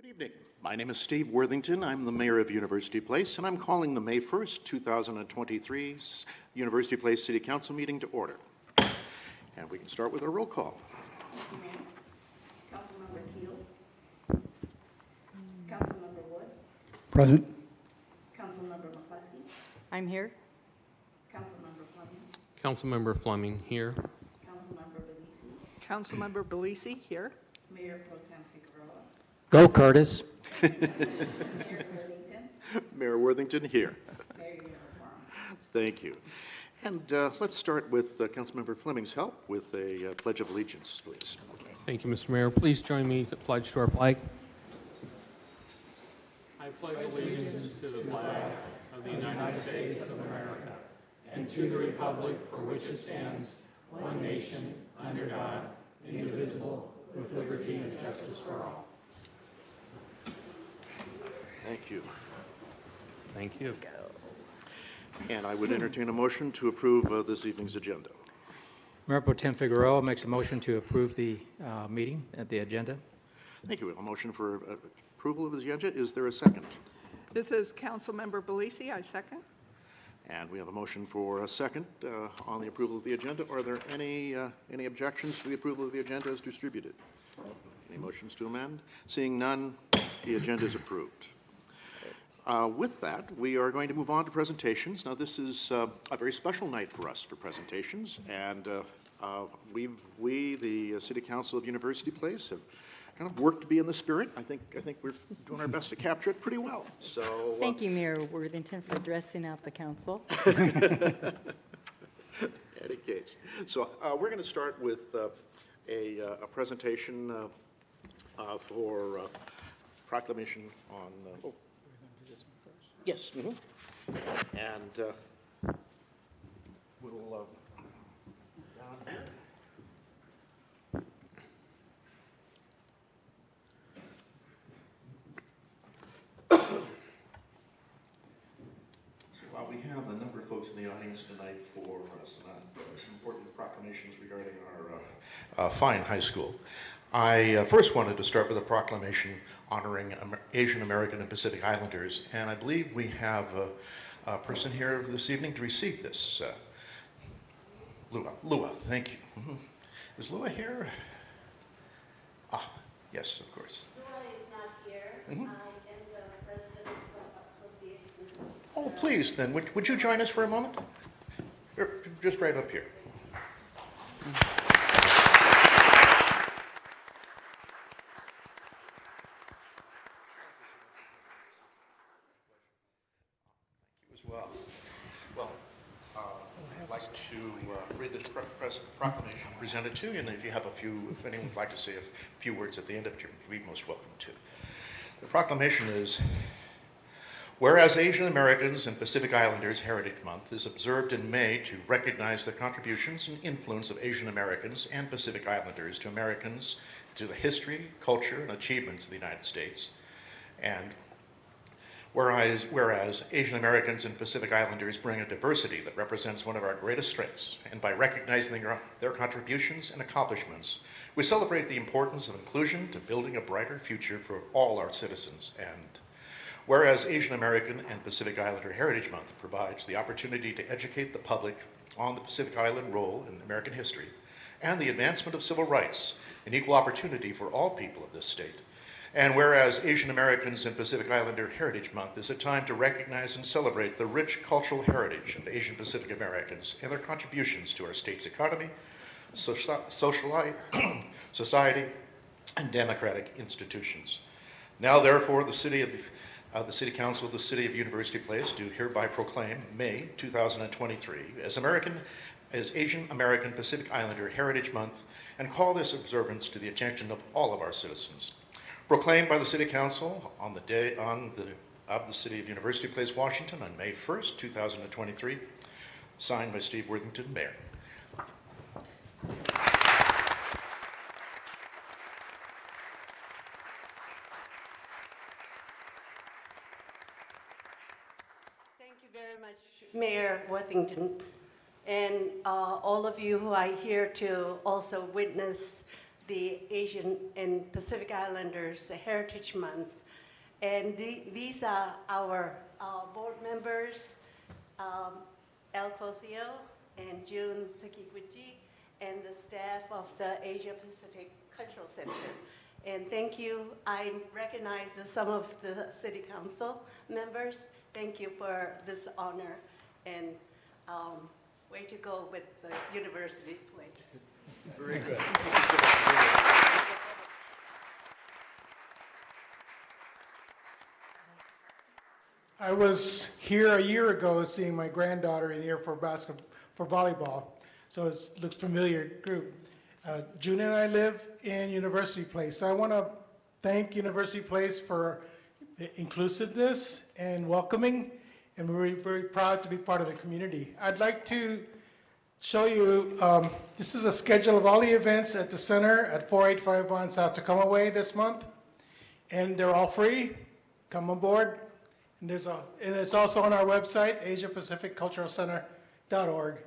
Good evening. My name is Steve Worthington. I'm the mayor of University Place, and I'm calling the May 1st, 2023 University Place City Council meeting to order. And we can start with a roll call. Councilmember Keel. Councilmember Wood. Present. Councilmember McCluskey. I'm here. Councilmember Fleming. Councilmember Fleming here. Councilmember Bellisi. Councilmember Bellisi here. Mayor Pro Tem Figueroa. Go, Curtis. Mayor Worthington. Mayor Worthington here. Mayor Uniform. Thank you. And let's start with Councilmember Fleming's help with a Pledge of Allegiance, please. Thank you, Mr. Mayor. Please join me to pledge to our flag. I pledge allegiance to the flag of the United States of America and to the republic for which it stands, one nation, under God, indivisible, with liberty and justice for all. Thank you. Thank you. And I would entertain a motion to approve this evening's agenda. Mayor Pro Tem Figueroa makes a motion to approve the meeting at the agenda. Thank you. We have a motion for approval of the agenda. Is there a second? This is Councilmember Bellisi. I second. And we have a motion for a second on the approval of the agenda. Are there any objections to the approval of the agenda as distributed? Any motions to amend? Seeing none, the agenda is approved. With that, we are going to move on to presentations. Now, this is a very special night for us for presentations, and we, the City Council of University Place, have kind of worked to be in the spirit. I think we're doing our best to capture it pretty well. So Thank you, Mayor Worthington, for dressing out the council. any case, so we're going to start with a presentation for proclamation on. Yes. Mm-hmm. And we'll down here. While we have a number of folks in the audience tonight for some important proclamations regarding our fine high school, I first wanted to start with a proclamation honoring Asian American and Pacific Islanders, and I believe we have a person here this evening to receive this. Lua, thank you. Mm-hmm. Is Lua here? Ah, yes, of course. Lua is not here. Mm-hmm. I am the president of Association. Oh, please, then, would you join us for a moment? Just right up here. I'd like to read this proclamation presented to you, and if anyone would like to say a few words at the end of it, you'd be most welcome to. The proclamation is, whereas Asian Americans and Pacific Islanders Heritage Month is observed in May to recognize the contributions and influence of Asian Americans and Pacific Islanders to Americans, to the history, culture, and achievements of the United States, and Whereas Asian Americans and Pacific Islanders bring a diversity that represents one of our greatest strengths, and by recognizing their contributions and accomplishments, we celebrate the importance of inclusion to building a brighter future for all our citizens. And whereas Asian American and Pacific Islander Heritage Month provides the opportunity to educate the public on the Pacific Island role in American history and the advancement of civil rights and equal opportunity for all people of this state. And whereas Asian Americans and Pacific Islander Heritage Month is a time to recognize and celebrate the rich cultural heritage of Asian Pacific Americans and their contributions to our state's economy, society, and democratic institutions. Now, therefore, the City Council of the City of University Place do hereby proclaim May 2023 as Asian American Pacific Islander Heritage Month and call this observance to the attention of all of our citizens. Proclaimed by the City Council on the day of the City of University Place, Washington, on May 1st, 2023. Signed by Steve Worthington, Mayor. Thank you very much, Mayor Worthington, and all of you who are here to also witness the Asian and Pacific Islanders Heritage Month. And these are our board members, El Cosio and June Sakiguchi, and the staff of the Asia Pacific Cultural Center. And thank you. I recognize some of the city council members. Thank you for this honor, and way to go with the university place. Very good. I was here a year ago seeing my granddaughter in here for volleyball, so it looks familiar group. June and I live in University Place, so I want to thank University Place for the inclusiveness and welcoming, and we're very proud to be part of the community. I'd like to show you, this is a schedule of all the events at the center at 4851 South Tacoma Way this month, and they're all free. Come on board. And it's also on our website, AsiaPacificCulturalCenter.org.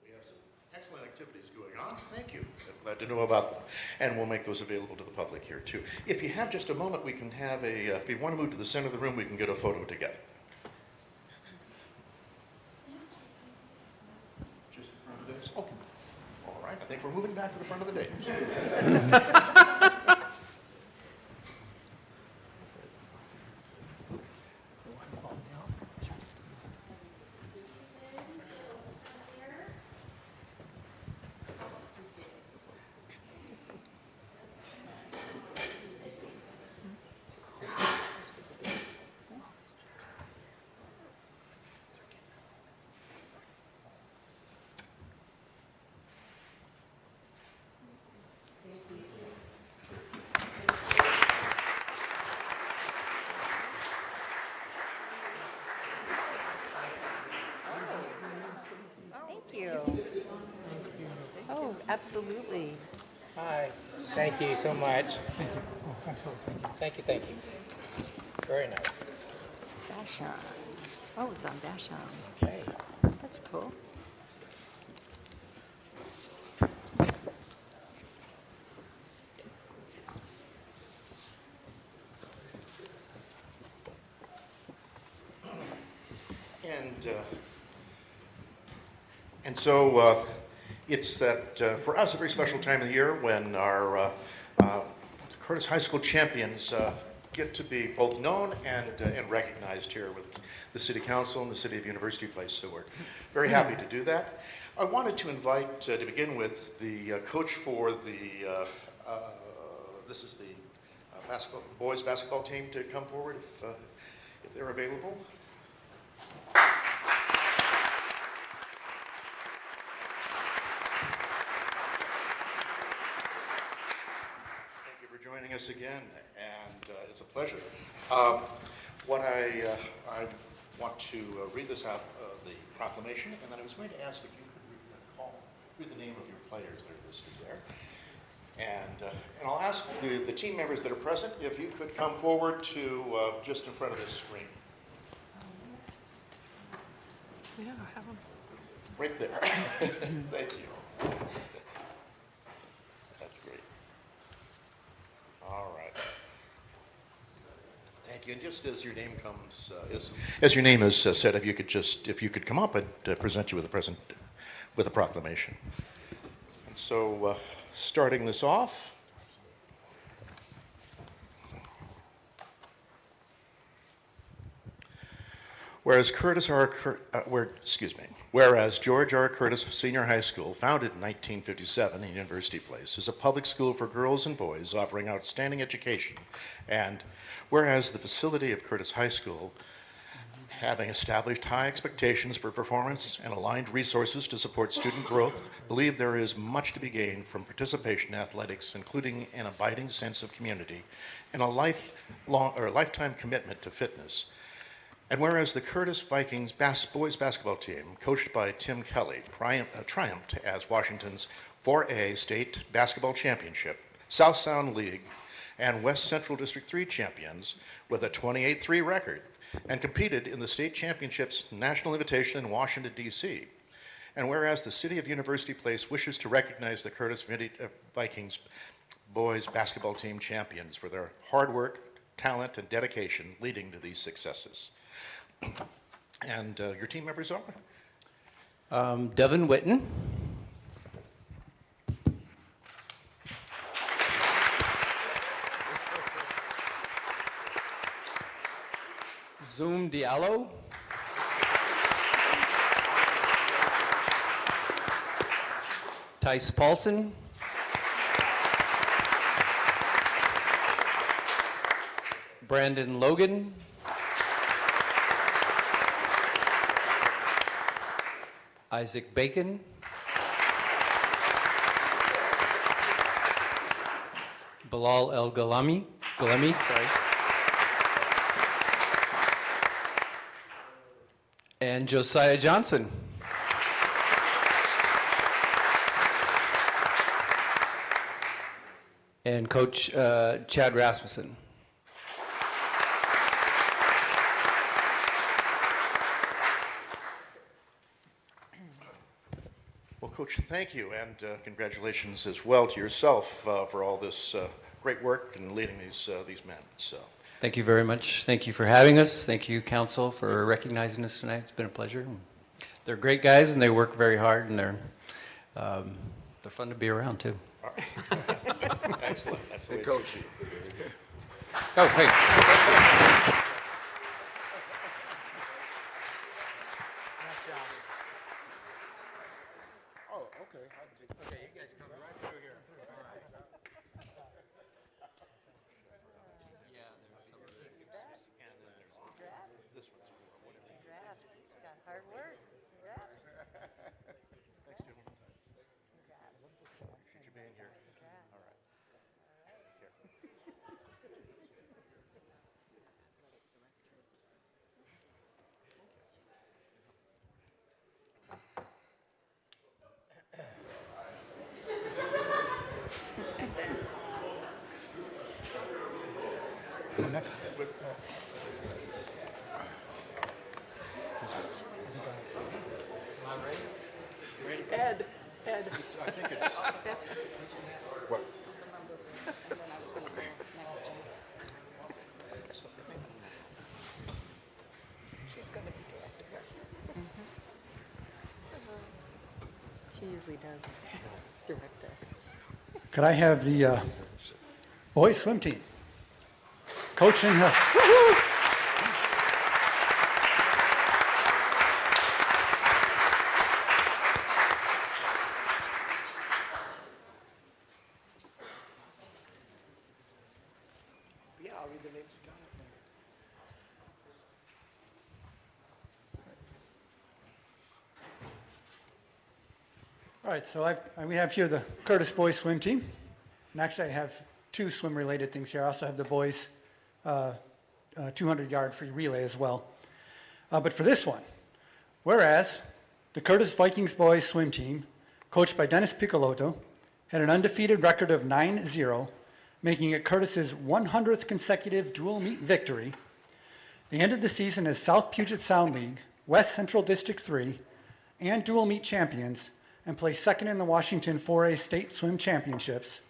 We have some excellent activities going on. Thank you. I'm glad to know about them. And we'll make those available to the public here, too. If you have just a moment, we can have if you want to move to the center of the room, we can get a photo together. Just in front of this? Okay. All right. I think we're moving back to the front of the dais. Thank you. Oh, absolutely. Hi, thank you so much. Thank you, thank you. Very nice. Vashon. Oh, it's on Vashon. Okay. That's cool. And so it's that, for us, a very special time of the year when our Curtis High School champions get to be both known and recognized here with the City Council and the City of University Place. So we're very happy to do that. I wanted to invite, to begin with, the coach for the, this is the boys basketball team to come forward if they're available. Joining us again, and it's a pleasure. What I want to read this out, the proclamation, and then I was going to ask if you could read the name of your players that are listed there. And I'll ask the team members that are present if you could come forward to just in front of this screen. Yeah, I have them. Right there. Thank you. That's great. All right. Thank you. And just as your name comes, as your name is said, if you could come up and present you with a proclamation. And so, starting this off. Whereas George R. Curtis Senior High School, founded in 1957 in University Place, is a public school for girls and boys offering outstanding education, and whereas the facility of Curtis High School, having established high expectations for performance and aligned resources to support student growth, believe there is much to be gained from participation in athletics, including an abiding sense of community and a lifetime commitment to fitness. And whereas the Curtis Vikings boys basketball team, coached by Tim Kelly, triumphed as Washington's 4A state basketball championship, South Sound League, and West Central District 3 champions with a 28-3 record, and competed in the state championships national invitation in Washington, D.C. And whereas the City of University Place wishes to recognize the Curtis Vikings boys basketball team champions for their hard work, talent, and dedication leading to these successes. And your team members are? Devin Witten. Zoom Diallo. Tice Paulson. Brandon Logan. Isaac Bacon. Bilal El Galami, sorry. And Josiah Johnson. And Coach Chad Rasmussen. Well, Coach, thank you, and congratulations as well to yourself for all this great work and leading these men. So, Thank you very much. Thank you for having us. Thank you, Council, for recognizing us tonight. It's been a pleasure. They're great guys, and they work very hard, and they're fun to be around, too. excellent. That's the way Coach. it should be. Oh, hey. Oh, okay. Okay, you guys come right through here. Got hard work. Thanks, gentlemen. Should you be in here? All right. Here. Ed. I think it's. What? And then I was going to go next to She's going to be directed, yes. She usually does direct us. Could I have the boys swim team coaching her? Yeah, I'll read the names you got. All right, so we have here the Curtis boys swim team. And actually, I have two swim-related things here. I also have the boys 200-yard free relay as well. But for this one, whereas the Curtis Vikings boys swim team, coached by Dennis Piccolotto, had an undefeated record of 9-0, making it Curtis's 100th consecutive dual meet victory. They ended the season as South Puget Sound League, West Central District 3, and dual meet champions, and placed second in the Washington 4A State Swim Championships.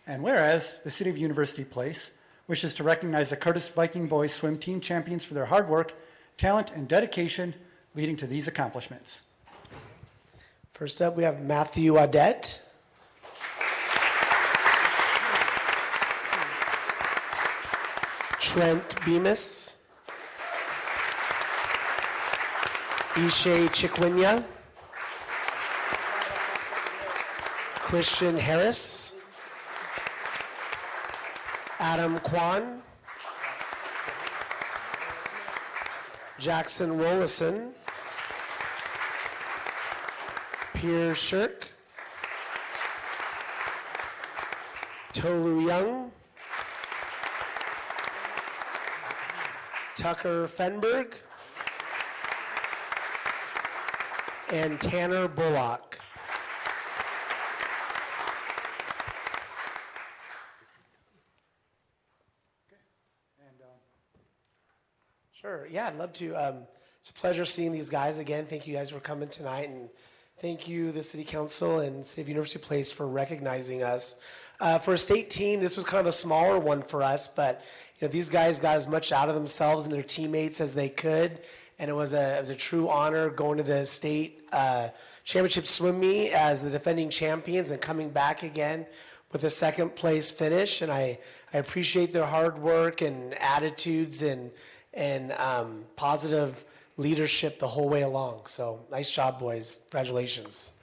And whereas the City of University Place wishes to recognize the Curtis Viking boys swim team champions for their hard work, talent, and dedication leading to these accomplishments. First up, we have Matthew Audette. Trent Bemis. Ishay Chikwinya. Christian Harris. Adam Kwan. Jackson Rollison. Pierre Shirk. Tolu Young. Tucker Fenberg. And Tanner Bullock. Sure, yeah, I'd love to. It's a pleasure seeing these guys again. Thank you guys for coming tonight, and Thank you, the City Council and City of University Place, for recognizing us. For a state team, this was kind of a smaller one for us, but these guys got as much out of themselves and their teammates as they could, and it was a true honor going to the state championship swim meet as the defending champions and coming back again with a second place finish. And I appreciate their hard work and attitudes and positive leadership the whole way along. So nice job, boys. Congratulations.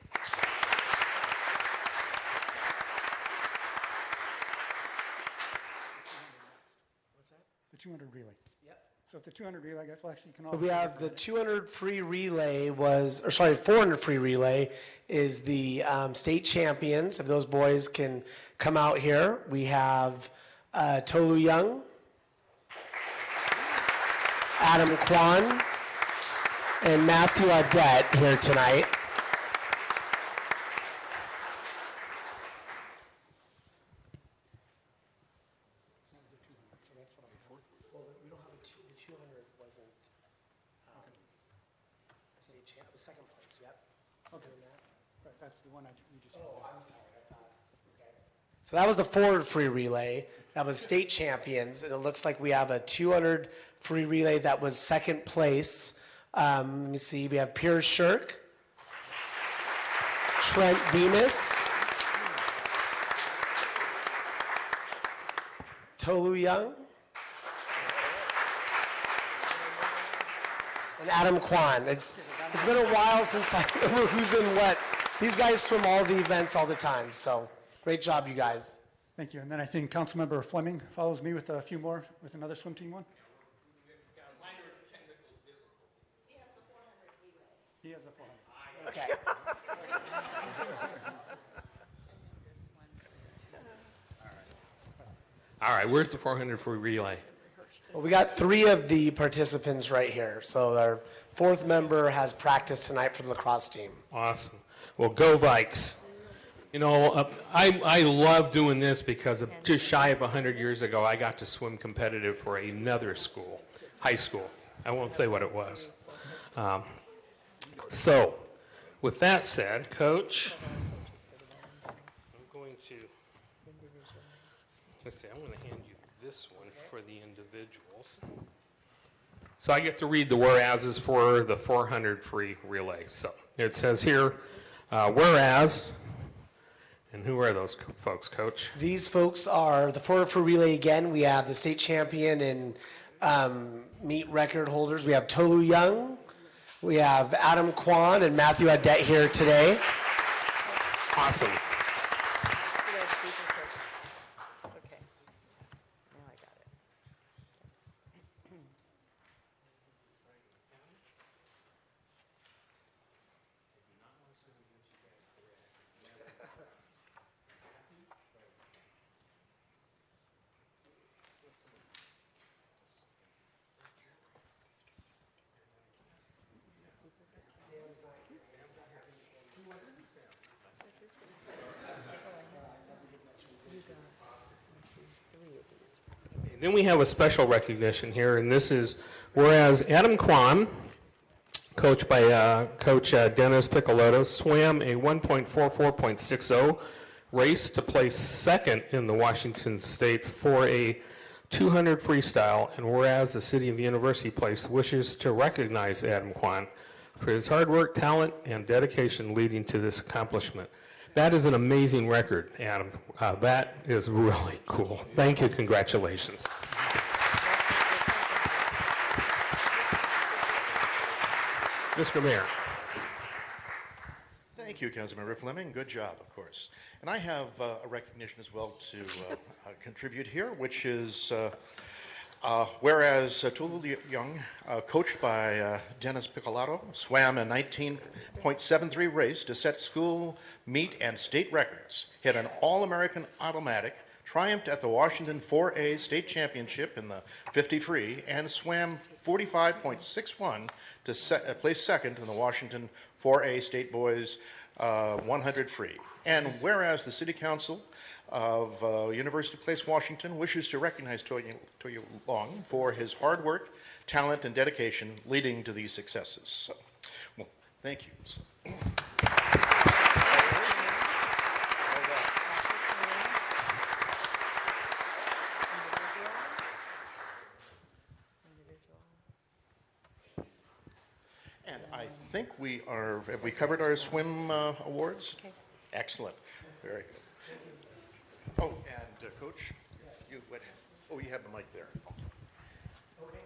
The 200 relay. Yep. So if the 200 relay, I guess, well, actually, you can So all. we have the 200 free relay 400 free relay is the state champions. If those boys can come out here, we have Tolu Young, Adam Kwan, and Matthew Audette here tonight. Second place, yep. Okay. Right, that's the one you just. Oh, I'm sorry. I thought. Okay. So that was the 400 free relay. That was state champions, and it looks like we have a 200 free relay that was second place. Let me see. We have Pierce Shirk, Trent Bemis, Tolu Young, and Adam Kwan. It's been a while since I remember who's in what. These guys swim all the events all the time, so great job, you guys. Thank you. And then I think Councilmember Fleming follows me with a few more with another swim team one. He has the 400. Okay. All right, where's the 400 free relay? Well, we got 3 of the participants right here. So our 4th member has practice tonight for the lacrosse team. Awesome. Well, go Vikes. I love doing this because just shy of 100 years ago, I got to swim competitive for another school, high school. I won't say what it was. So, with that said, Coach, I'm going to, let's see, I'm going to hand you this one for the individuals. So I get to read the whereases for the 400 free relay. So it says here, whereas, and who are those folks, Coach? These folks are the 400 free relay again. We have the state champion and meet record holders. We have Tolu Young. We have Adam Kwan and Matthew Audette here today. Awesome. Okay. Now I got it. Then we have a special recognition here, and this is whereas Adam Kwan, coached by Coach Dennis Piccolotto, swam a 1.44.60 race to place second in the Washington State for a 200 freestyle, and whereas the City of University Place wishes to recognize Adam Kwan for his hard work, talent, and dedication leading to this accomplishment. That is an amazing record, Adam. That is really cool. Thank you. Congratulations. Mr. Mayor. Thank you, Councilmember Fleming. Good job, of course. And I have a recognition as well to contribute here, which is whereas Tolu Young, coached by Dennis Piccolotto, swam a 19.73 race to set school meet and state records, hit an All-American automatic, triumphed at the Washington 4A State Championship in the 50 free, and swam 45.61 to place second in the Washington 4A State Boys 100 free. And whereas the City Council of University Place, Washington wishes to recognize Toyu Long for his hard work, talent, and dedication leading to these successes. So, well, thank you. I think have we covered our swim awards? Okay. Excellent. Very good. Oh, and Coach, you went, oh, you have the mic there. Okay.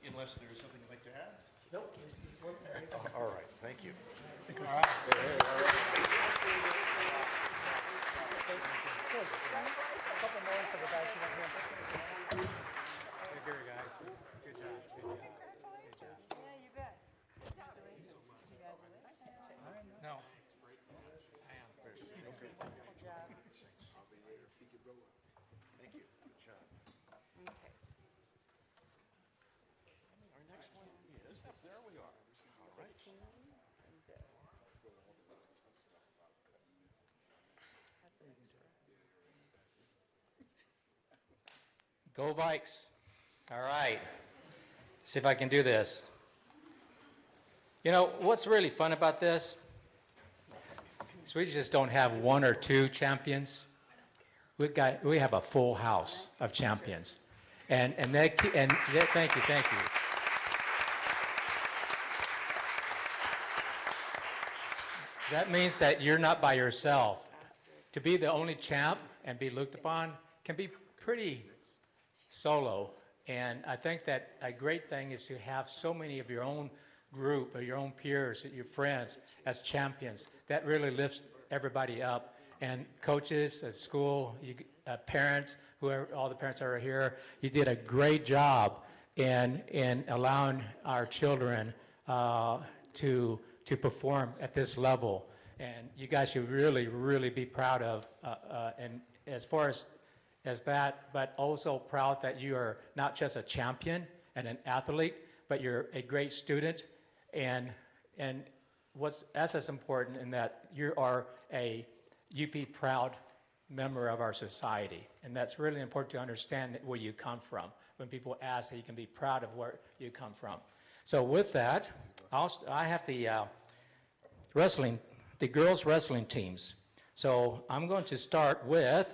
Unless there's something you'd like to add? Nope, this is what. All right, thank you. Couple more for the guys who don't know. Here, guys. Good job. Yeah, you bet. No. Thank you. Good job. Okay. Our next one is, there we are. All right. Go Vikes. All right. See if I can do this. You know, what's really fun about this is we just don't have one or two champions. We have a full house of champions. Thank you. That means that you're not by yourself. To be the only champ and be looked upon can be pretty solo. And I think that a great thing is to have so many of your own group or your own peers, your friends as champions. That really lifts everybody up. And coaches at school, parents, whoever, all the parents that are here, you did a great job in allowing our children to perform at this level. And you guys should really, really be proud of, and as far as that, but also proud that you are not just a champion and an athlete, but you're a great student. And what's as important in that you are a UP proud member of our society. And that's really important to understand where you come from. When people ask, that you can be proud of where you come from. So with that, I have the girls wrestling teams. So I'm going to start with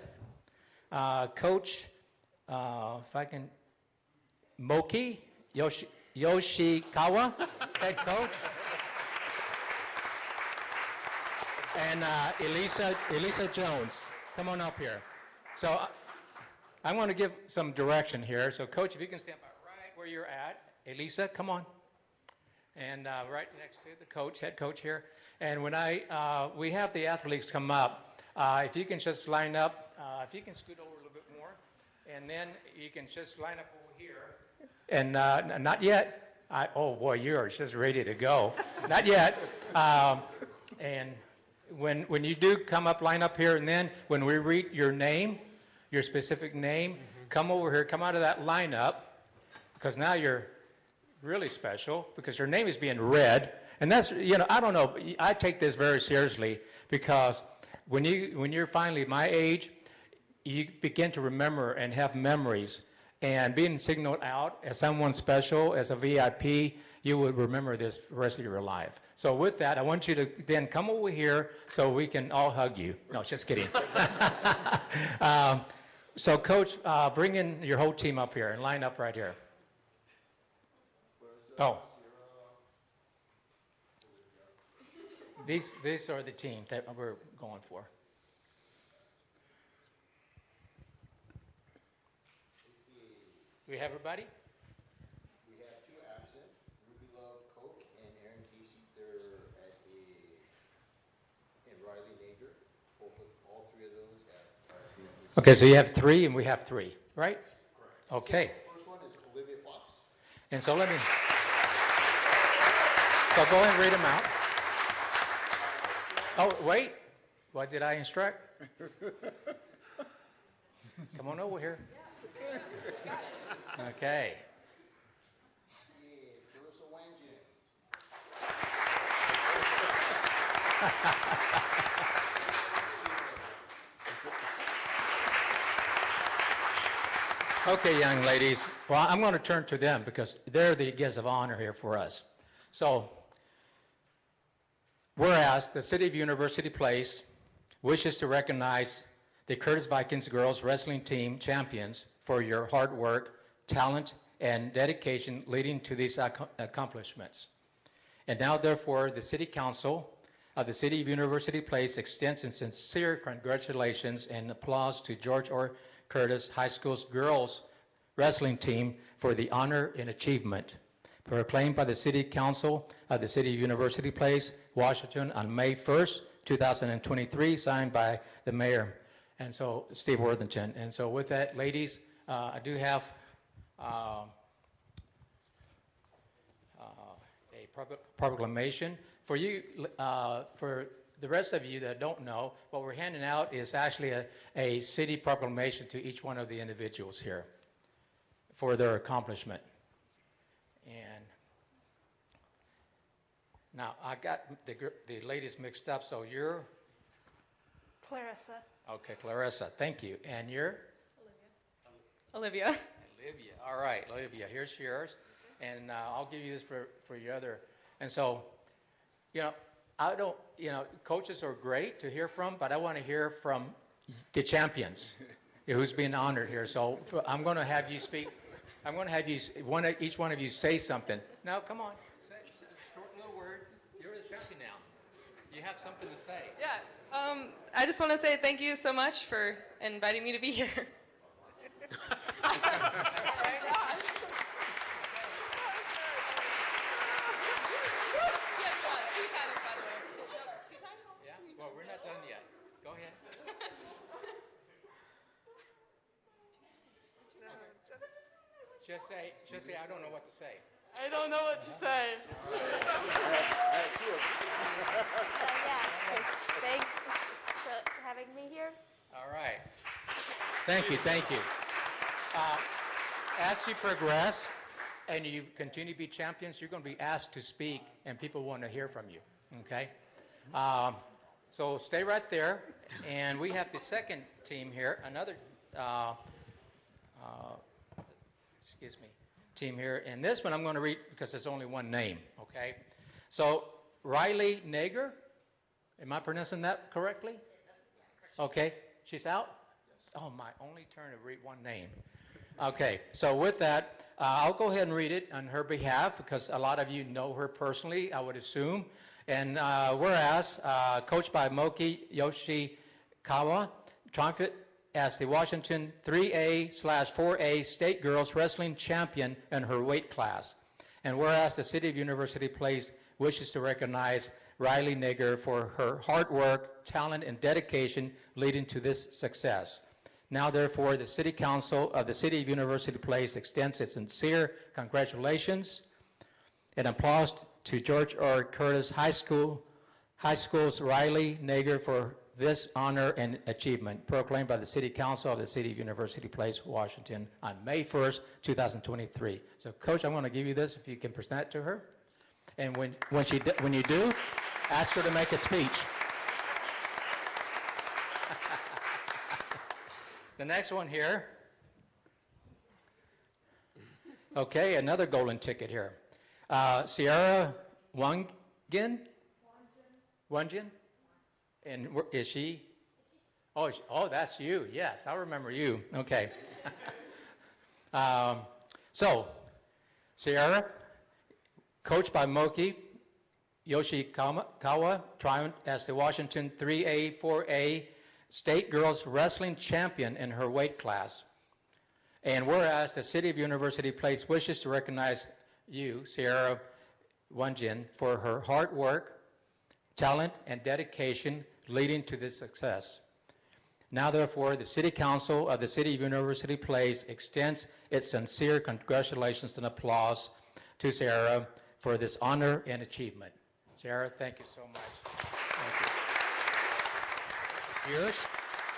Coach, if I can, Moki Yoshikawa, head coach. And Elisa Jones, come on up here. So I want to give some direction here. So Coach, if you can stand by right where you're at. Elisa, come on. And right next to the coach, head coach here. And when we have the athletes come up, if you can just line up, if you can scoot over a little bit more, and then you can just line up over here. And not yet. Oh boy, you're just ready to go. Not yet. And when you do come up, line up here, and then when we read your name, your specific name, come over here, come out of that lineup, because now you're really special, because your name is being read. And that's, I don't know, I take this very seriously, because when you're finally my age, you begin to remember and have memories. And being signaled out as someone special, as a VIP, you would remember this for the rest of your life. So with that, I want you to then come over here so we can all hug you. No, just kidding. So Coach, bring in your whole team up here and line up right here. Oh. These are the team that we're going for. We have everybody? We have two absent, Ruby Love Coke and Aaron Casey. They're in Riley Nager. All three of those have. Okay, so you have three and we have three, right? Correct. Okay. So the first one is Olivia Fox. And so so go ahead and read them out. Oh, wait. What did I instruct? Come on over here. Okay. Carissa Wangian. Okay, young ladies. Well, I'm going to turn to them because they're the guests of honor here for us. So, whereas the City of University Place wishes to recognize the Curtis Vikings girls wrestling team champions for your hard work, talent, and dedication leading to these accomplishments. And now, therefore, the City Council of the City of University Place extends its sincere congratulations and applause to George R. Curtis High School's girls wrestling team for the honor and achievement proclaimed by the City Council of the City of University Place, Washington on May 1st, 2023, signed by the mayor, and so Steve Worthington. And so with that, ladies, I do have a proclamation. For you, for the rest of you that don't know, what we're handing out is actually a city proclamation to each one of the individuals here for their accomplishment. And now I got the ladies mixed up, so you're? Clarissa. Okay, Clarissa, thank you. And you're? Olivia. Olivia, all right, Olivia, here's yours. And I'll give you this for your other. And so, you know, I don't, you know, coaches are great to hear from, but I want to hear from the champions who's being honored here. So I'm going to have you speak. I'm going to have you, each one of you say something. Now, come on, say a short little word. You're the champion now. You have something to say. Yeah, I just want to say thank you so much for inviting me to be here. Well, we're not done yet. Go ahead. Just say, I don't know what to say. I don't know what to say. Thanks for having me here. All right. Thank you, thank you. As you progress and you continue to be champions, you're going to be asked to speak, and people want to hear from you, okay? So stay right there, and we have the second team here, another, team here. And this one I'm going to read because there's only one name, okay? So Riley Nager, am I pronouncing that correctly? Okay, she's out? Oh, my only turn to read one name. Okay, so with that, I'll go ahead and read it on her behalf because a lot of you know her personally, I would assume. And whereas, coached by Moki Yoshikawa, triumphant as the Washington 3A/4A State Girls Wrestling Champion in her weight class. And whereas the City of University Place wishes to recognize Riley Nager for her hard work, talent, and dedication leading to this success. Now, therefore, the City Council of the City of University Place extends its sincere congratulations and applause to George R. Curtis High School's Riley Nager for this honor and achievement, proclaimed by the City Council of the City of University Place, Washington, on May 1st, 2023. So, Coach, I'm going to give you this if you can present it to her. And when you do, ask her to make a speech. The next one here. Okay, another golden ticket here. Sierra Wangin? And is she? Oh, that's you. Yes, I remember you. Okay. So, Sierra, coached by Moki Yoshikawa, triumphed as the Washington 3A/4A State Girls Wrestling Champion in her weight class. And whereas the City of University Place wishes to recognize you, Sierra Wangin, for her hard work, talent, and dedication leading to this success. Now, therefore, the City Council of the City of University Place extends its sincere congratulations and applause to Sierra for this honor and achievement. Sierra, thank you so much. Thank you. Yours.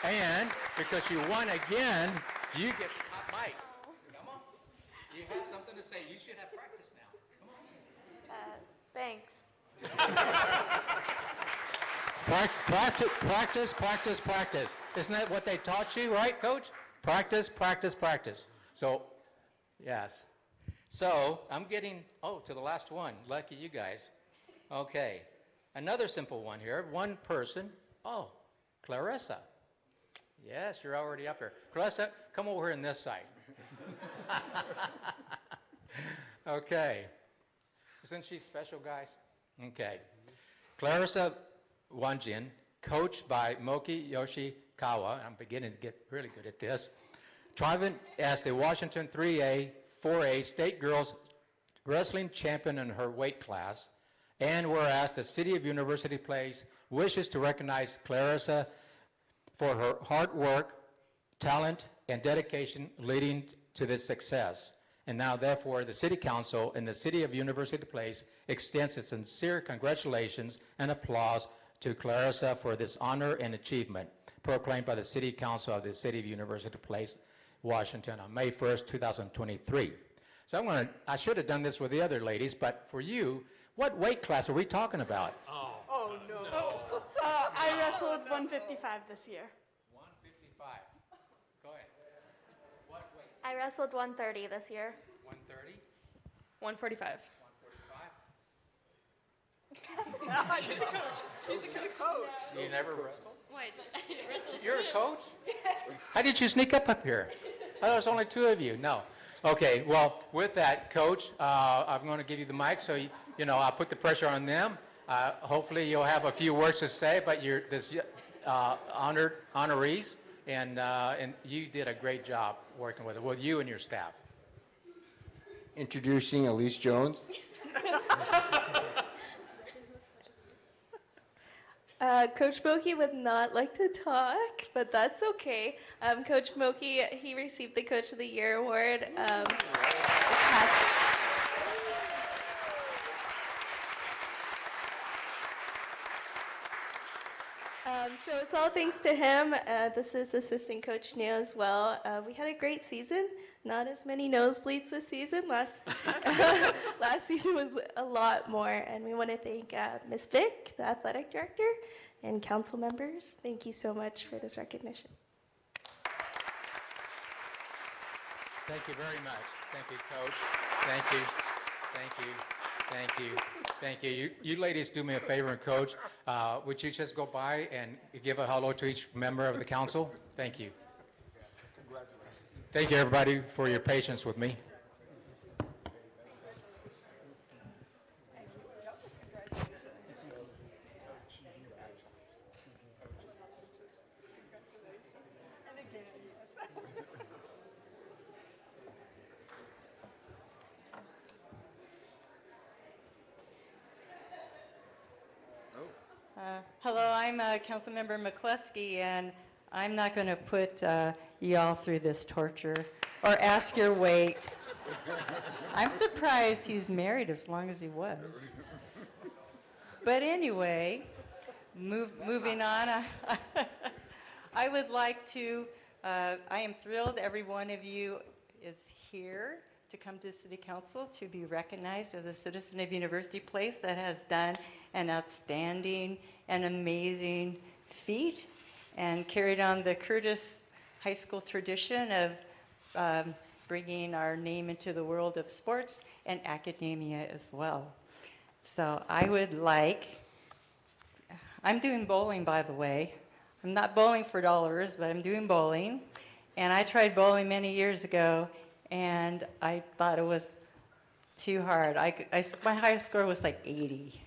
And because you won again, you get the top mic. Come on. You have something to say. You should have practice now. Come on. Thanks. Practice. Isn't that what they taught you, right, Coach? Practice. So, yes. So, I'm getting, to the last one. Lucky you guys. Okay. Another simple one here. One person. Oh, Clarissa. Yes, you're already up here. Clarissa, come over here on this side. Okay. Isn't she special, guys? Okay. Clarissa Wanjin, coached by Moki Yoshikawa. I'm beginning to get really good at this. Driving as the Washington 3A, 4A state girls wrestling champion in her weight class. And whereas the City of University Place wishes to recognize Clarissa for her hard work, talent, and dedication leading to this success. And now, therefore, the City Council and the City of University Place extends its sincere congratulations and applause to Clarissa for this honor and achievement proclaimed by the City Council of the City of University Place, Washington on May 1st, 2023. So I should have done this with the other ladies, but for you, what weight class are we talking about? Oh, no. I wrestled 155 this year. 155. Go ahead. What weight? I wrestled 130 this year. 130? 145. 145? She's a coach. She's a good coach. You never wrestled? Wait, You're a coach? How did you sneak up here? Oh, there's only two of you. No. Okay, well, with that, Coach, I'm going to give you the mic, so, I'll put the pressure on them. Hopefully you'll have a few words to say, but you're this honorees, and you did a great job working with you and your staff. Introducing Elise Jones. Coach Moki would not like to talk, but that's okay. Coach Moki, he received the Coach of the Year award this past. So it's all thanks to him. This is assistant coach Neo as well. We had a great season. Not as many nosebleeds this season. Last season was a lot more. And we want to thank Ms. Vick, the athletic director, and council members. Thank you so much for this recognition. Thank you very much. Thank you, Coach. Thank you. Thank you. Thank you. Thank you. You ladies do me a favor, and Coach, would you just go by and give a hello to each member of the council? Thank you. Congratulations. Thank you, everybody, for your patience with me. Hello, I'm Councilmember McCluskey, and I'm not going to put y'all through this torture or ask your weight. I'm surprised he's married as long as he was. But anyway, moving on, I would like to, I am thrilled every one of you is here to come to City Council to be recognized as a citizen of University Place that has done an outstanding and amazing feat and carried on the Curtis High School tradition of bringing our name into the world of sports and academia as well. So I would like, I'm doing bowling, by the way. I'm not bowling for dollars, but I'm doing bowling. And I tried bowling many years ago, and I thought it was too hard. My highest score was like 80.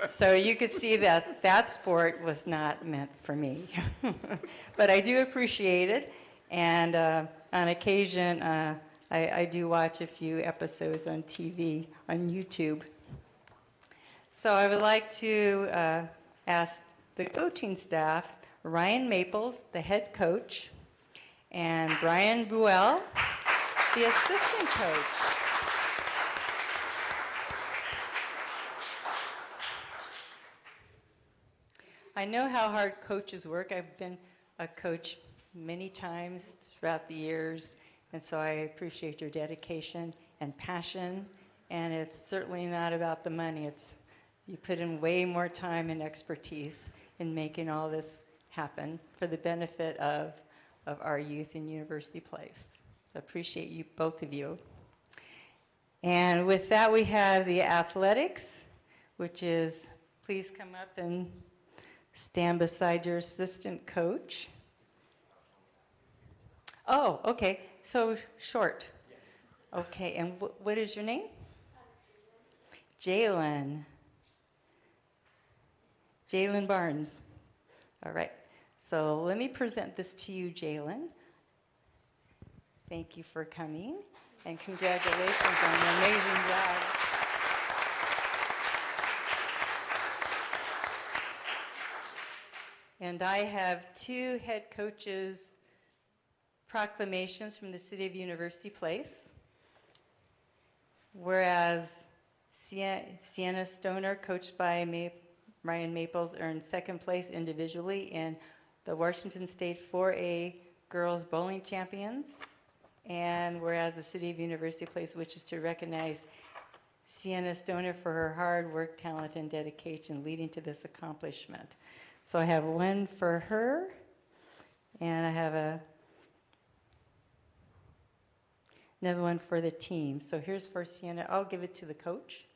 So you could see that that sport was not meant for me. But I do appreciate it, and on occasion, I do watch a few episodes on TV, on YouTube. So I would like to ask the coaching staff, Ryan Maples, the head coach, and Brian Buell, the assistant coach. I know how hard coaches work. I've been a coach many times throughout the years, and so I appreciate your dedication and passion, and it's certainly not about the money. You put in way more time and expertise in making all this happen for the benefit of our youth in University Place. So I appreciate you, both of you. And with that, we have the athletics, which is, please come up and stand beside your assistant coach. Oh, okay, so short. Okay, and what is your name? Jalen Barnes. All right. So let me present this to you, Jalen. Thank you for coming, and congratulations on an amazing job. And I have two head coaches' proclamations from the City of University Place. Whereas Sienna Stoner, coached by Ryan Maples, earned second place individually in the Washington State 4A Girls Bowling Champions. And whereas the City of University Place wishes to recognize Sienna Stoner for her hard work, talent, and dedication leading to this accomplishment. So I have one for her, and I have another one for the team. So here's for Sienna. I'll give it to the coach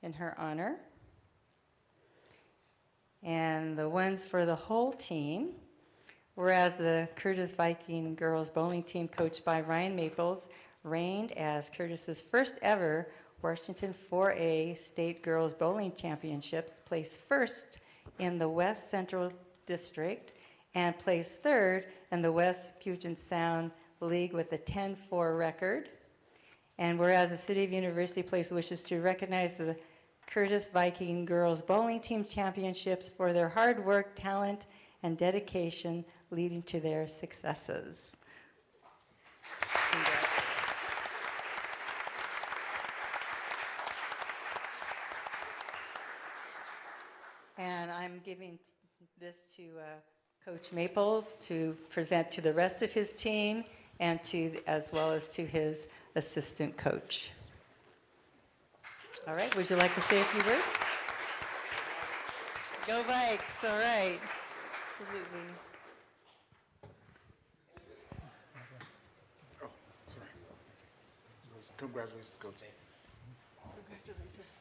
in her honor. And the ones for the whole team, whereas the Curtis Viking girls bowling team coached by Ryan Maples reigned as Curtis's first ever Washington 4A State Girls Bowling Championships, placed first in the West Central District and placed third in the West Puget Sound League with a 10-4 record. And whereas the City of University Place wishes to recognize the Curtis Viking Girls Bowling Team Championships for their hard work, talent, and dedication leading to their successes. And I'm giving this to Coach Maples to present to the rest of his team and as well as to his assistant coach. All right, would you like to say a few words? Go Vikes, all right. Absolutely. Oh, sorry. Congratulations, Coach. Congratulations.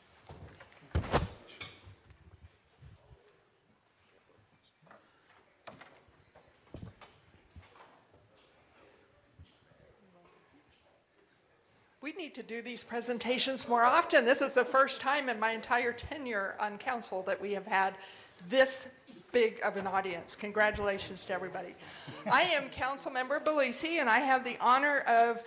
We need to do these presentations more often. This is the first time in my entire tenure on council that we have had this big of an audience. Congratulations to everybody. I am Councilmember Belisi, and I have the honor of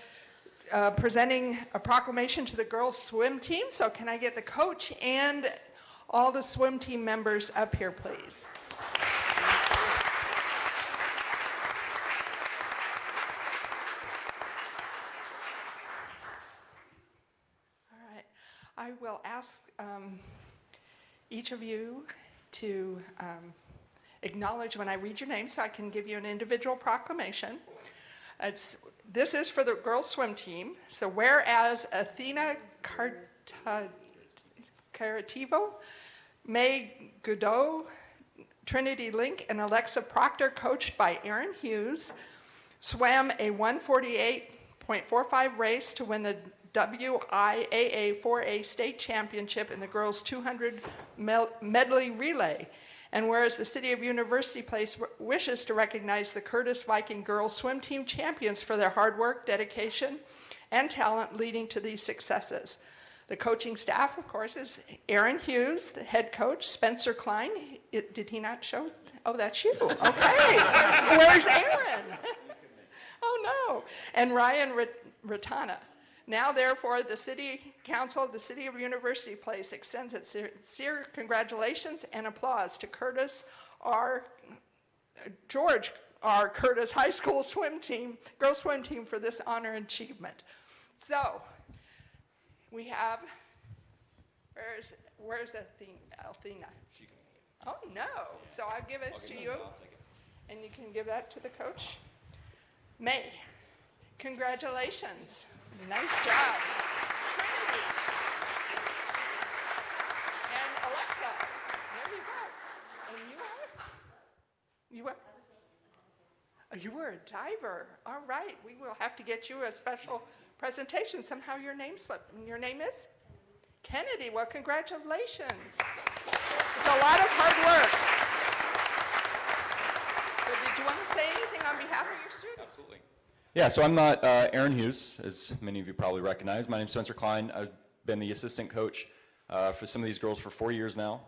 presenting a proclamation to the girls swim team. So can I get the coach and all the swim team members up here, please? I will ask each of you to acknowledge when I read your name so I can give you an individual proclamation. This is for the girls swim team. So whereas Athena Carativo, May Godot, Trinity Link, and Alexa Proctor, coached by Aaron Hughes, swam a 148.45 race to win the WIAA 4A State Championship in the girls 200 medley relay. And whereas the City of University Place wishes to recognize the Curtis Viking girls swim team champions for their hard work, dedication, and talent leading to these successes. The coaching staff, of course, is Aaron Hughes, the head coach, Spencer Klein. Did he not show? Oh, that's you. Okay. Where's Aaron? Oh, no. And Ryan Ratana. Now, therefore, the City Council of the City of University Place extends its sincere congratulations and applause to George R. Curtis High School swim team, girls swim team, for this honor and achievement. So, we have, where's Athena? Oh, no. So I'll give it to you, and you can give that to the coach. May, congratulations. Nice job. Trinity. And Alexa, there you go. And you are? Oh, you were a diver. All right. We will have to get you a special presentation. Somehow your name slipped. And your name is? Kennedy. Well, congratulations. It's a lot of hard work. So did you want to say anything on behalf of your students? Absolutely. Yeah, so I'm not Aaron Hughes, as many of you probably recognize. My name's Spencer Klein. I've been the assistant coach for some of these girls for 4 years now.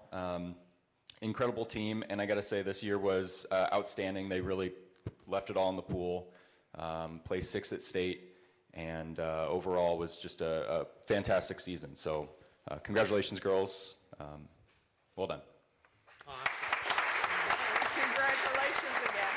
Incredible team, and I got to say this year was outstanding. They really left it all in the pool, placed 6th at state, and overall was just a fantastic season. So congratulations, girls. Well done. Congratulations again.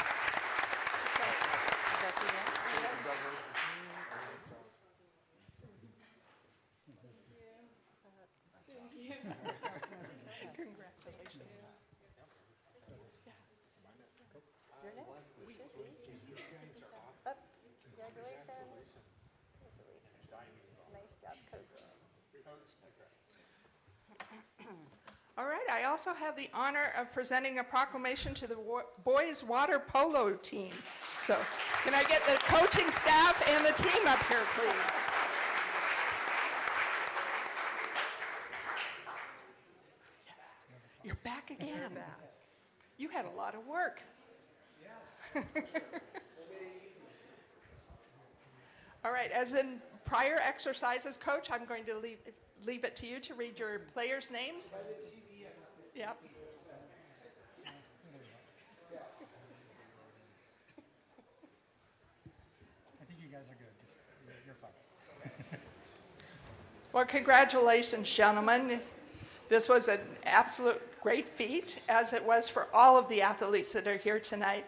Congratulations. You're next. Up. Congratulations. Nice job, Coach. All right, I also have the honor of presenting a proclamation to the boys water polo team. So can I get the coaching staff and the team up here, please? Yes. You're back again. You had a lot of work. Yeah. All right, as in prior exercises, Coach, I'm going to leave it to you to read your players' names. Yep. I think you guys are good. You're fine. Well, congratulations, gentlemen. This was an absolute great feat, as it was for all of the athletes that are here tonight.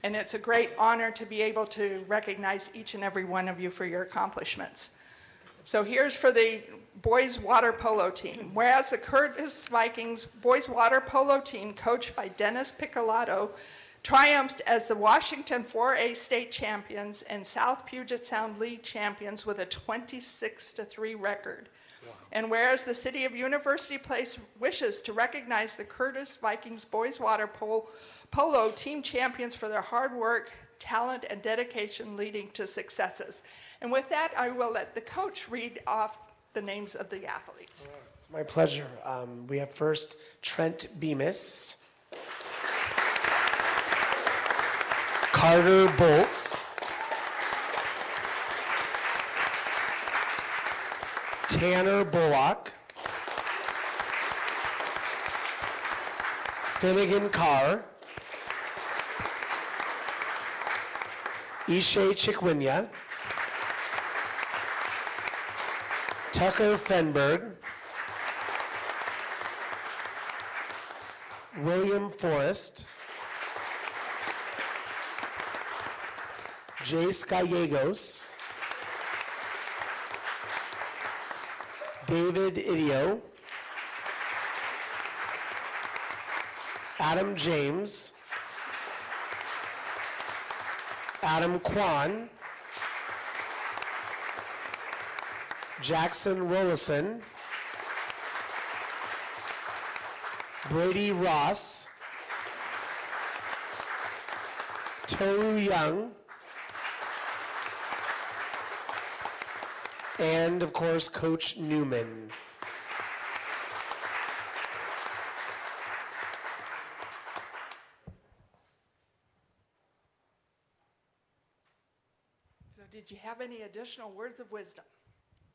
And it's a great honor to be able to recognize each and every one of you for your accomplishments. So here's for the boys water polo team. Whereas the Curtis Vikings boys water polo team, coached by Dennis Picolato, triumphed as the Washington 4A state champions and South Puget Sound League champions with a 26-3 record. Wow. And whereas the City of University Place wishes to recognize the Curtis Vikings boys water polo team champions for their hard work, talent, and dedication leading to successes. And with that, I will let the coach read off the names of the athletes. It's my pleasure. We have first Trent Bemis, Carter Bolts, Tanner Bullock, Finnegan Carr, Ishe Chikwinya, Tucker Fenberg, William Forrest, Jace Gallegos, David Idio, Adam James, Adam Kwan, Jackson Rollison, Brady Ross, Toru Young, and of course, Coach Newman. So did you have any additional words of wisdom?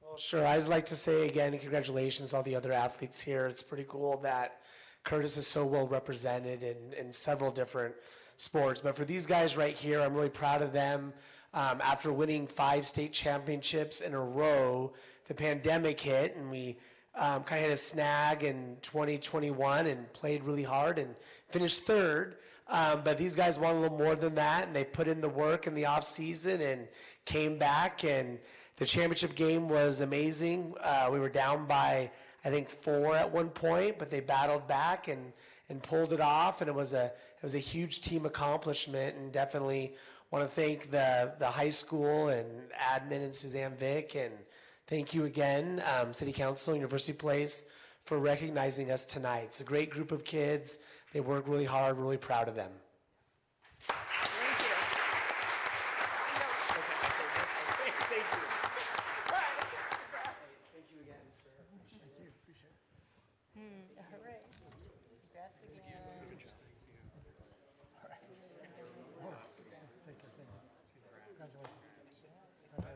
Well, sure. I'd like to say again, congratulations to all the other athletes here. It's pretty cool that Curtis is so well represented in several different sports. But for these guys right here, I'm really proud of them. After winning 5 state championships in a row, the pandemic hit, and we kind of hit a snag in 2021 and played really hard and finished 3rd. But these guys want a little more than that, and they put in the work in the off season and came back, and the championship game was amazing. We were down by, I think, 4 at one point, but they battled back and pulled it off, and it was a huge team accomplishment, and definitely want to thank the high school and admin and Suzanne Vick, and thank you again, City Council, University Place, for recognizing us tonight. It's a great group of kids. They work really hard, really proud of them. Thank you. Thank you again, sir. Thank you. Appreciate it. All right. Congrats again. Good job. All right.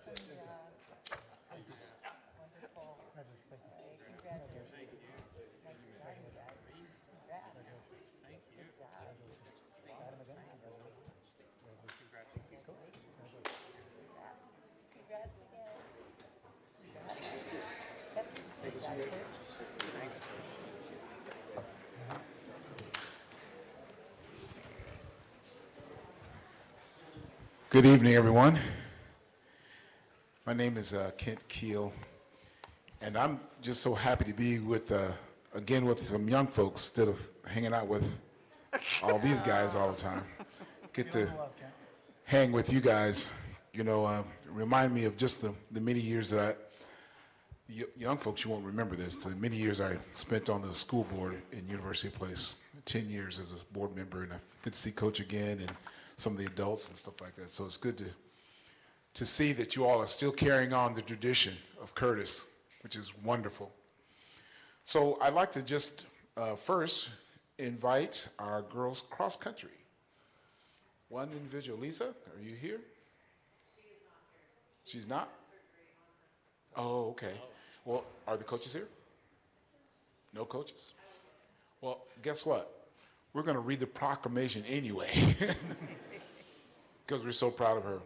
Thank you. Congratulations. Wonderful. Thank you. Congratulations. Good evening, everyone. My name is Kent Keel, and I'm just so happy to be with, again, with some young folks instead of hanging out with all these guys all the time. Get to hang with you guys, you know, remind me of just the many years that young folks, you won't remember this, the many years I spent on the school board in University Place, 10 years as a board member, and good to see Coach again and some of the adults and stuff like that. So it's good to see that you all are still carrying on the tradition of Curtis, which is wonderful. So I'd like to just first invite our girls cross country. One individual. Lisa, are you here? She is not here. She's not? Oh, okay. Well, are the coaches here? No coaches? Well, guess what? We're going to read the proclamation anyway because we're so proud of her.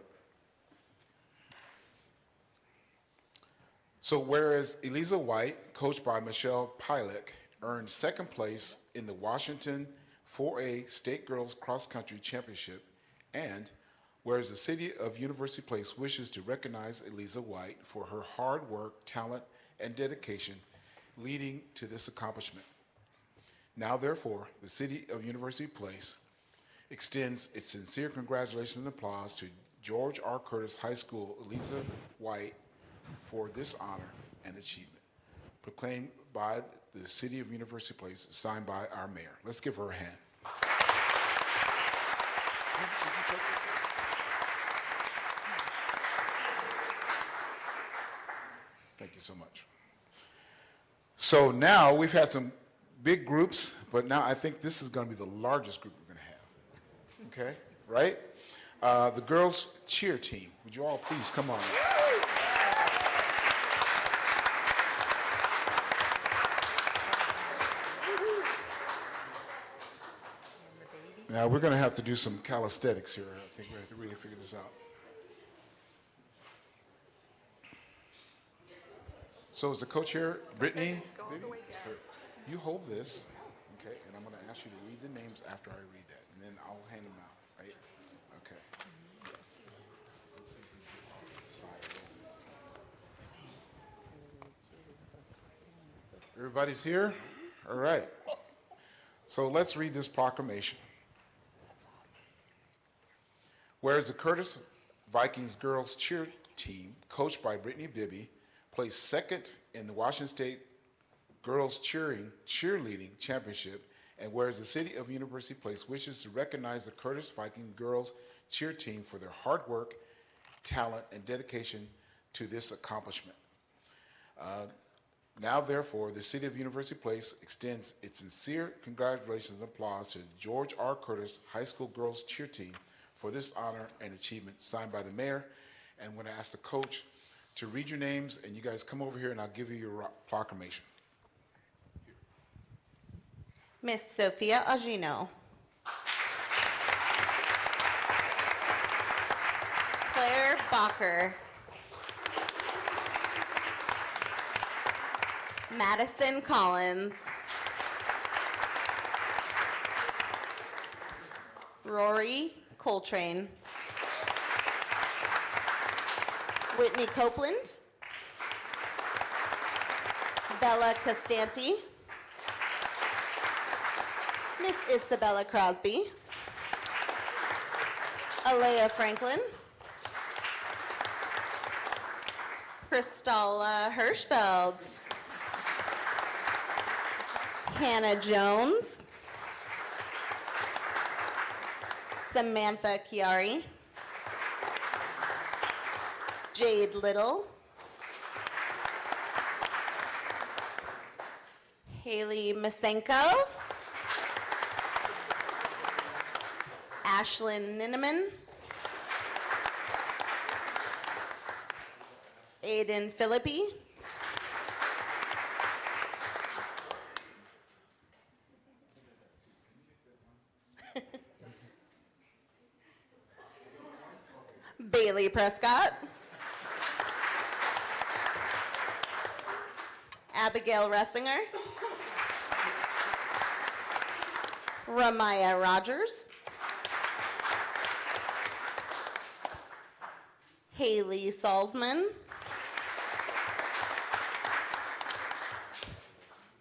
So whereas Eliza White, coached by Michelle Pilek, earned second place in the Washington 4A State Girls Cross Country Championship, and whereas the City of University Place wishes to recognize Eliza White for her hard work, talent, and dedication leading to this accomplishment. Now, therefore, the City of University Place extends its sincere congratulations and applause to George R. Curtis High School Eliza White for this honor and achievement, proclaimed by the City of University Place, signed by our mayor. Let's give her a hand. Thank you so much. So now we've had some big groups, but now I think this is going to be the largest group we're going to have. Okay, right? The girls cheer team. Would you all please come on? Now we're going to have to do some calisthenics here. I think we have to really figure this out. So is the coach here, Brittany? You hold this, okay, and I'm going to ask you to read the names after I read that, and then I'll hand them out, right? Okay. Everybody's here? All right. So let's read this proclamation. Whereas the Curtis Vikings girls cheer team, coached by Brittany Bibby, placed second in the Washington State Girls Cheerleading Championship, and whereas the City of University Place wishes to recognize the Curtis Viking girls cheer team for their hard work, talent, and dedication to this accomplishment. Now, therefore, the City of University Place extends its sincere congratulations and applause to George R. Curtis High School Girls Cheer Team for this honor and achievement, signed by the mayor. And I'm going to ask the coach to read your names, and you guys come over here, and I'll give you your proclamation. Miss Sophia Agino. Claire Bacher. Madison Collins. Rory Coltrane. Whitney Copeland. Bella Costanti. Miss Isabella Crosby. Alea Franklin. Kristalla Hirschfeld. Hannah Jones. Samantha Chiari. Jade Little. Haley Masenko. Ashlyn Ninneman. Aiden Philippi. Bailey Prescott. Abigail Ressinger. Ramaya Rogers. Haley Salzman.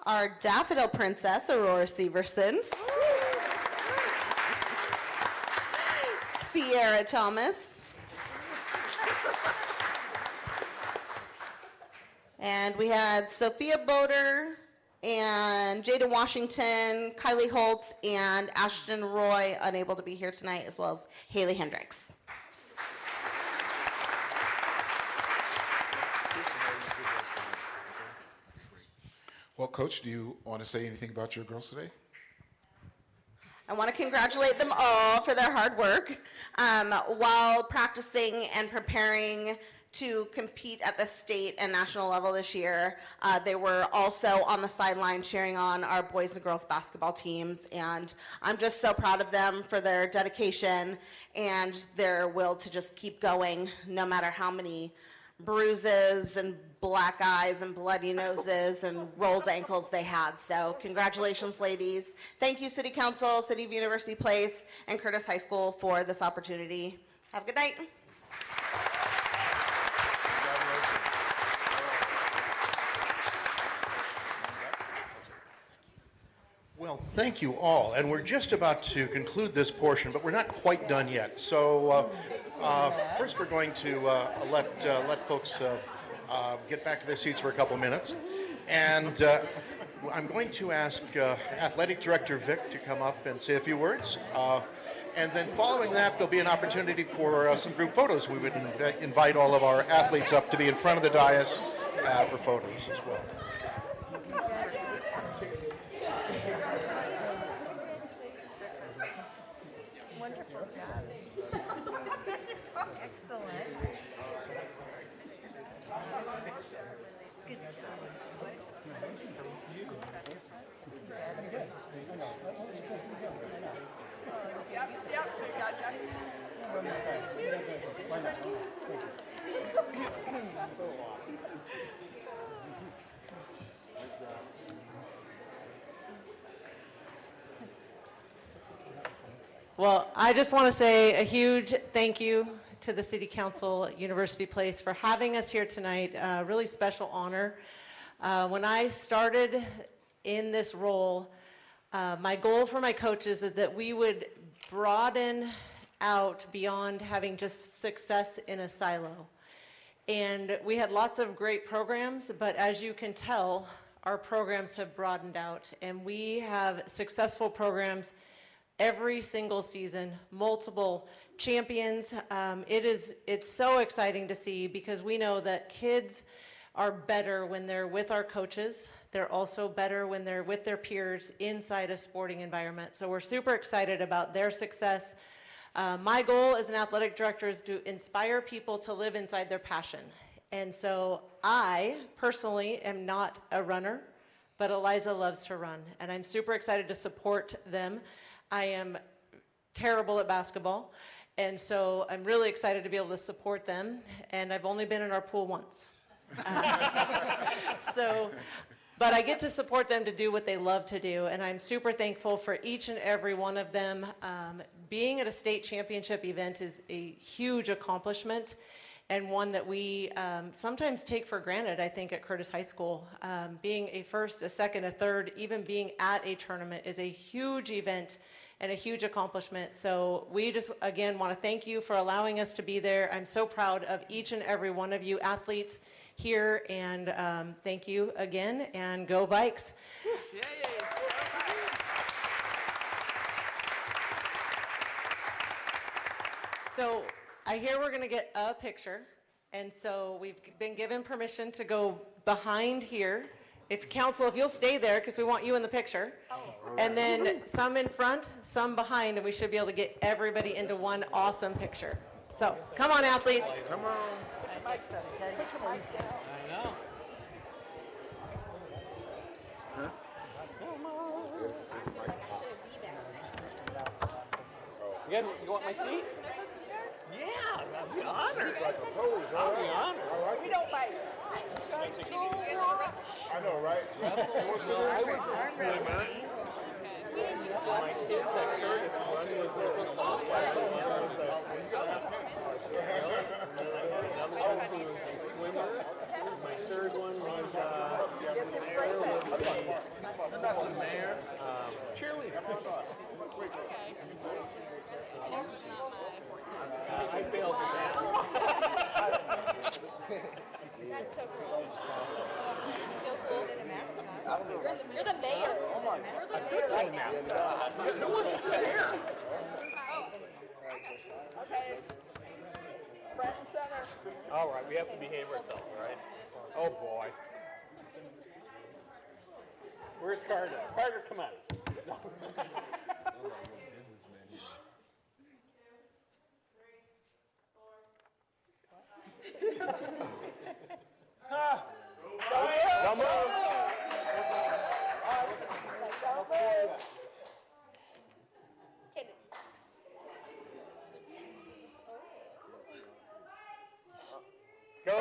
Our Daffodil Princess, Aurora Severson. Sierra Thomas. And we had Sophia Boder and Jada Washington, Kylie Holtz, and Ashton Roy unable to be here tonight, as well as Haley Hendricks. Well, Coach, do you want to say anything about your girls today? I want to congratulate them all for their hard work. While practicing and preparing to compete at the state and national level this year, they were also on the sideline cheering on our boys and girls basketball teams, and I'm just so proud of them for their dedication and their will to just keep going no matter how many bruises and black eyes and bloody noses and rolled ankles they had. So congratulations, ladies. Thank you, City Council, City of University Place, and Curtis High School for this opportunity. Have a good night. Well, thank you all, and we're just about to conclude this portion, but we're not quite done yet. So first we're going to let folks get back to their seats for a couple minutes, and I'm going to ask Athletic Director Vic to come up and say a few words, and then following that there'll be an opportunity for some group photos. We would invite all of our athletes up to be in front of the dais for photos as well. Wonderful job. Excellent. Good Well, I just want to say a huge thank you to the City Council at University Place for having us here tonight. Really special honor. When I started in this role, my goal for my coaches is that we would broaden out beyond having just success in a silo. And we had lots of great programs, but as you can tell, our programs have broadened out, and we have successful programs every single season, multiple champions. It's so exciting to see, because we know that kids are better when they're with our coaches. They're also better when they're with their peers inside a sporting environment. So we're super excited about their success. My goal as an athletic director is to inspire people to live inside their passion. And so I personally am not a runner, but Eliza loves to run, and I'm super excited to support them. I am terrible at basketball, and so I'm really excited to be able to support them, and I've only been in our pool once. But I get to support them to do what they love to do, and I'm super thankful for each and every one of them. Being at a state championship event is a huge accomplishment, and one that we sometimes take for granted, I think, at Curtis High School. Being a first, a second, a third, even being at a tournament is a huge event and a huge accomplishment. So we just, again, want to thank you for allowing us to be there. I'm so proud of each and every one of you athletes here, and thank you again, and go Bikes. So I hear we're going to get a picture, and so we've been given permission to go behind here. If council, if you'll stay there, because we want you in the picture. And then some in front, some behind, and we should be able to get everybody into one awesome picture. So come on, athletes. Come on. I know. Huh? You want my seat? Yeah, I'll be honored. I'll be honored. We don't bite. I know, right? I was a swimmer. My kids at Curtis, one was a football player, the other was a swimmer. My third one was the mayor. Cheerleader. I failed that. That's so cool. You're the mayor. Oh my God. I feel like mascot. Who wants to there? Okay. Front and center. All right, we have to behave ourselves, all right? Oh boy. Where's Carter? Carter, come on. No. Come on. Go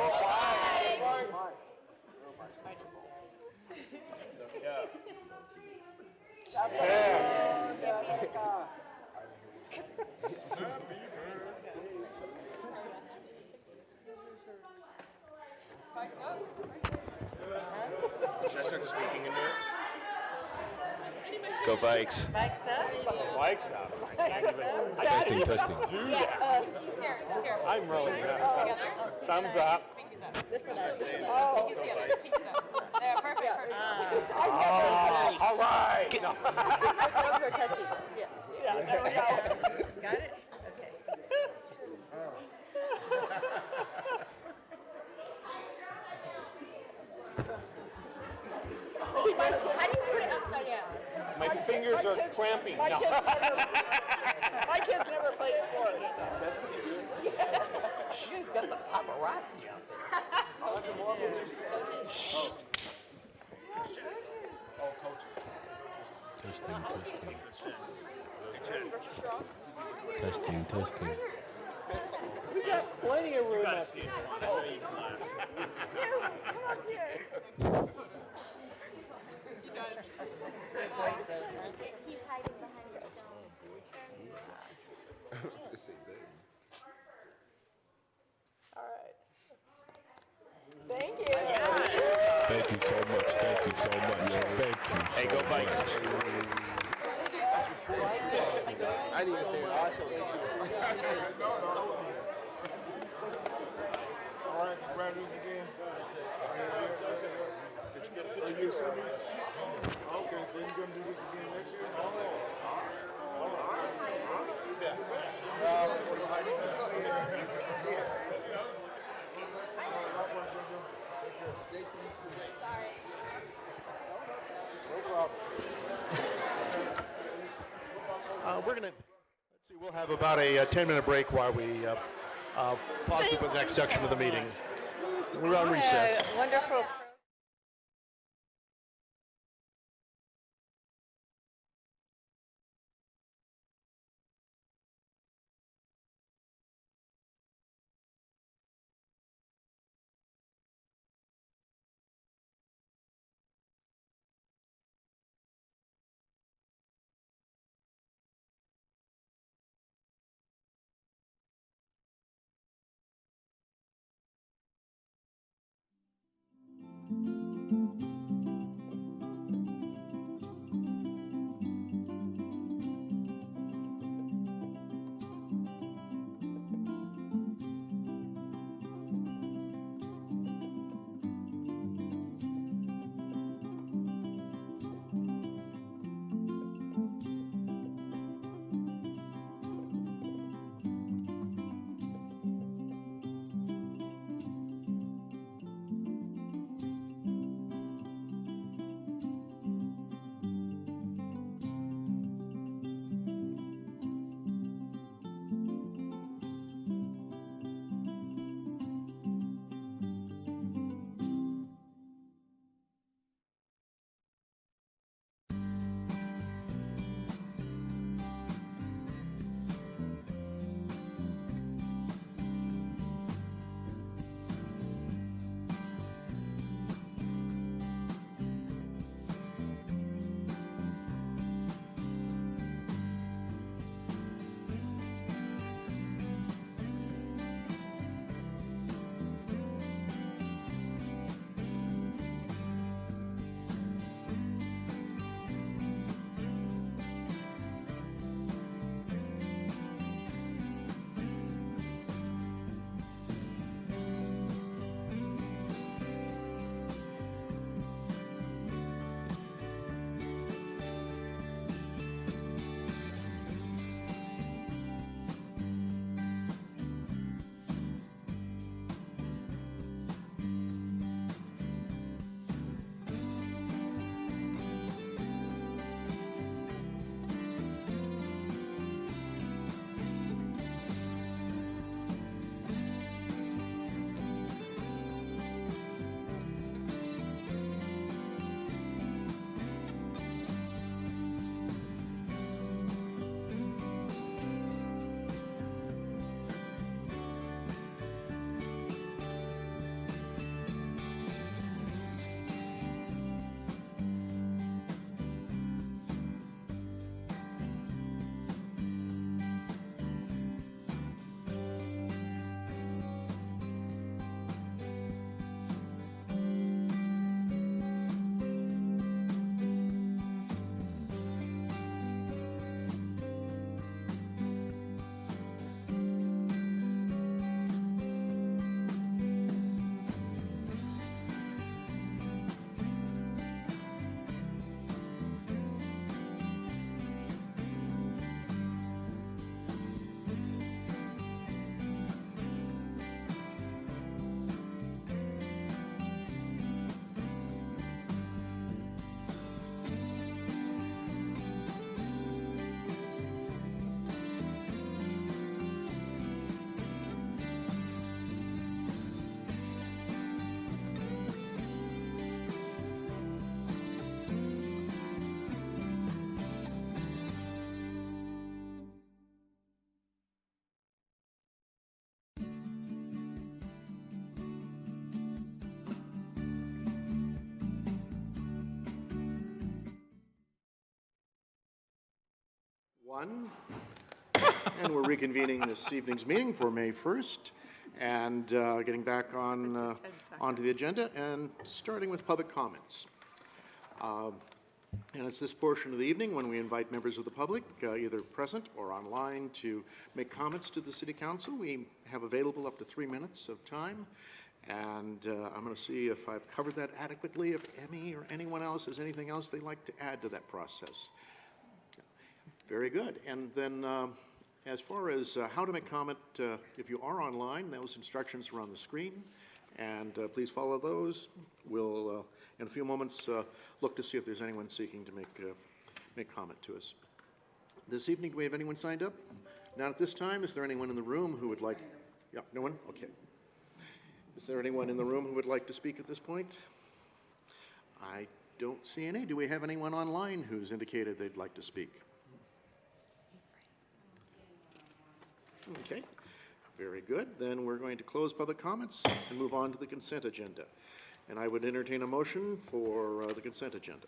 Should I start speaking in there? Go Vikes. Mike's up. Mike's up. I can't even Testing, testing. do that. I'm rolling up. Thumbs up. This one up. Oh, There, perfect. all right. My gloves are touchy. Yeah, there we go. Got it? Okay. How do you put it upside down? My fingers are cramping. My No. kids never played sports. She's got the paparazzi out there. Testing, testing. Testing, testing. We got plenty of room up here. Come up here. He's hiding behind the stone. All right. Thank you. Thank you so much. Thank you so much. Thank you. Hey, go Vikes. I didn't even say it. I showed it. All right, congratulations again. Are you sitting? Okay, so you're going to do this again next year? Sorry. No problem. We're going to, let's see, we'll have about a 10-minute break while we pause for the next section of the meeting. We're on recess. Wonderful. everyone. And we're reconvening this evening's meeting for May 1st and getting back onto the agenda and starting with public comments. And it's this portion of the evening when we invite members of the public, either present or online, to make comments to the City Council. We have available up to 3 minutes of time. And I'm going to see if I've covered that adequately, if Emmy or anyone else has anything else they'd like to add to that process. Very good. And then as far as how to make comment, if you are online, those instructions are on the screen. And please follow those. We'll, in a few moments, look to see if there's anyone seeking to make comment to us. This evening, do we have anyone signed up? Not at this time. Is there anyone in the room who would like? Yeah, no one? Okay. Is there anyone in the room who would like to speak at this point? I don't see any. Do we have anyone online who's indicated they'd like to speak? Okay, very good. Then we're going to close public comments and move on to the consent agenda. And I would entertain a motion for the consent agenda.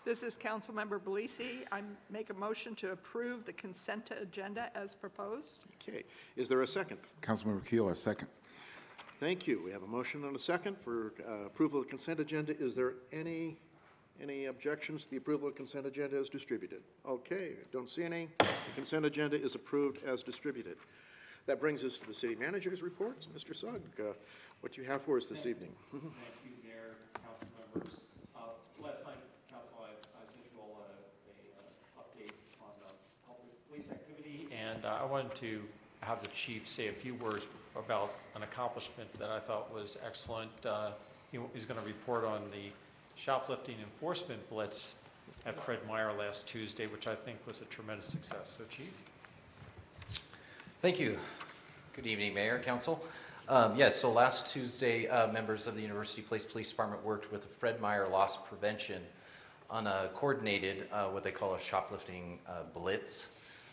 This is Councilmember Belisi. I make a motion to approve the consent agenda as proposed. Okay, is there a second? Councilmember Keel, a second. Thank you. We have a motion and a second for approval of the consent agenda. Is there any objections to the approval of the consent agenda as distributed? Okay, don't see any. The consent agenda is approved as distributed. That brings us to the city manager's reports. Mr. Sugg, what do you have for us this evening? Thank you, Mayor, council members. Last night, council, I sent you all an update on public police activity, and I wanted to have the chief say a few words about an accomplishment that I thought was excellent. He's going to report on the shoplifting enforcement blitz at Fred Meyer last Tuesday, which I think was a tremendous success. So, Chief. Thank you. Good evening, Mayor, Council. Yes, so last Tuesday, members of the University Place Police Department worked with Fred Meyer Loss Prevention on a coordinated, what they call a shoplifting blitz,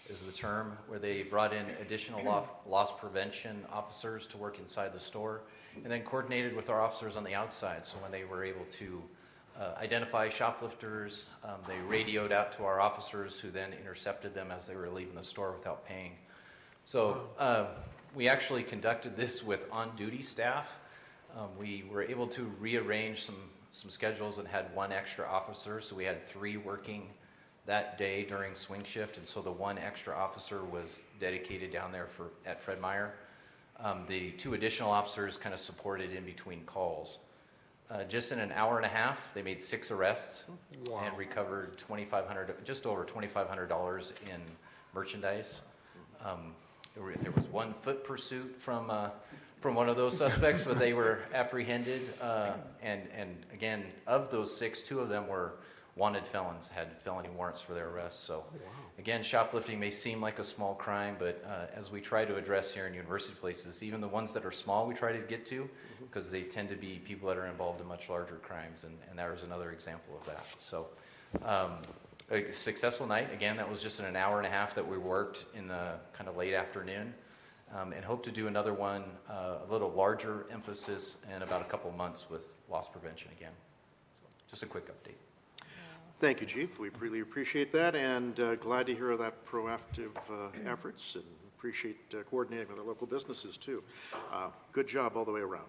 is the term, where they brought in additional loss prevention officers to work inside the store, and then coordinated with our officers on the outside. So when they were able to identify shoplifters, they radioed out to our officers, who then intercepted them as they were leaving the store without paying. So we actually conducted this with on-duty staff. We were able to rearrange some schedules and had one extra officer, so we had 3 working that day during swing shift, and so the 1 extra officer was dedicated down there at Fred Meyer. The 2 additional officers kind of supported in between calls. Just in an hour and a half, they made 6 arrests. Wow. And recovered just over $2,500 in merchandise. There was 1 foot pursuit from one of those suspects, but they were apprehended. And again, of those 6, 2 of them were wanted felons, had felony warrants for their arrests. So again, shoplifting may seem like a small crime, but as we try to address here in university places, even the ones that are small we try to get to, because they tend to be people that are involved in much larger crimes, and that was another example of that. So a successful night. Again, that was just in an hour and a half that we worked in the kind of late afternoon, and hope to do another one, a little larger emphasis in about a couple months with loss prevention again. So just a quick update. Thank you, Chief. We really appreciate that, and glad to hear of that proactive efforts, and appreciate coordinating with our local businesses too. Good job all the way around.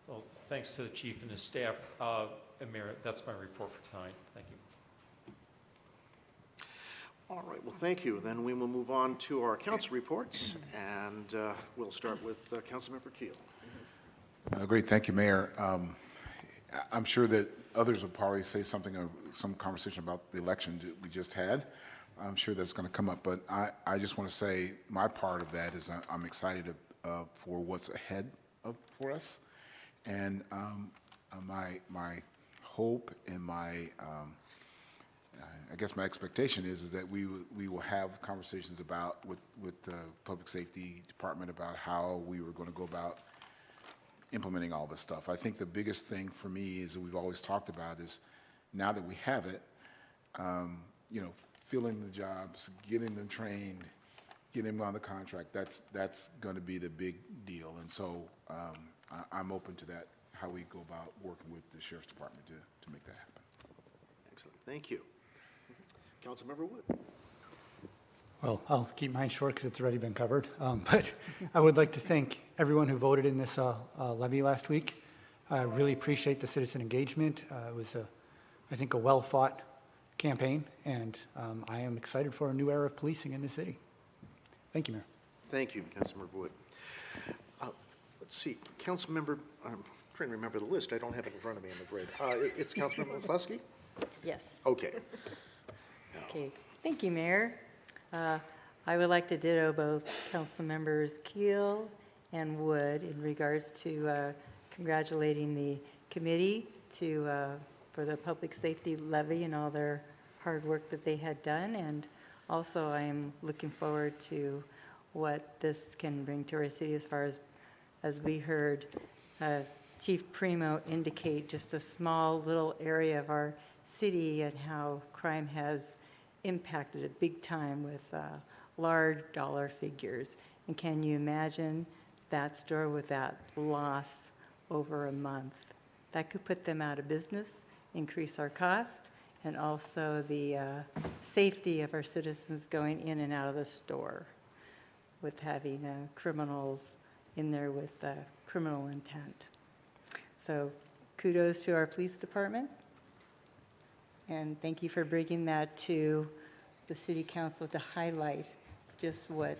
Well, thanks to the chief and his staff. And Mayor, that's my report for tonight. Thank you. All right, well, thank you. Then we will move on to our council reports, and we'll start with Councilmember Keel. Great, thank you, Mayor. I'm sure that others will probably say something, some conversation about the election that we just had. I'm sure that's going to come up, but I just want to say my part of that is I'm excited for what's ahead for us, and my hope and my I guess my expectation is that we will have conversations with the Public Safety Department about how we were going to go about implementing all this stuff. I think the biggest thing for me is that we've always talked about is now that we have it, filling the jobs, getting them trained, getting them on the contract. That's going to be the big deal, and so I'm open to that. How we go about working with the Sheriff's Department to make that happen. Excellent, thank you. Councilmember Wood. Well, I'll keep mine short because it's already been covered. But I would like to thank everyone who voted in this levy last week. I really appreciate the citizen engagement. It was, I think, a well-fought campaign, and I am excited for a new era of policing in the city. Thank you, Mayor. Thank you, Councilmember Wood. Let's see, Councilmember, I'm trying to remember the list. I don't have it in front of me, I'm afraid. It's Councilmember McCluskey? Yes. Okay. Okay. Thank you, Mayor. I would like to ditto both council members Keel and Wood in regards to congratulating the committee for the public safety levy and all their hard work that they had done. And also I am looking forward to what this can bring to our city as far as we heard Chief Primo indicate just a small little area of our city and how crime has impacted it big time with large dollar figures. And can you imagine that store with that loss over a month? That could put them out of business, increase our cost, and also the safety of our citizens going in and out of the store with having criminals in there with criminal intent. So kudos to our police department. And thank you for bringing that to the city council to highlight just what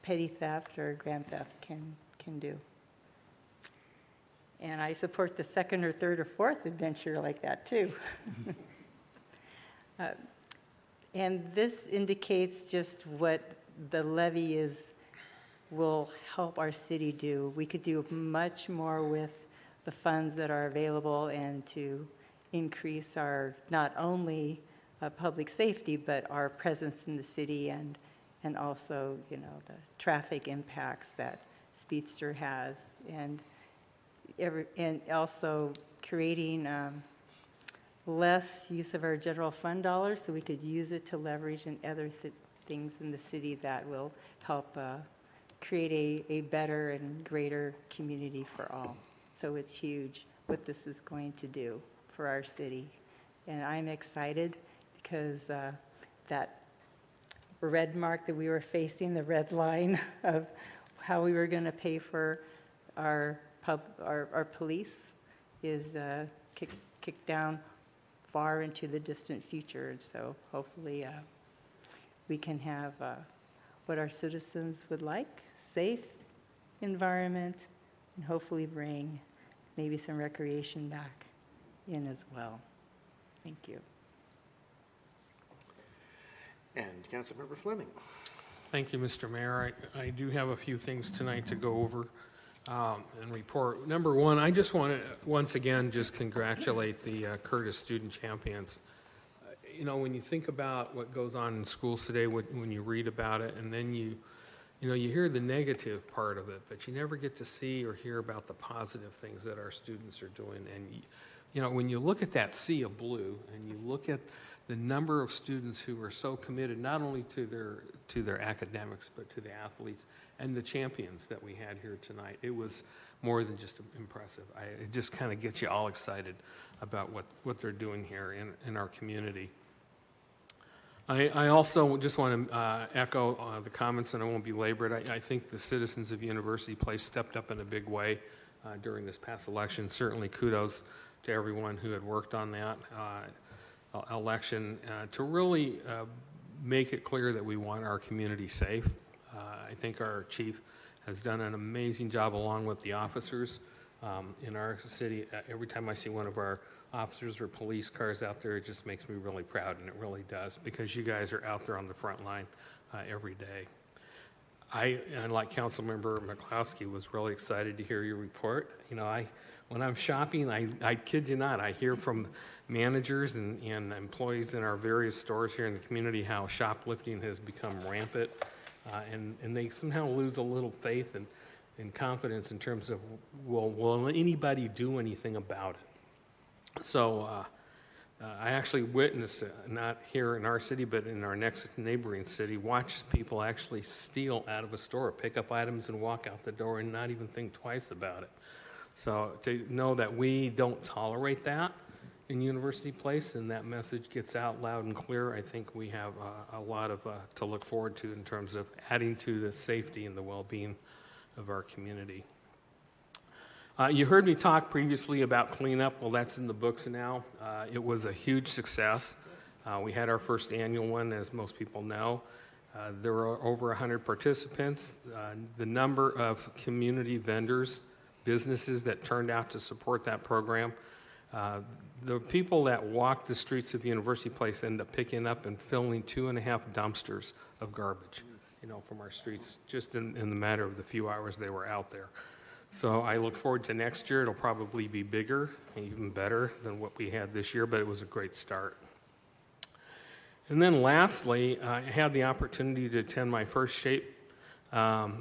petty theft or grand theft can do. And I support the second or third or fourth adventure like that too. And this indicates just what the levy will help our city do. We could do much more with the funds that are available and to increase our not only public safety but our presence in the city and also the traffic impacts that Speedster has and also creating less use of our general fund dollars so we could use it to leverage in other things in the city that will help create a better and greater community for all. So it's huge what this is going to do for our city. And I'm excited because that red mark that we were facing, the red line of how we were going to pay for our police is kicked down far into the distant future. And so hopefully we can have what our citizens would like, safe environment, and hopefully bring maybe some recreation back in as well. Thank you. And Councilmember Fleming. Thank you, Mr. Mayor. I do have a few things tonight to go over and report. Number one, I just want to once again just congratulate the Curtis Student Champions. When you think about what goes on in schools today, when you read about it, and then you hear the negative part of it, but you never get to see or hear about the positive things that our students are doing. And when you look at that sea of blue, and you look at the number of students who are so committed not only to their academics but to the athletes and the champions that we had here tonight, it was more than just impressive. It just kind of gets you all excited about what they're doing here in our community. I also just want to echo the comments, and I won't belabor it. I think the citizens of University Place stepped up in a big way during this past election. Certainly kudos to everyone who had worked on that election to really make it clear that we want our community safe. I think our chief has done an amazing job along with the officers in our city. Every time I see one of our officers or police cars out there, it just makes me really proud, and it really does, because you guys are out there on the front line every day. I, like Councilmember McCluskey, was really excited to hear your report. When I'm shopping, I kid you not, I hear from managers and employees in our various stores here in the community how shoplifting has become rampant, and they somehow lose a little faith and confidence in terms of, will anybody do anything about it? So I actually witnessed, not here in our city, but in our next neighboring city, watched people actually steal out of a store, pick up items and walk out the door and not even think twice about it. So to know that we don't tolerate that in University Place, and that message gets out loud and clear, I think we have a lot of to look forward to in terms of adding to the safety and the well-being of our community. You heard me talk previously about cleanup. Well, that's in the books now. It was a huge success. We had our first annual one, as most people know. There were over 100 participants. The number of community vendors, businesses that turned out to support that program, the people that walked the streets of University Place ended up picking up and filling 2.5 dumpsters of garbage, from our streets, just in the matter of the few hours they were out there. So I look forward to next year. It'll probably be bigger and even better than what we had this year, but it was a great start. And then lastly, I had the opportunity to attend my first SHAPE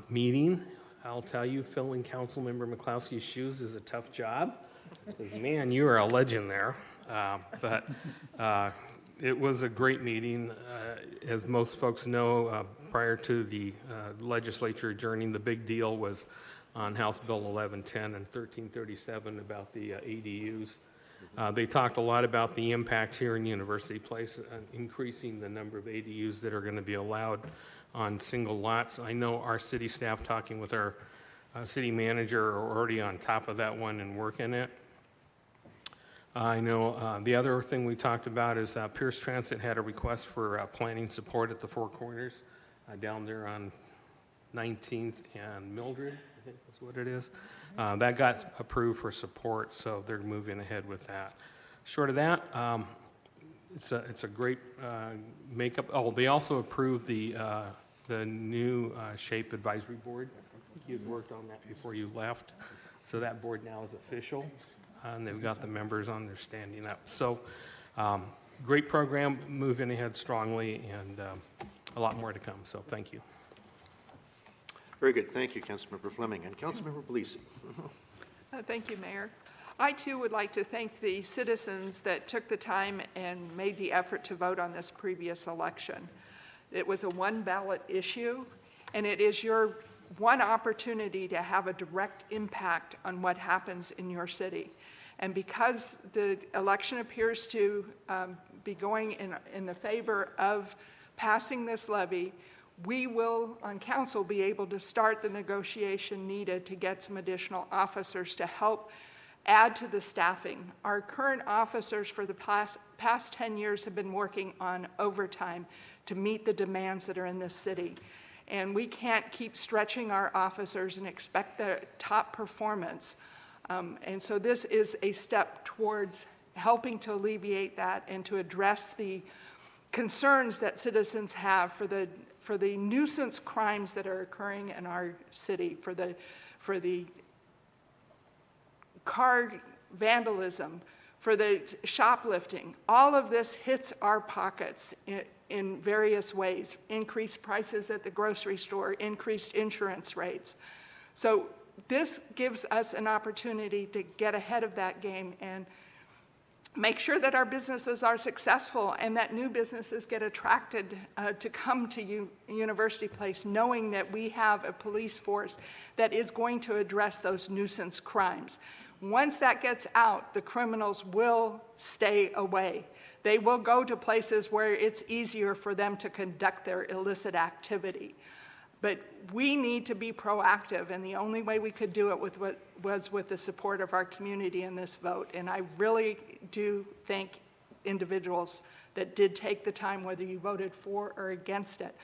meeting. I'll tell you, filling Councilmember McCloskey's shoes is a tough job. Because, man, you are a legend there. But it was a great meeting. As most folks know, prior to the legislature adjourning, the big deal was on House Bill 1110 and 1337 about the ADUs. They talked a lot about the impact here in University Place, increasing the number of ADUs that are going to be allowed on single lots. I know our city staff, talking with our city manager, are already on top of that one and working it. I know the other thing we talked about is Pierce Transit had a request for planning support at the Four Corners down there on 19th and Mildred, I think that's what it is. That got approved for support, so they're moving ahead with that. Short of that, it's a great makeup. Oh, they also approved the new SHAPE Advisory Board. I think you had worked on that before you left. So that board now is official, and they've got the members on there standing up. So great program, moving ahead strongly, and a lot more to come. So thank you. Very good. Thank you, Councilmember Fleming. And Councilmember Belisi. Thank you, Mayor. I, too, would like to thank the citizens that took the time and made the effort to vote on this previous election. It was a one-ballot issue, and it is your one opportunity to have a direct impact on what happens in your city. And because the election appears to be going in the favor of passing this levy, we will, on council, be able to start the negotiation needed to get some additional officers to help add to the staffing. Our current officers for the past 10 years have been working on overtime to meet the demands that are in this city. And we can't keep stretching our officers and expect the top performance. And so this is a step towards helping to alleviate that and to address the concerns that citizens have for the nuisance crimes that are occurring in our city, for the car vandalism, for the shoplifting. All of this hits our pockets in various ways. Increased prices at the grocery store, increased insurance rates. So this gives us an opportunity to get ahead of that game and make sure that our businesses are successful and that new businesses get attracted to come to University Place, knowing that we have a police force that is going to address those nuisance crimes. Once that gets out, the criminals will stay away. They will go to places where it's easier for them to conduct their illicit activity. But we need to be proactive, and the only way we could do it was with the support of our community in this vote. And I really do thank individuals that did take the time, whether you voted for or against it,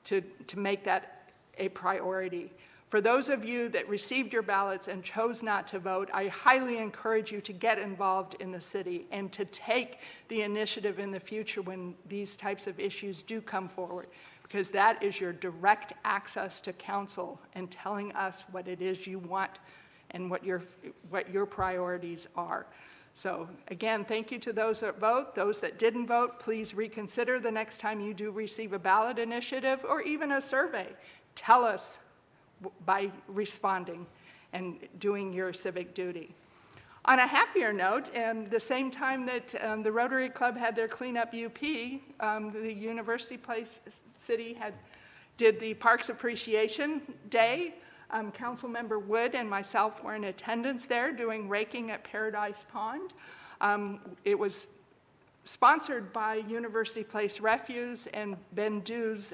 to make that a priority. For those of you that received your ballots and chose not to vote, I highly encourage you to get involved in the city and to take the initiative in the future when these types of issues do come forward, because that is your direct access to council and telling us what it is you want and what your priorities are. So again, thank you to those that vote. Those that didn't vote, please reconsider the next time you do receive a ballot initiative or even a survey. Tell us by responding and doing your civic duty. On a happier note, the same time that the Rotary Club had their Cleanup UP, the University Place City did the Parks Appreciation Day. Councilmember Wood and myself were in attendance there doing raking at Paradise Pond. It was sponsored by University Place Refuse and Ben Du's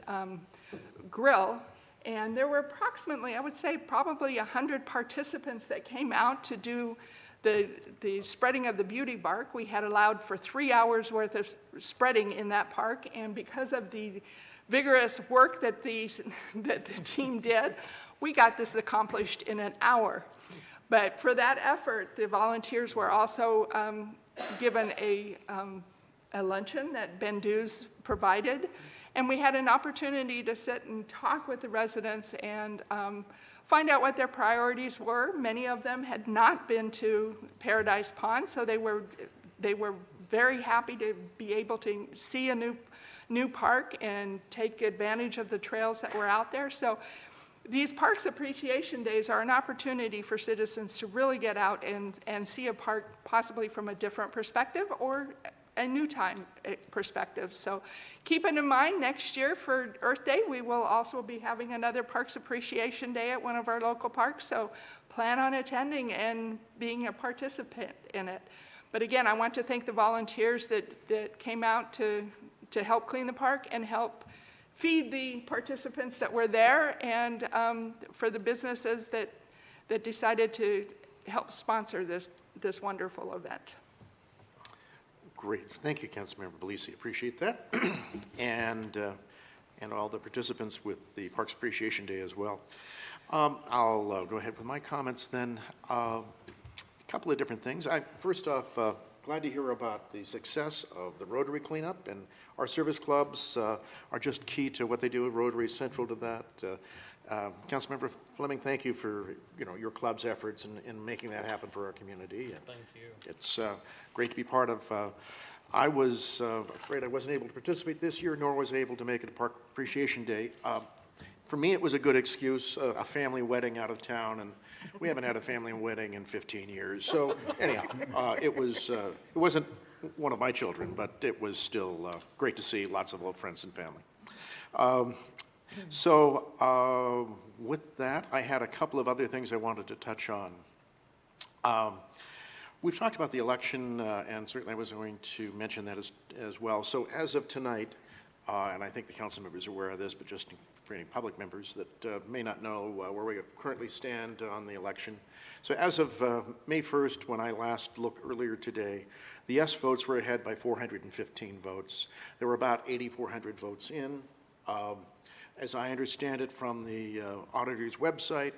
Grill. And there were approximately, I would say, probably 100 participants that came out to do the spreading of the beauty bark. We had allowed for 3 hours worth of spreading in that park, and because of the vigorous work that the team did, we got this accomplished in an hour. But for that effort, the volunteers were also given a luncheon that Ben Du's provided, and we had an opportunity to sit and talk with the residents and find out what their priorities were. Many of them had not been to Paradise Pond, so they were very happy to be able to see a new park and take advantage of the trails that were out there. So these Parks Appreciation Days are an opportunity for citizens to really get out and see a park possibly from a different perspective or a new time perspective. So keep it in mind, next year for Earth Day, we will also be having another Parks Appreciation Day at one of our local parks. So plan on attending and being a participant in it. But again, I want to thank the volunteers that came out to help clean the park and help feed the participants that were there, and for the businesses that decided to help sponsor this wonderful event. Great. Thank you, Councilmember Belisi. Appreciate that. And all the participants with the Parks Appreciation Day as well. I'll go ahead with my comments then. A couple of different things. First off, glad to hear about the success of the Rotary cleanup, and our service clubs are just key to what they do. Rotary is central to that. Councilmember Fleming, thank you for your club's efforts in making that happen for our community. Thank you. It's great to be part of. I was afraid I wasn't able to participate this year, nor was I able to make it a Park Appreciation Day. For me, it was a good excuse, a family wedding out of town, and we haven't had a family wedding in 15 years. So anyhow, it wasn't one of my children, but it was still great to see lots of old friends and family. So with that, I had a couple of other things I wanted to touch on. We've talked about the election, and certainly I was going to mention that as well. So as of tonight, and I think the council members are aware of this, but just for any public members that may not know where we currently stand on the election. So as of May 1st, when I last looked earlier today, the yes votes were ahead by 415 votes. There were about 8,400 votes in. As I understand it from the auditor's website,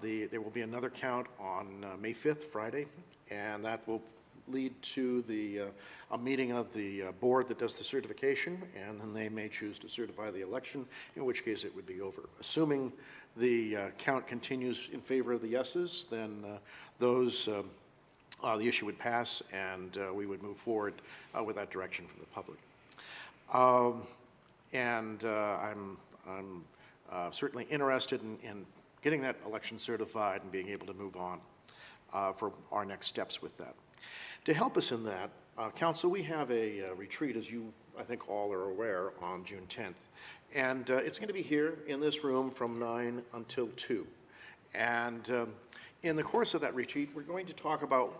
there will be another count on May 5th, Friday, and that will lead to a meeting of the board that does the certification, and then they may choose to certify the election, in which case it would be over. Assuming the count continues in favor of the yeses, then the issue would pass, and we would move forward with that direction from the public. I'm certainly interested in getting that election certified and being able to move on for our next steps with that. To help us in that, Council, we have a retreat, as you, I think, all are aware, on June 10th. And it's going to be here in this room from 9 until 2. And in the course of that retreat, we're going to talk about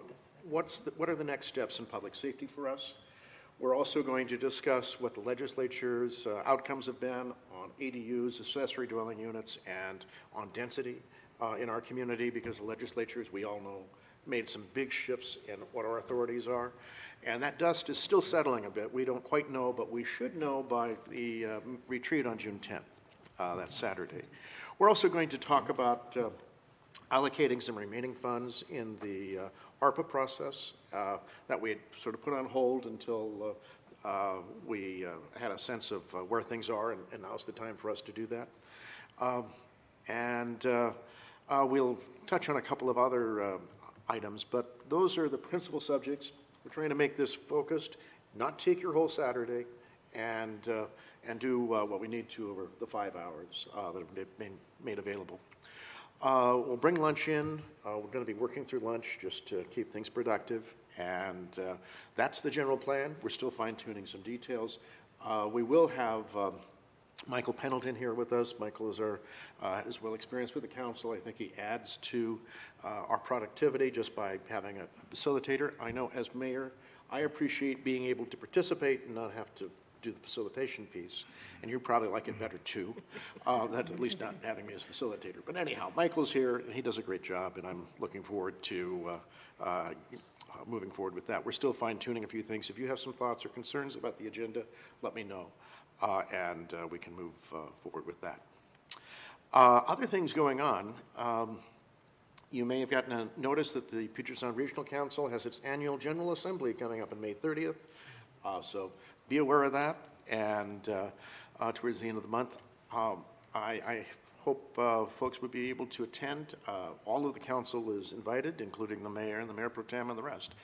what are the next steps in public safety for us. We're also going to discuss what the legislature's outcomes have been on ADUs, accessory dwelling units, and on density in our community, because the legislature, as we all know, made some big shifts in what our authorities are. And that dust is still settling a bit. We don't quite know, but we should know by the retreat on June 10th, that's Saturday. We're also going to talk about allocating some remaining funds in the ARPA process that we had sort of put on hold until we had a sense of where things are, and now's the time for us to do that. We'll touch on a couple of other items, but those are the principal subjects. We're trying to make this focused, not take your whole Saturday, and do what we need to over the 5 hours that have been made available. We'll bring lunch in. We're going to be working through lunch just to keep things productive, and that's the general plan. We're still fine-tuning some details. We will have Michael Pendleton here with us. Michael is well experienced with the council. I think he adds to our productivity just by having a facilitator. I know as mayor, I appreciate being able to participate and not have to do the facilitation piece. And you probably like it better too, that at least not having me as facilitator. But anyhow, Michael's here and he does a great job, and I'm looking forward to moving forward with that. We're still fine-tuning a few things. If you have some thoughts or concerns about the agenda, let me know, and we can move forward with that. Other things going on. You may have gotten a notice that the Puget Sound Regional Council has its annual General Assembly coming up on May 30th. So be aware of that. And towards the end of the month, I hope folks would be able to attend. All of the council is invited, including the mayor and the mayor pro tem and the rest.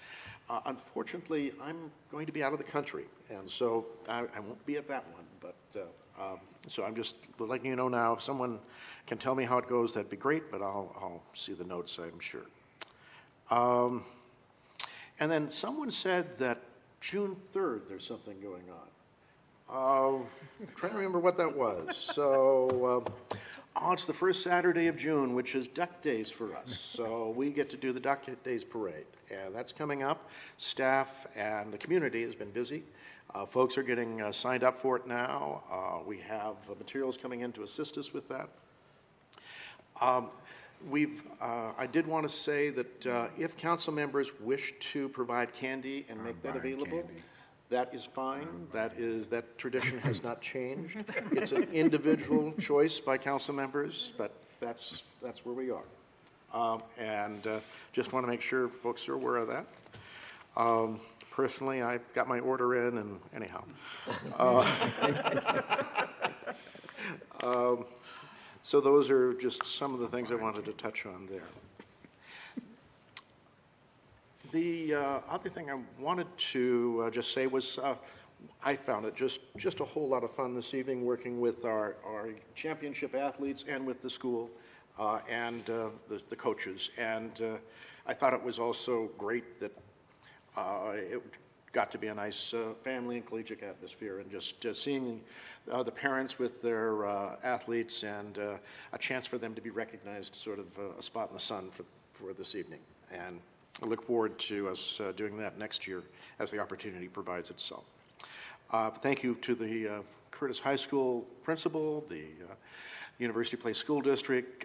Unfortunately, I'm going to be out of the country, and so I won't be at that one. But so I'm just letting you know now. If someone can tell me how it goes, that'd be great. But I'll see the notes, I'm sure. And then someone said that June 3rd there's something going on. Trying to remember what that was. So, it's the first Saturday of June, which is Duck Days for us. So we get to do the Duck Days parade, and that's coming up. Staff and the community has been busy. Folks are getting signed up for it now. We have materials coming in to assist us with that. I did want to say that if council members wish to provide candy and make that available, that is fine. That tradition has not changed. It's an individual choice by council members, but that's where we are. And just want to make sure folks are aware of that. Personally, I got my order in, and anyhow. So those are just some of the things I wanted to touch on there. The other thing I wanted to just say was I found it just a whole lot of fun this evening working with our championship athletes and with the school and the coaches. And I thought it was also great that it got to be a nice family and collegiate atmosphere, and just seeing the parents with their athletes and a chance for them to be recognized, sort of a spot in the sun for this evening. And I look forward to us doing that next year as the opportunity provides itself. Thank you to the Curtis High School principal, the University Place School District,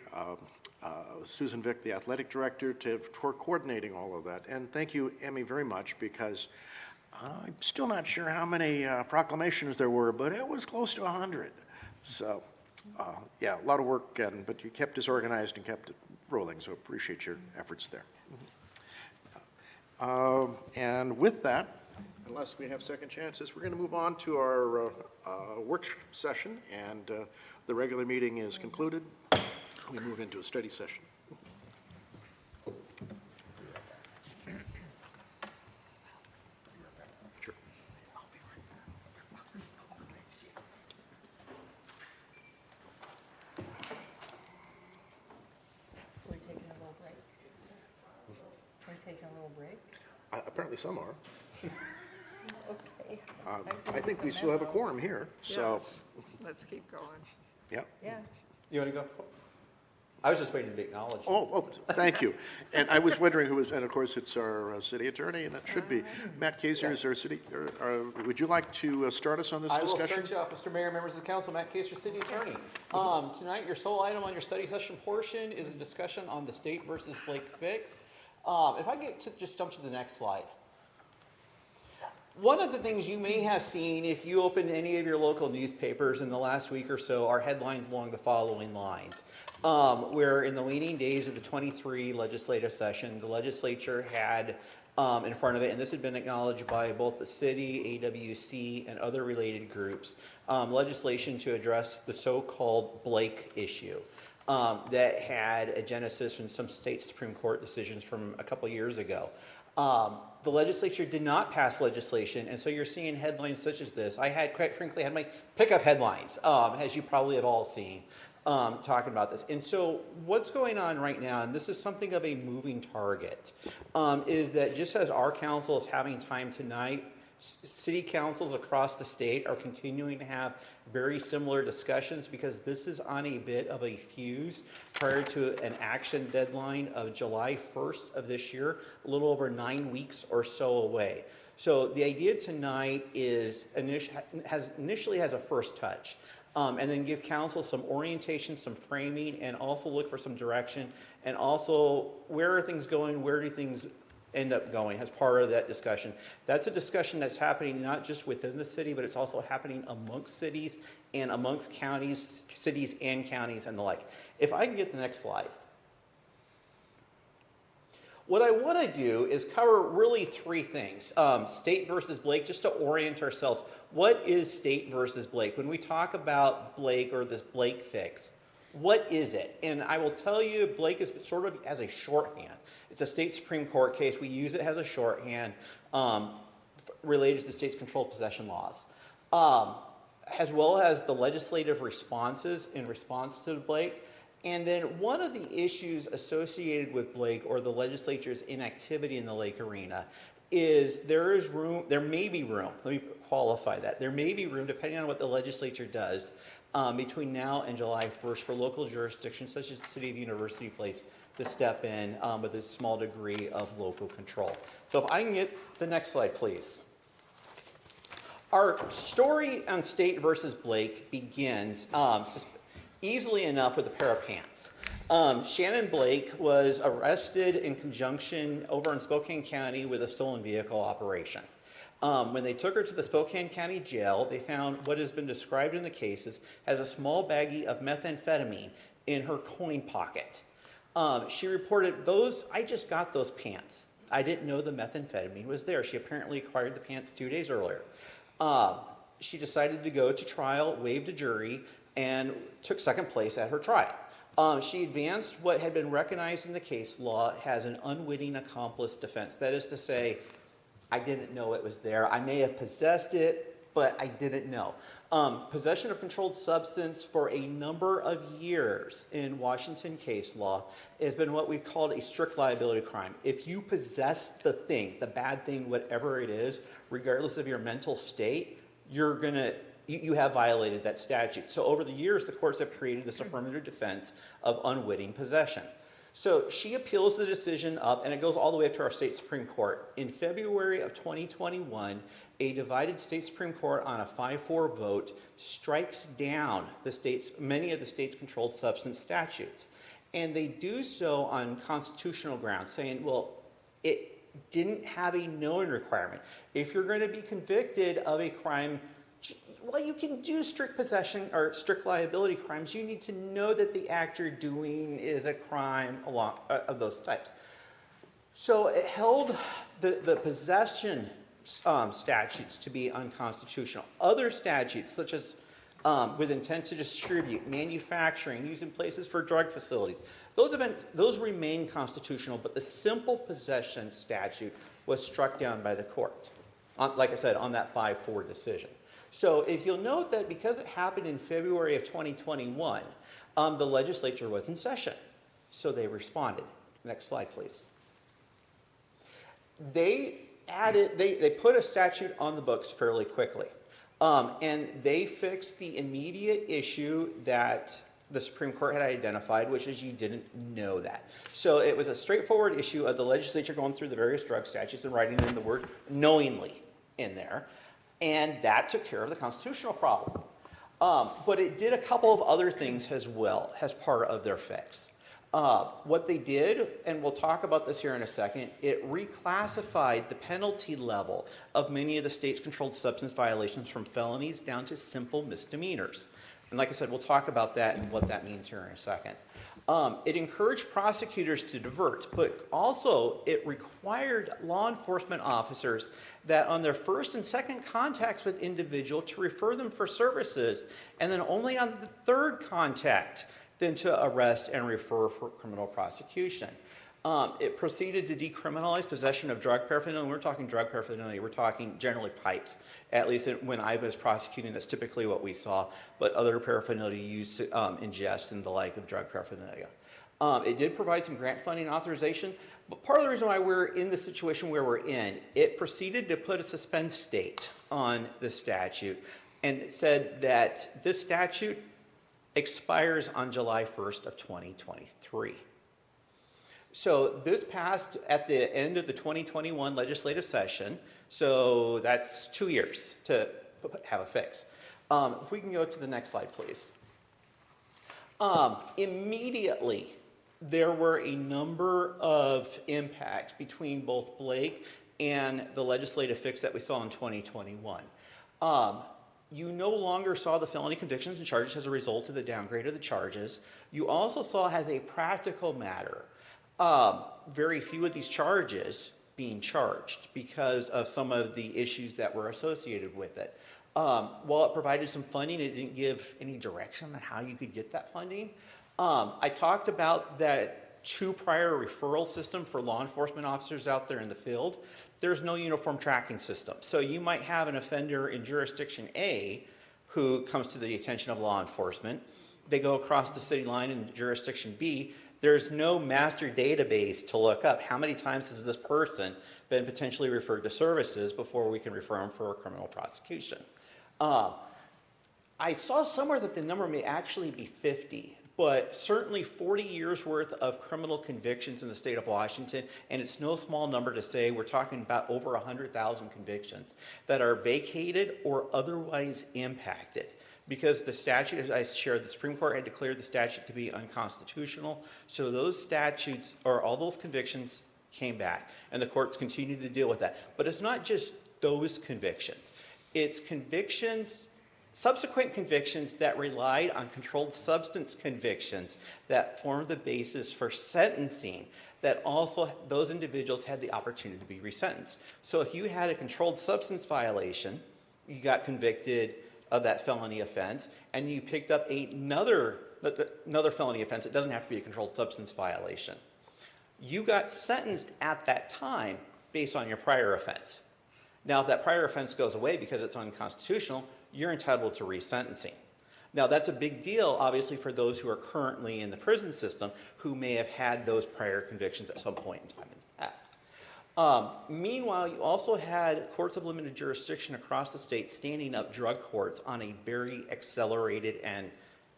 Susan Vick, the athletic director, for coordinating all of that. And thank you, Emmy, very much, because I'm still not sure how many proclamations there were, but it was close to 100. So, yeah, a lot of work, but you kept us organized and kept it rolling, so appreciate your efforts there. And with that, unless we have second chances, we're going to move on to our work session, and the regular meeting is concluded. We move into a study session. Sure. We're taking a little break. We're taking a little break. Apparently some are. Okay. I think we still have a quorum here, so. Yes. Let's keep going. Yep. Yeah. You want to go? I was just waiting to be acknowledged. Oh, thank you. And I was wondering who was, and of course it's our city attorney, and it should be. Matt Kaiser is our city, would you like to start us on this I will discussion? start you off, Mr. Mayor, members of the council. Matt Kaiser, city attorney. Tonight, your sole item on your study session portion is a discussion on the state versus Blake fix. If I get to just jump to the next slide. One of the things you may have seen if you opened any of your local newspapers in the last week or so are headlines along the following lines. Where in the waning days of the 23 legislative session, the legislature had in front of it, and this had been acknowledged by both the city, AWC, and other related groups, legislation to address the so-called Blake issue. That had a genesis from some state Supreme Court decisions from a couple years ago. The legislature did not pass legislation, and so you're seeing headlines such as this. I had, quite frankly, had my pick of headlines, as you probably have all seen, talking about this. And so what's going on right now, and this is something of a moving target, is that just as our council is having time tonight City councils across the state are continuing to have very similar discussions because this is on a bit of a fuse prior to an action deadline of July 1st of this year, a little over 9 weeks or so away. So the idea tonight is initially has a first touch, and then give council some orientation, some framing, and also look for some direction, and also where are things going, where do things end up going as part of that discussion. That's a discussion that's happening not just within the city, but it's also happening amongst cities and amongst counties, cities and counties and the like. If I can get the next slide. What I want to do is cover really three things. State versus Blake, just to orient ourselves. What is state versus Blake? When we talk about Blake or this Blake fix, what is it? And I will tell you, Blake is sort of as a shorthand. It's a state Supreme Court case. We use it as a shorthand related to the state's controlled possession laws, as well as the legislative responses in response to Blake. And then one of the issues associated with Blake or the legislature's inactivity in the Lake arena is there may be room, let me qualify that, there may be room, depending on what the legislature does, between now and July 1st for local jurisdictions such as the City of University Place to step in with a small degree of local control. So if I can get the next slide, please. Our story on state versus Blake begins easily enough with a pair of pants. Shannon Blake was arrested in conjunction over in Spokane County with a stolen vehicle operation. When they took her to the Spokane County Jail, they found what has been described in the cases as a small baggie of methamphetamine in her coin pocket. She reported, I just got those pants. I didn't know the methamphetamine was there. She apparently acquired the pants 2 days earlier. She decided to go to trial, waived a jury, and took second place at her trial. She advanced what had been recognized in the case law as an unwitting accomplice defense. That is to say, I didn't know it was there. I may have possessed it, but I didn't know. Possession of controlled substance for a number of years in Washington case law has been what we've called a strict liability crime. If you possess the thing, the bad thing, whatever it is, regardless of your mental state, you have violated that statute. So over the years, the courts have created this affirmative defense of unwitting possession. So she appeals the decision up, and it goes all the way up to our state Supreme Court. In February of 2021, a divided state Supreme Court on a 5-4 vote strikes down many of the state's controlled substance statutes. And they do so on constitutional grounds, saying, well, it didn't have a knowing requirement. If you're going to be convicted of a crime, well, you can do strict possession or strict liability crimes. You need to know that the act you're doing is a crime of those types. So it held the possession statutes to be unconstitutional. Other statutes, such as with intent to distribute, manufacturing, used in places for drug facilities, those remain constitutional, but the simple possession statute was struck down by the court, like I said, on that 5-4 decision. So if you'll note that because it happened in February of 2021, the legislature was in session. So they responded. Next slide, please. They put a statute on the books fairly quickly. And they fixed the immediate issue that the Supreme Court had identified, which is you didn't know that. So it was a straightforward issue of the legislature going through the various drug statutes and writing in the word knowingly in there. And that took care of the constitutional problem. But it did a couple of other things as well as part of their fix. What they did, and we'll talk about this here in a second, it reclassified the penalty level of many of the state's controlled substance violations from felonies down to simple misdemeanors. And like I said, we'll talk about that and what that means here in a second. It encouraged prosecutors to divert, but also it required law enforcement officers that on their first and second contacts with individual to refer them for services, and then only on the third contact then to arrest and refer for criminal prosecution. It proceeded to decriminalize possession of drug paraphernalia. When we're talking drug paraphernalia, we're talking generally pipes. At least when I was prosecuting, that's typically what we saw, but other paraphernalia used to ingest and the like of drug paraphernalia. It did provide some grant funding authorization, but part of the reason why we're in the situation where we're in, it proceeded to put a suspend state on the statute, and it said that this statute expires on July 1st of 2023. So this passed at the end of the 2021 legislative session, so that's 2 years to have a fix. If we can go to the next slide, please. Immediately, there were a number of impacts between both Blake and the legislative fix that we saw in 2021. You no longer saw the felony convictions and charges as a result of the downgrade of the charges. You also saw, as a practical matter, very few of these charges being charged because of some of the issues that were associated with it. While it provided some funding, it didn't give any direction on how you could get that funding. I talked about that 2 prior referral system for law enforcement officers out there in the field. There's no uniform tracking system. So you might have an offender in jurisdiction A who comes to the attention of law enforcement. They go across the city line in jurisdiction B. There's no master database to look up how many times has this person been potentially referred to services before we can refer them for a criminal prosecution. I saw somewhere that the number may actually be 50, but certainly 40 years worth of criminal convictions in the state of Washington, and it's no small number to say we're talking about over 100,000 convictions that are vacated or otherwise impacted. Because the statute, as I shared, the Supreme Court had declared the statute to be unconstitutional. So those statutes, or all those convictions, came back. And the courts continued to deal with that. But it's not just those convictions. It's convictions, subsequent convictions that relied on controlled substance convictions that formed the basis for sentencing, that also those individuals had the opportunity to be resentenced. So if you had a controlled substance violation, you got convicted of that felony offense, and you picked up another felony offense, it doesn't have to be a controlled substance violation. You got sentenced at that time based on your prior offense. Now, if that prior offense goes away because it's unconstitutional, you're entitled to resentencing. Now, that's a big deal, obviously, for those who are currently in the prison system who may have had those prior convictions at some point in time in the past. Meanwhile, you also had courts of limited jurisdiction across the state standing up drug courts on a very accelerated and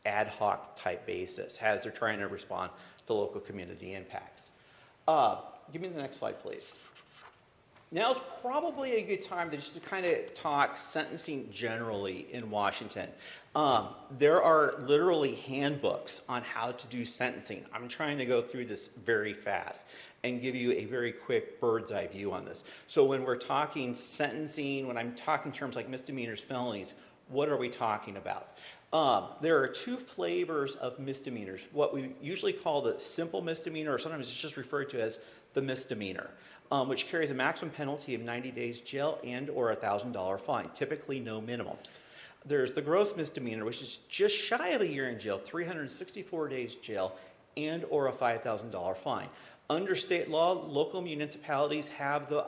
ad hoc type basis as they're trying to respond to local community impacts. Give me the next slide, please. Now is probably a good time to just kind of talk sentencing generally in Washington. There are literally handbooks on how to do sentencing. I'm trying to go through this very fast and give you a very quick bird's eye view on this. So when we're talking sentencing, when I'm talking terms like misdemeanors, felonies, what are we talking about? There are 2 flavors of misdemeanors. What we usually call the simple misdemeanor, or sometimes it's just referred to as the misdemeanor, which carries a maximum penalty of 90 days jail and or a $1,000 fine, typically no minimums. There's the gross misdemeanor, which is just shy of a year in jail, 364 days jail, and or a $5,000 fine. Under state law, local municipalities have the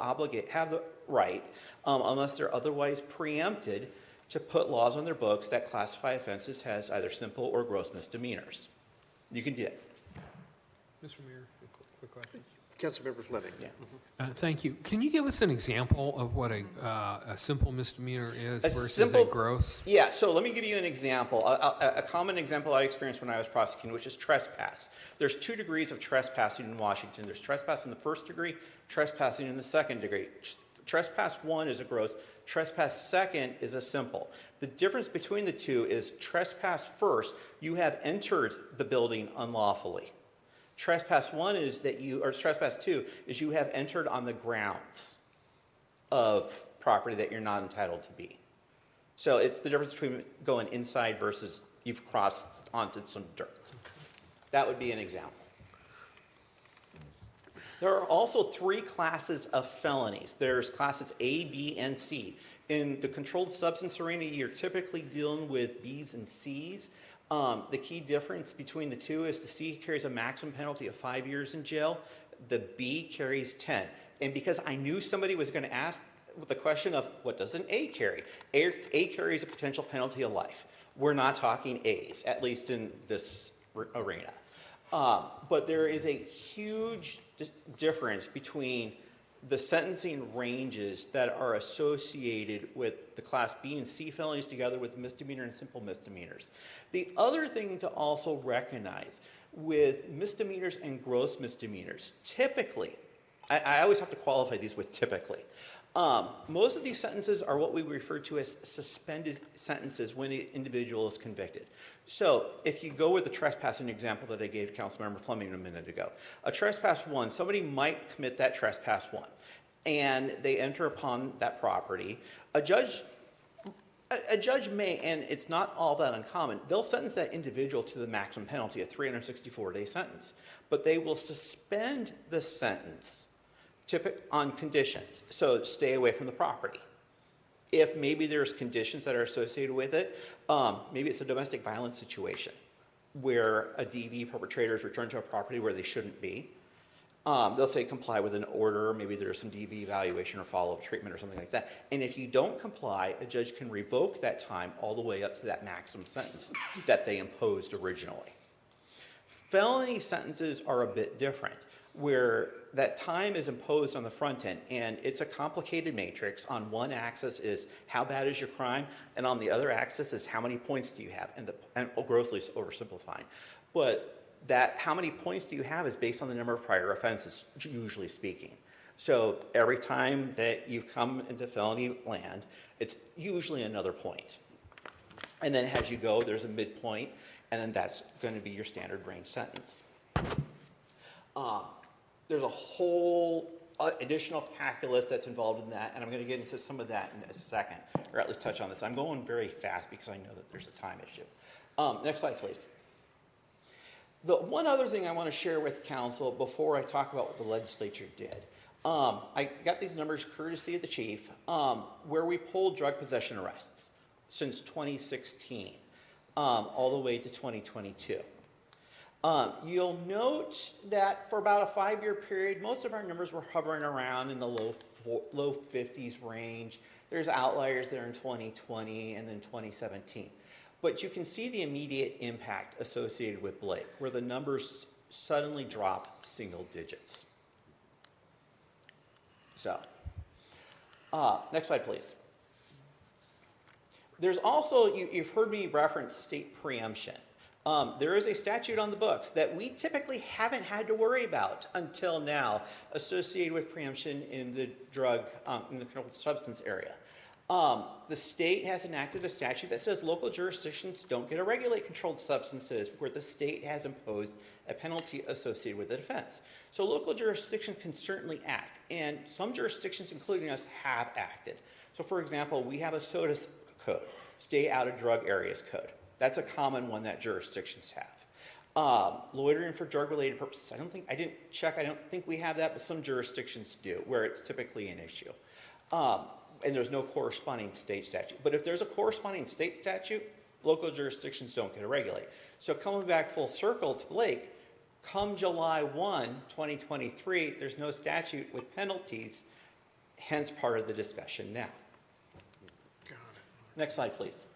right, unless they're otherwise preempted, to put laws on their books that classify offenses as either simple or gross misdemeanors. You can do it. Mr. Mayor, a quick question. Councilmember Fleming. Yeah. Thank you. Can you give us an example of what a simple misdemeanor is versus a gross? Yeah, so let me give you an example. A common example I experienced when I was prosecuting, which is trespass. There's 2 degrees of trespassing in Washington. There's trespass in the 1st degree, trespassing in the 2nd degree. Trespass 1 is a gross, trespass 2nd is a simple. The difference between the 2 is trespass 1st, you have entered the building unlawfully. Trespass 1 is that trespass 2 is you have entered on the grounds of property that you're not entitled to be. So it's the difference between going inside versus you've crossed onto some dirt. That would be an example. There are also 3 classes of felonies. There's classes A, B, and C. In the controlled substance arena, you're typically dealing with B's and C's. The key difference between the 2 is the C carries a maximum penalty of 5 years in jail. The B carries 10. And because I knew somebody was going to ask the question of what does an A carry? A carries a potential penalty of life. We're not talking A's, at least in this arena. But there is a huge difference between the sentencing ranges that are associated with the Class B and C felonies together with misdemeanor and simple misdemeanors. The other thing to also recognize with misdemeanors and gross misdemeanors, typically, I always have to qualify these with typically. Most of these sentences are what we refer to as suspended sentences when the individual is convicted. So if you go with the trespassing example that I gave Councilmember Fleming a minute ago, a trespass one, somebody might commit that trespass one, and they enter upon that property. A judge may, and it's not all that uncommon, they'll sentence that individual to the maximum penalty, a 364-day sentence, but they will suspend the sentence on conditions. So stay away from the property. If maybe there's conditions that are associated with it, maybe it's a domestic violence situation where a DV perpetrator is returned to a property where they shouldn't be. They'll say comply with an order, maybe there's some DV evaluation or follow-up treatment or something like that. And if you don't comply, a judge can revoke that time all the way up to that maximum sentence that they imposed originally. Felony sentences are a bit different, where that time is imposed on the front end, and it's a complicated matrix. On one axis is how bad is your crime, and on the other axis is how many points do you have, and grossly oversimplifying. But that how many points do you have is based on the number of prior offenses, usually speaking. So every time that you've come into felony land, it's usually another point. And then as you go, there's a midpoint, and then that's going to be your standard range sentence. There's a whole additional calculus that's involved in that, and I'm going to get into some of that in a second, or at least touch on this. I'm going very fast because I know that there's a time issue. Next slide, please. The one other thing I want to share with council before I talk about what the legislature did, I got these numbers courtesy of the chief, where we pulled drug possession arrests since 2016, all the way to 2022. You'll note that for about a 5-year period, most of our numbers were hovering around in the low 50s range. There's outliers there in 2020 and then 2017. But you can see the immediate impact associated with Blake, where the numbers suddenly drop single digits. So, next slide, please. There's also, you've heard me reference state preemption. There is a statute on the books that we typically haven't had to worry about until now, associated with preemption in the drug, in the controlled substance area. The state has enacted a statute that says local jurisdictions don't get to regulate controlled substances where the state has imposed a penalty associated with the offense. So local jurisdictions can certainly act, and some jurisdictions, including us, have acted. So for example, we have a SODA code, Stay Out of Drug Areas code. That's a common one that jurisdictions have. Loitering for drug-related purposes, I didn't check, I don't think we have that, but some jurisdictions do, where it's typically an issue. And there's no corresponding state statute. But if there's a corresponding state statute, local jurisdictions don't get to regulate. So coming back full circle to Blake, come July 1, 2023, there's no statute with penalties, hence part of the discussion now. Next slide, please.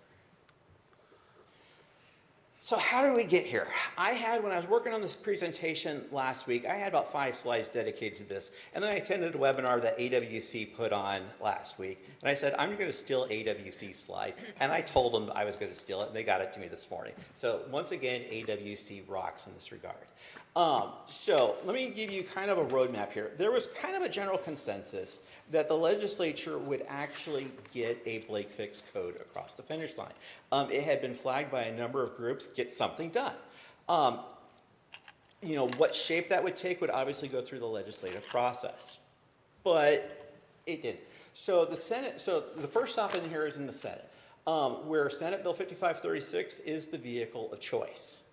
So how did we get here? When I was working on this presentation last week, I had about 5 slides dedicated to this. And then I attended a webinar that AWC put on last week. And I said, I'm going to steal AWC's slide. And I told them I was going to steal it, and they got it to me this morning. So once again, AWC rocks in this regard. So let me give you kind of a roadmap here. There was kind of a general consensus that the legislature would actually get a Blake Fix code across the finish line. It had been flagged by a number of groups, get something done. What shape that would take would obviously go through the legislative process, but it didn't. So the Senate, the first stop in here is in the Senate, where Senate Bill 5536 is the vehicle of choice.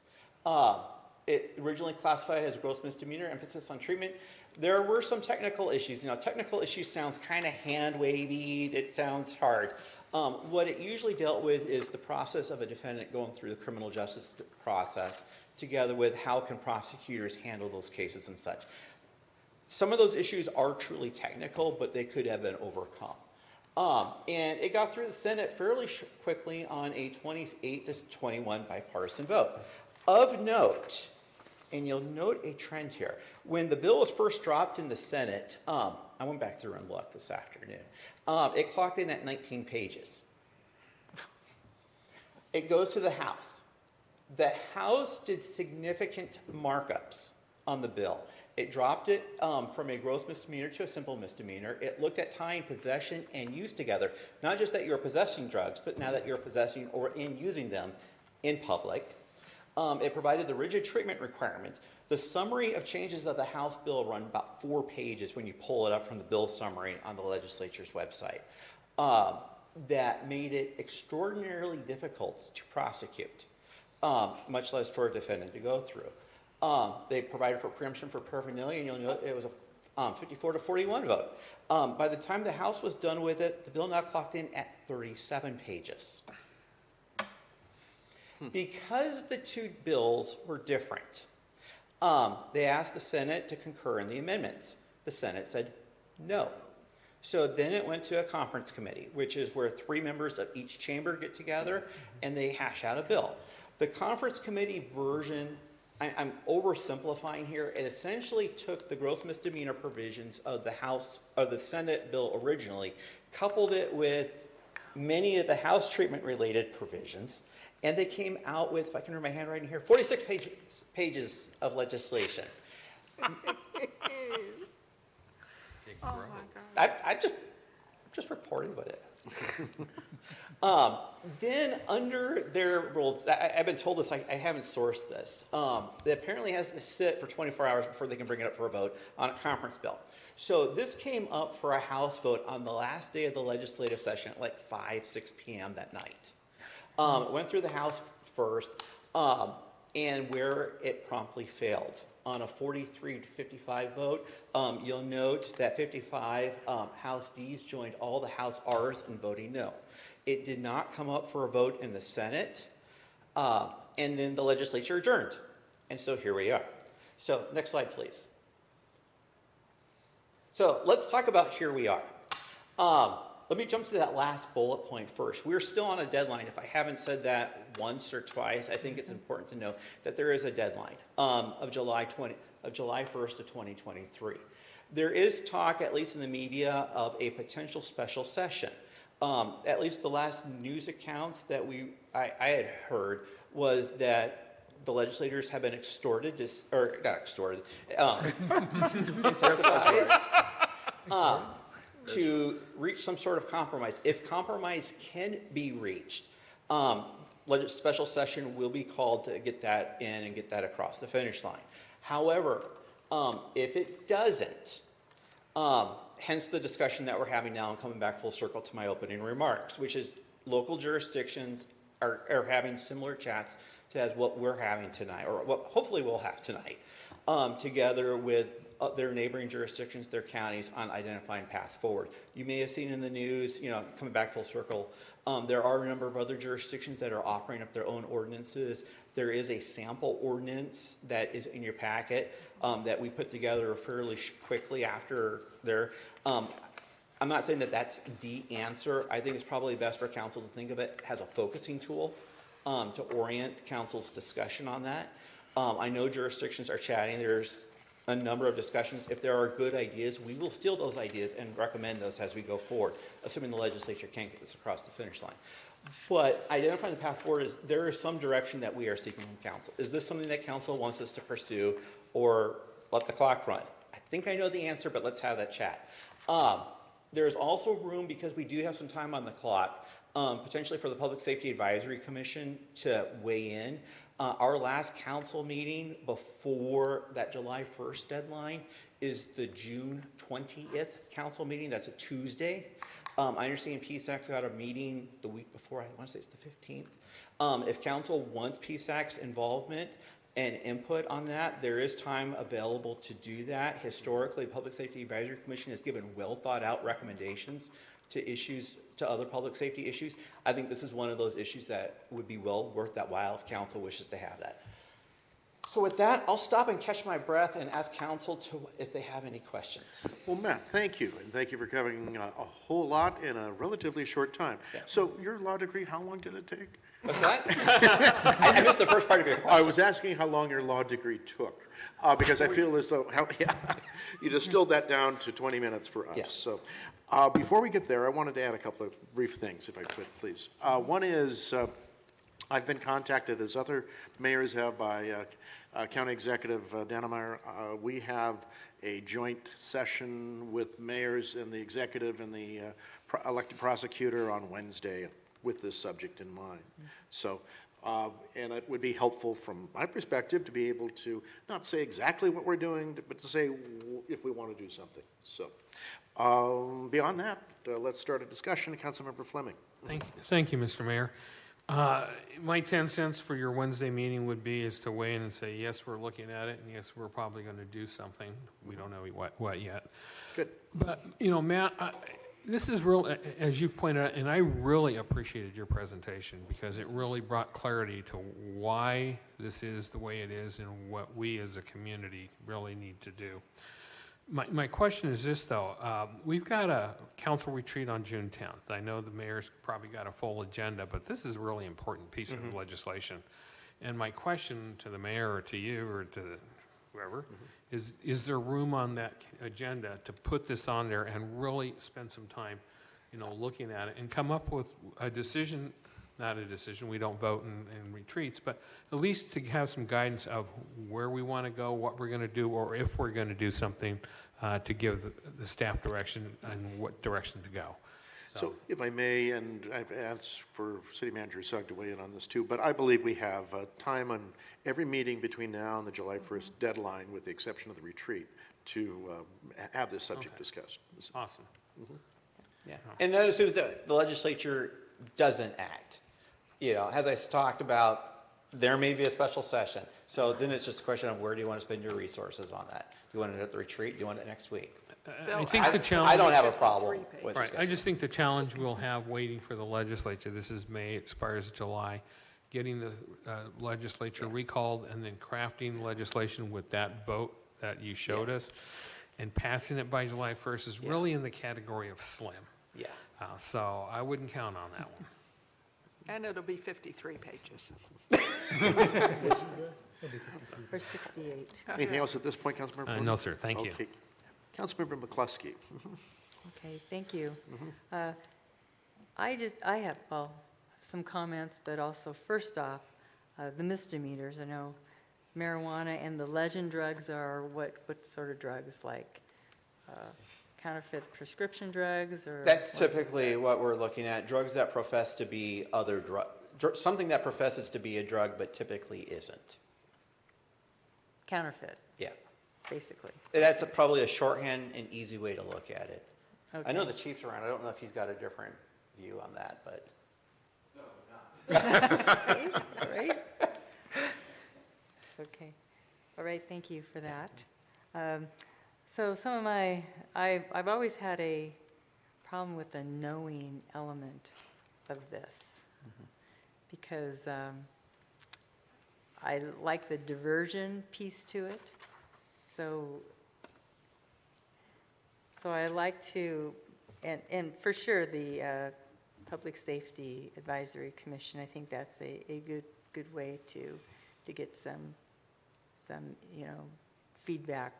It originally classified as a gross misdemeanor, emphasis on treatment. There were some technical issues. Technical issues sounds kind of hand-wavy. It sounds hard. What it usually dealt with is the process of a defendant going through the criminal justice process, together with how can prosecutors handle those cases and such. Some of those issues are truly technical, but they could have been overcome. And it got through the Senate fairly quickly on a 28-21 bipartisan vote. Of note, And you'll note a trend here. When the bill was first dropped in the Senate, I went back through and looked this afternoon. It clocked in at 19 pages. It goes to the House. The House did significant markups on the bill. It dropped it from a gross misdemeanor to a simple misdemeanor. It looked at tying possession and use together, not just that you're possessing drugs, but now that you're possessing or in using them in public. It provided the rigid treatment requirements. The summary of changes of the House bill run about 4 pages when you pull it up from the bill summary on the legislature's website. That made it extraordinarily difficult to prosecute, much less for a defendant to go through. They provided for preemption for paraphernalia, and you'll note it was a 54 to 41 vote. By the time the House was done with it, the bill now clocked in at 37 pages. Because the two bills were different, they asked the Senate to concur in the amendments. The Senate said no. So then it went to a conference committee, which is where 3 members of each chamber get together and they hash out a bill. The conference committee version, I'm oversimplifying here, it essentially took the gross misdemeanor provisions of the Senate bill originally, coupled it with many of the House treatment related provisions, and they came out with, if I can read my handwriting here, 46 pages of legislation. Oh my God. I'm just reporting what it is. Then under their rules, I've been told this, I haven't sourced this. It apparently has to sit for 24 hours before they can bring it up for a vote on a conference bill. So this came up for a House vote on the last day of the legislative session at like 6 p.m. that night. It went through the House first, and where it promptly failed. On a 43 to 55 vote, you'll note that 55 House Ds joined all the House Rs in voting no. It did not come up for a vote in the Senate, and then the legislature adjourned. And so here we are. So next slide, please. So let's talk about here we are. Let me jump to that last bullet point first. We're still on a deadline. If I haven't said that once or twice, I think it's important to know that there is a deadline of July 1st of 2023. There is talk, at least in the media, of a potential special session. At least the last news accounts that I had heard was that the legislators have been incentivized to reach some sort of compromise. If compromise can be reached, special session will be called to get that in and get that across the finish line. However, if it doesn't, hence the discussion that we're having now, and coming back full circle to my opening remarks, which is local jurisdictions are having similar chats to as what we're having tonight, or what hopefully we'll have tonight, together with their neighboring jurisdictions, their counties, on identifying paths forward. You may have seen in the news, coming back full circle, there are a number of other jurisdictions that are offering up their own ordinances. There is a sample ordinance that is in your packet that we put together fairly quickly after there. I'm not saying that that's the answer. I think it's probably best for council to think of it as a focusing tool to orient council's discussion on that. I know jurisdictions are chatting. There's a number of discussions. If there are good ideas, we will steal those ideas and recommend those as we go forward, assuming the legislature can't get this across the finish line. But identifying the path forward is, there is some direction that we are seeking from council. Is this something that council wants us to pursue, or let the clock run? I think I know the answer, but let's have that chat. There's also room, because we do have some time on the clock, potentially for the Public Safety Advisory Commission to weigh in. Our last council meeting before that July 1st deadline is the June 20th council meeting. That's a Tuesday. I understand PSAC's got a meeting the week before. I want to say it's the 15th. If council wants PSAC's involvement and input on that, there is time available to do that. Historically, Public Safety Advisory Commission has given well thought out recommendations to other public safety issues. I think this is one of those issues that would be well worth that while if council wishes to have that. So with that, I'll stop and catch my breath and ask council if they have any questions. Well, Matt, thank you, and thank you for covering a whole lot in a relatively short time. So your law degree, how long did it take? What's that? I missed the first part of your question. I was asking how long your law degree took, because I feel as though you distilled that down to 20 minutes for us. Yeah. So before we get there, I wanted to add a couple of brief things, if I could, please. One is I've been contacted, as other mayors have, by County Executive Dannemeyer. We have a joint session with mayors and the executive and the elected prosecutor on Wednesday with this subject in mind. So, and it would be helpful from my perspective to be able to not say exactly what we're doing, but to say if we want to do something. So, beyond that, let's start a discussion. Councilmember Fleming. Thank you, Mr. Mayor. My 10 cents for your Wednesday meeting would be is to weigh in and say, yes, we're looking at it, and yes, we're probably going to do something. We don't know what yet. Good. But, you know, Matt, this is real, as you've pointed out, and I really appreciated your presentation because it really brought clarity to why this is the way it is and what we as a community really need to do. My question is this, though. We've got a council retreat on June 10th. I know the mayor's probably got a full agenda, but this is a really important piece of legislation. And my question to the mayor or to you or to whoever is there room on that agenda to put this on there and really spend some time, you know, looking at it and come up with a decision, not a decision, we don't vote in retreats, but at least to have some guidance of where we want to go, what we're going to do, or if we're going to do something to give the staff direction and what direction to go. So if I may, and I've asked for City Manager Sugg to weigh in on this too, but I believe we have time on every meeting between now and the July 1st deadline, with the exception of the retreat, to have this subject discussed. Awesome. Yeah. And that assumes that the legislature doesn't act. You know, as I talked about, there may be a special session. So then it's just a question of where do you want to spend your resources on that? Do you want it at the retreat? Do you want it next week? I think the challenge. I don't have a problem with Right. I just think the challenge we'll have waiting for the legislature. This is May, it expires July. Getting the legislature recalled and then crafting legislation with that vote that you showed us and passing it by July 1st is really in the category of slim. Yeah. So I wouldn't count on that one. And it'll be 53 pages. Or 68. Anything else at this point, Councilmember Fleming? No, sir. Thank you. Okay. Councilmember McCluskey. Okay, thank you. I have, well, some comments, but also first off, the misdemeanors. I know marijuana and the legend drugs are what sort of drugs, like counterfeit prescription drugs, or? That's typically what we're looking at, drugs that profess to be other something that professes to be a drug but typically isn't. Counterfeit. Yeah. Basically. That's probably a shorthand and easy way to look at it. Okay. I know the chief's around. I don't know if he's got a different view on that, but. No, Right. Okay. All right, thank you for that. So some of I've always had a problem with the knowing element of this because I like the diversion piece to it. So I like to, and for sure the Public Safety Advisory Commission, I think that's a good way to get some feedback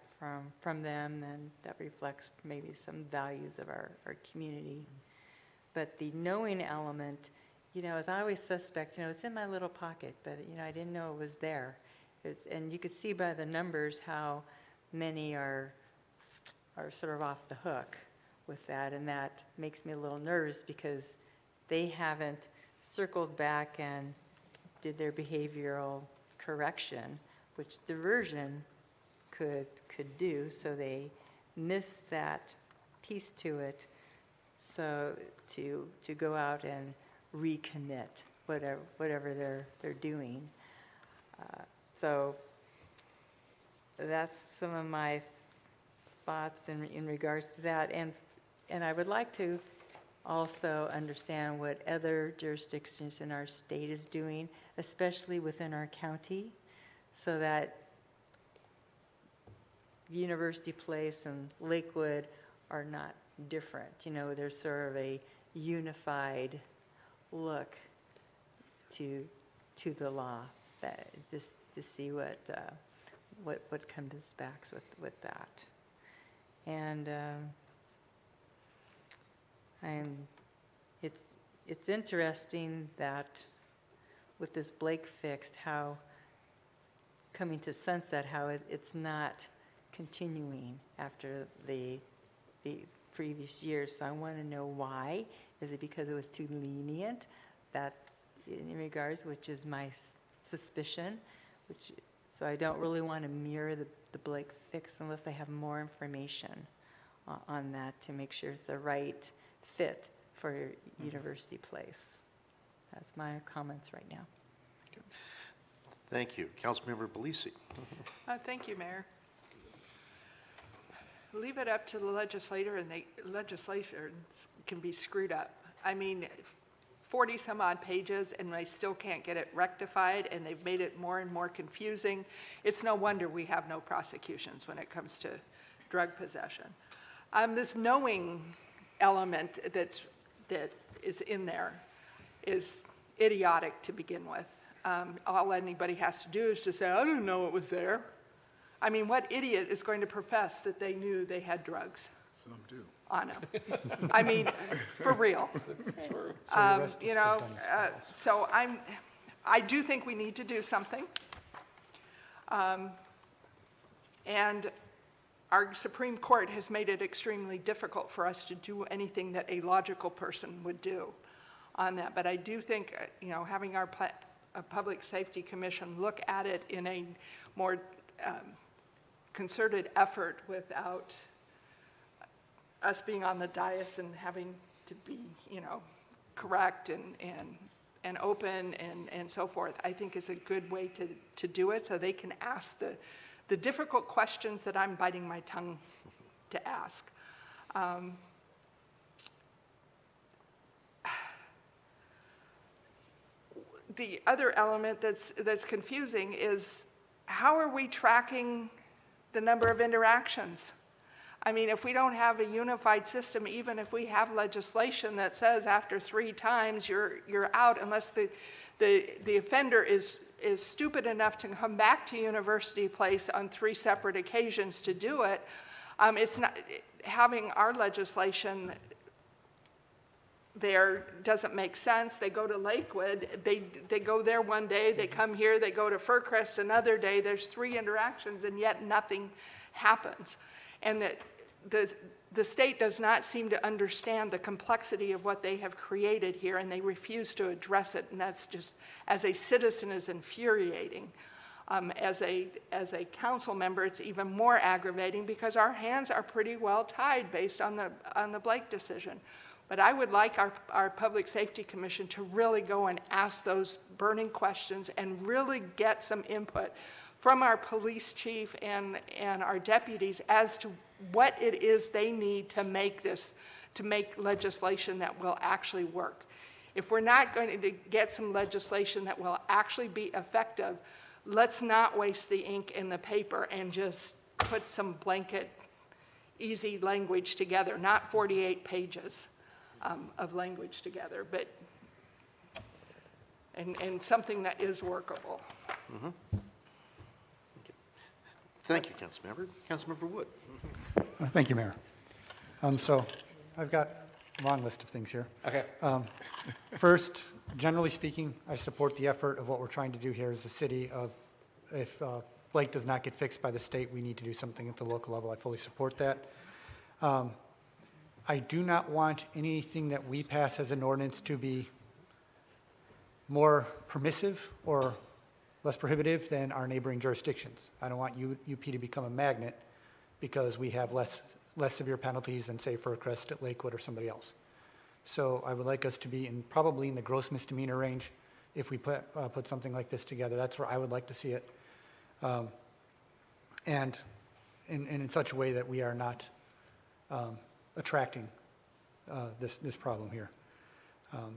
from them, and that reflects maybe some values of our community. But the knowing element, as I always suspect, it's in my little pocket, but I didn't know it was there. And you could see by the numbers how many are sort of off the hook with that, and that makes me a little nervous because they haven't circled back and did their behavioral correction, which diversion could do, so they missed that piece to it, so to go out and recommit whatever they're doing. So that's some of my thoughts in regards to that, and I would like to also understand what other jurisdictions in our state is doing, especially within our county. so that University Place and Lakewood are not different. You know, there's sort of a unified look to the law, that just to see what comes back with that. And it's interesting that with this Blake fixed, how coming to sense that how it's not continuing after the previous years. So I want to know why. Is it because it was too lenient? That in regards, which is my suspicion. So I don't really want to mirror the Blake fix unless I have more information on that to make sure it's the right fit for University Place. That's my comments right now. Thank you. Councilmember Belisi. Thank you, Mayor. Leave it up to the legislator, and legislation can be screwed up. I mean, 40 some odd pages, and they still can't get it rectified, and they've made it more and more confusing. It's no wonder we have no prosecutions when it comes to drug possession. This knowing element that is in there is idiotic to begin with. All anybody has to do is just say, I didn't know it was there. I mean, what idiot is going to profess that they knew they had drugs? Some do. I know. I mean, for real. You know, so I do think we need to do something. And our Supreme Court has made it extremely difficult for us to do anything that a logical person would do on that. But I do think, you know, having our Public Safety Commission look at it in a more concerted effort without us being on the dais and having to be, you know, correct and open and so forth, I think is a good way to do it, so they can ask the difficult questions that I'm biting my tongue to ask. The other element that's confusing is, how are we tracking the number of interactions? I mean, if we don't have a unified system, even if we have legislation that says after 3 times you're out, unless the offender is stupid enough to come back to University Place on 3 separate occasions to do it, it's not having our legislation there doesn't make sense. They go to Lakewood, they go there one day, they come here, they go to Fircrest another day, there's 3 interactions, and yet nothing happens. And the state does not seem to understand the complexity of what they have created here, and they refuse to address it, and that's just, as a citizen, is infuriating. As a council member, it's even more aggravating because our hands are pretty well tied based on the Blake decision. But I would like our Public Safety Commission to really go and ask those burning questions and really get some input from our police chief and our deputies as to what it is they need to make legislation that will actually work. If we're not going to get some legislation that will actually be effective, let's not waste the ink in the paper and just put some blanket, easy language together, not 48 pages. Of language together, but and something that is workable. Mm-hmm. Okay. Thank you, Councilmember. Councilmember Wood. Thank you, Mayor. So I've got a long list of things here. Okay. First, generally speaking, I support the effort of what we're trying to do here as a city. If Blake does not get fixed by the state, we need to do something at the local level. I fully support that. I do not want anything that we pass as an ordinance to be more permissive or less prohibitive than our neighboring jurisdictions. I don't want UP to become a magnet because we have less severe penalties than, say, Fircrest at Lakewood or somebody else. So I would like us to be probably in the gross misdemeanor range if we put something like this together. That's where I would like to see it. And in such a way that we are not attracting this problem here.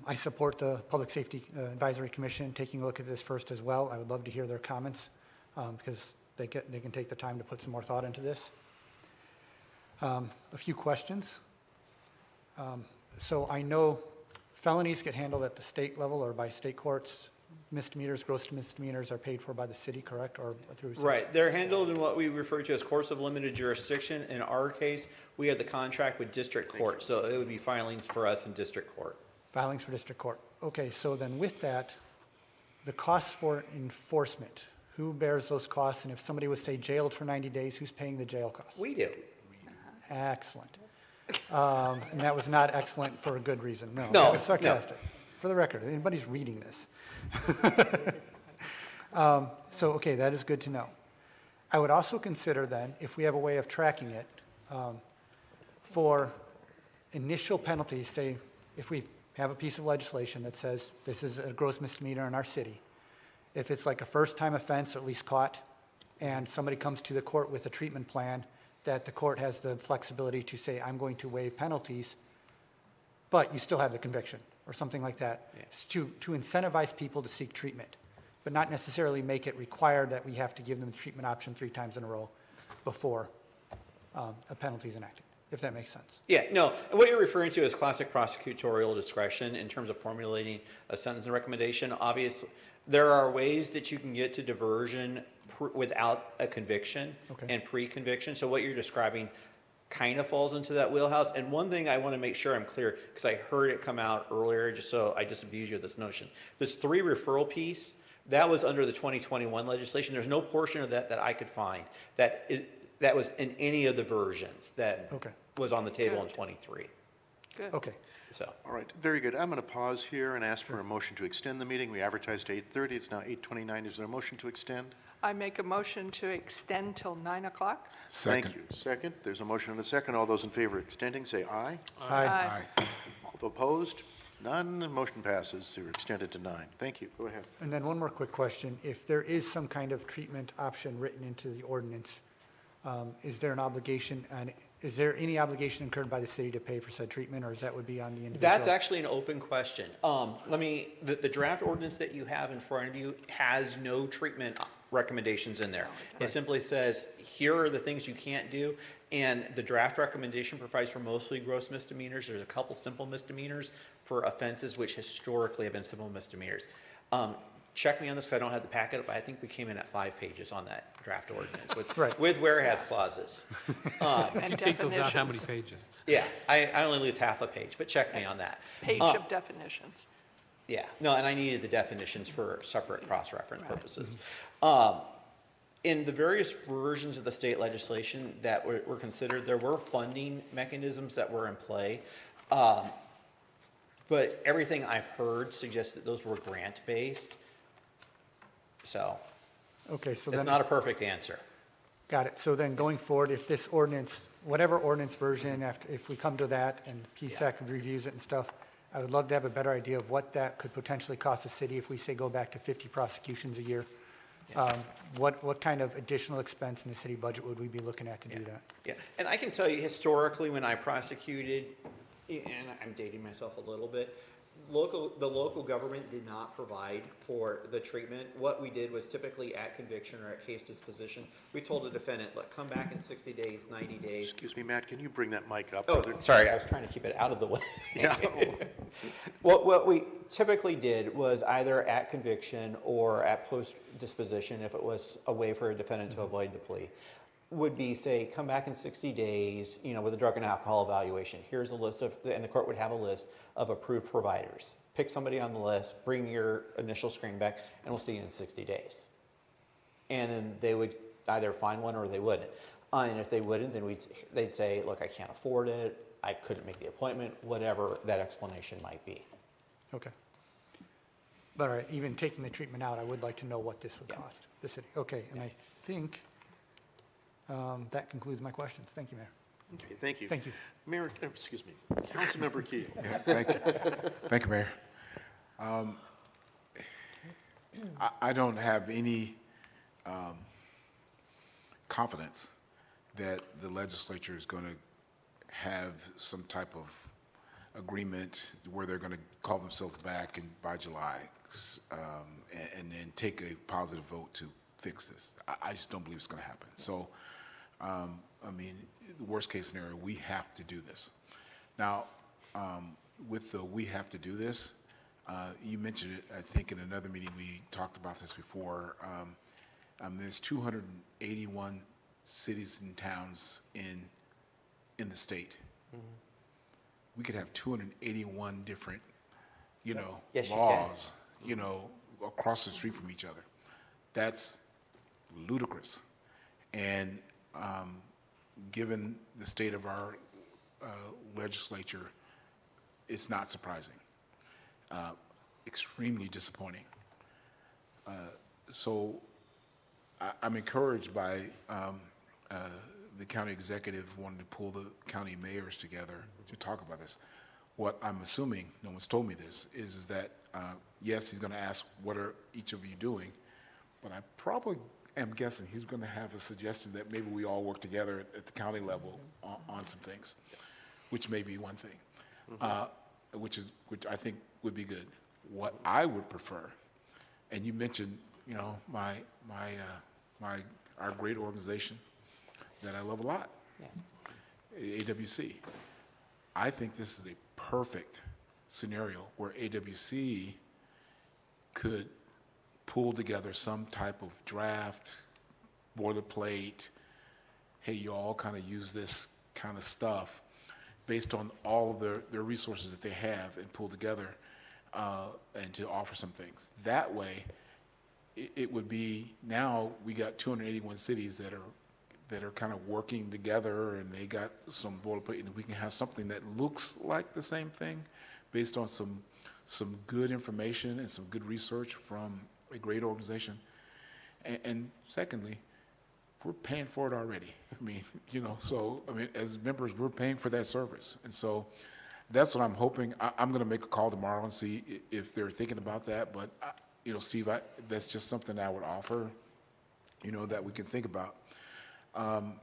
I support the Public Safety Advisory Commission taking a look at this first as well. I would love to hear their comments because they can take the time to put some more thought into this. A few questions. So I know felonies get handled at the state level or by state courts. Misdemeanors, gross misdemeanors are paid for by the city, correct? Or through Right. They're handled in what we refer to as courts of limited jurisdiction. In our case, we have the contract with district court, so it would be filings for us in district court. Filings for district court. Okay, so then with that, the costs for enforcement, who bears those costs? And if somebody was, say, jailed for 90 days, who's paying the jail costs? We do. Excellent. And that was not excellent for a good reason. No, No, it's sarcastic. For the record, anybody's reading this. So, okay, that is good to know. I would also consider then, if we have a way of tracking it, for initial penalties, say, if we have a piece of legislation that says this is a gross misdemeanor in our city, if it's like a first-time offense, or at least caught, and somebody comes to the court with a treatment plan, that the court has the flexibility to say, I'm going to waive penalties, but you still have the conviction, or something like that, to incentivize people to seek treatment, but not necessarily make it required that we have to give them the treatment option 3 times in a row before a penalty is enacted, if that makes sense. Yeah, no, what you're referring to is classic prosecutorial discretion in terms of formulating a sentence and recommendation. Obviously, there are ways that you can get to diversion without a conviction and pre-conviction. So what you're describing kind of falls into that wheelhouse. And one thing I want to make sure I'm clear, because I heard it come out earlier, just so I disabuse you of this notion. This 3 referral piece, that was under the 2021 legislation. There's no portion of that that I could find that was in any of the versions that was on the table in 23. Good. Okay. So. All right, very good. I'm going to pause here and ask for a motion to extend the meeting. We advertised 8:30. It's now 8:29. Is there a motion to extend? I make a motion to extend till 9 o'clock. Thank you. Second. There's a motion and a second. All those in favor of extending, say aye. Aye. All opposed? None. Motion passes. They're extended to 9. Thank you. Go ahead. And then one more quick question. If there is some kind of treatment option written into the ordinance, is there an obligation, and is there any obligation incurred by the city to pay for said treatment, or is that would be on the individual? That's actually an open question. The draft ordinance that you have in front of you has no treatment recommendations in there. It simply says, here are the things you can't do, and the draft recommendation provides for mostly gross misdemeanors. There's a couple simple misdemeanors for offenses which historically have been simple misdemeanors. Check me on this because I don't have the packet, but I think we came in at 5 pages on that draft ordinance with whereas clauses. If you take those out, how many pages? Yeah, I only lose half a page, but check me on that. Page of definitions. Yeah, no, and I needed the definitions for separate cross-reference purposes. In the various versions of the state legislation that were considered, there were funding mechanisms that were in play. But everything I've heard suggests that those were grant-based. So, okay, so it's then, not a perfect answer. Got it. So then going forward, if this ordinance, whatever ordinance version, if we come to that and PSAC reviews it and stuff, I would love to have a better idea of what that could potentially cost the city if we say go back to 50 prosecutions a year. What kind of additional expense in the city budget would we be looking at to do that? Yeah, and I can tell you historically when I prosecuted, and I'm dating myself a little bit, the local government did not provide for the treatment. What we did was typically at conviction or at case disposition, we told the defendant, look, come back in 60 days, 90 days. Excuse me, Matt, can you bring that mic up? Oh, sorry, I was trying to keep it out of the way. Yeah. What we typically did was either at conviction or at post disposition, if it was a way for a defendant to avoid the plea, would be say, come back in 60 days, with a drug and alcohol evaluation. Here's a list of, and the court would have a list of approved providers. Pick somebody on the list, bring your initial screen back, and we'll see you in 60 days. And then they would either find one or they wouldn't. And if they wouldn't, then they'd say, look, I can't afford it, I couldn't make the appointment, whatever that explanation might be. Okay. But all right, even taking the treatment out, I would like to know what this would cost the city. Okay, and I think that concludes my questions. Thank you, Mayor. Okay, thank you. Thank you. Mayor, excuse me, Councilmember Keel. Yeah, thank you. Thank you, Mayor. I don't have any confidence that the legislature is going to have some type of agreement where they're going to call themselves back by July and then take a positive vote to fix this. I just don't believe it's going to happen. So, I mean, the worst case scenario, we have to do this. Now, with the we have to do this, you mentioned it, I think in another meeting we talked about this before. There's 281 cities and towns in the state. We could have 281 different, Yes, you laws, across the street from each other. That's ludicrous. And given the state of our legislature, it's not surprising. Extremely disappointing. So I'm encouraged by the county executive wanting to pull the county mayors together to talk about this. What I'm assuming, no one's told me this, is that yes, he's going to ask, what are each of you doing? But I probably am guessing he's going to have a suggestion that maybe we all work together at the county level on some things, which may be one thing, which I think would be good. What I would prefer, and you mentioned, our great organization that I love a lot, AWC. I think this is a perfect scenario where AWC could pull together some type of draft, boilerplate, hey, you all kind of use this kind of stuff based on all of their resources that they have and pull together and to offer some things. That way, it would be, now we got 281 cities that are kind of working together, and they got some boilerplate, and we can have something that looks like the same thing based on some good information and some good research from a great organization. And secondly, we're paying for it already. I mean, as members, we're paying for that service. And so that's what I'm hoping. I'm going to make a call tomorrow and see if they're thinking about that. But, Steve, that's just something I would offer, that we can think about. I'm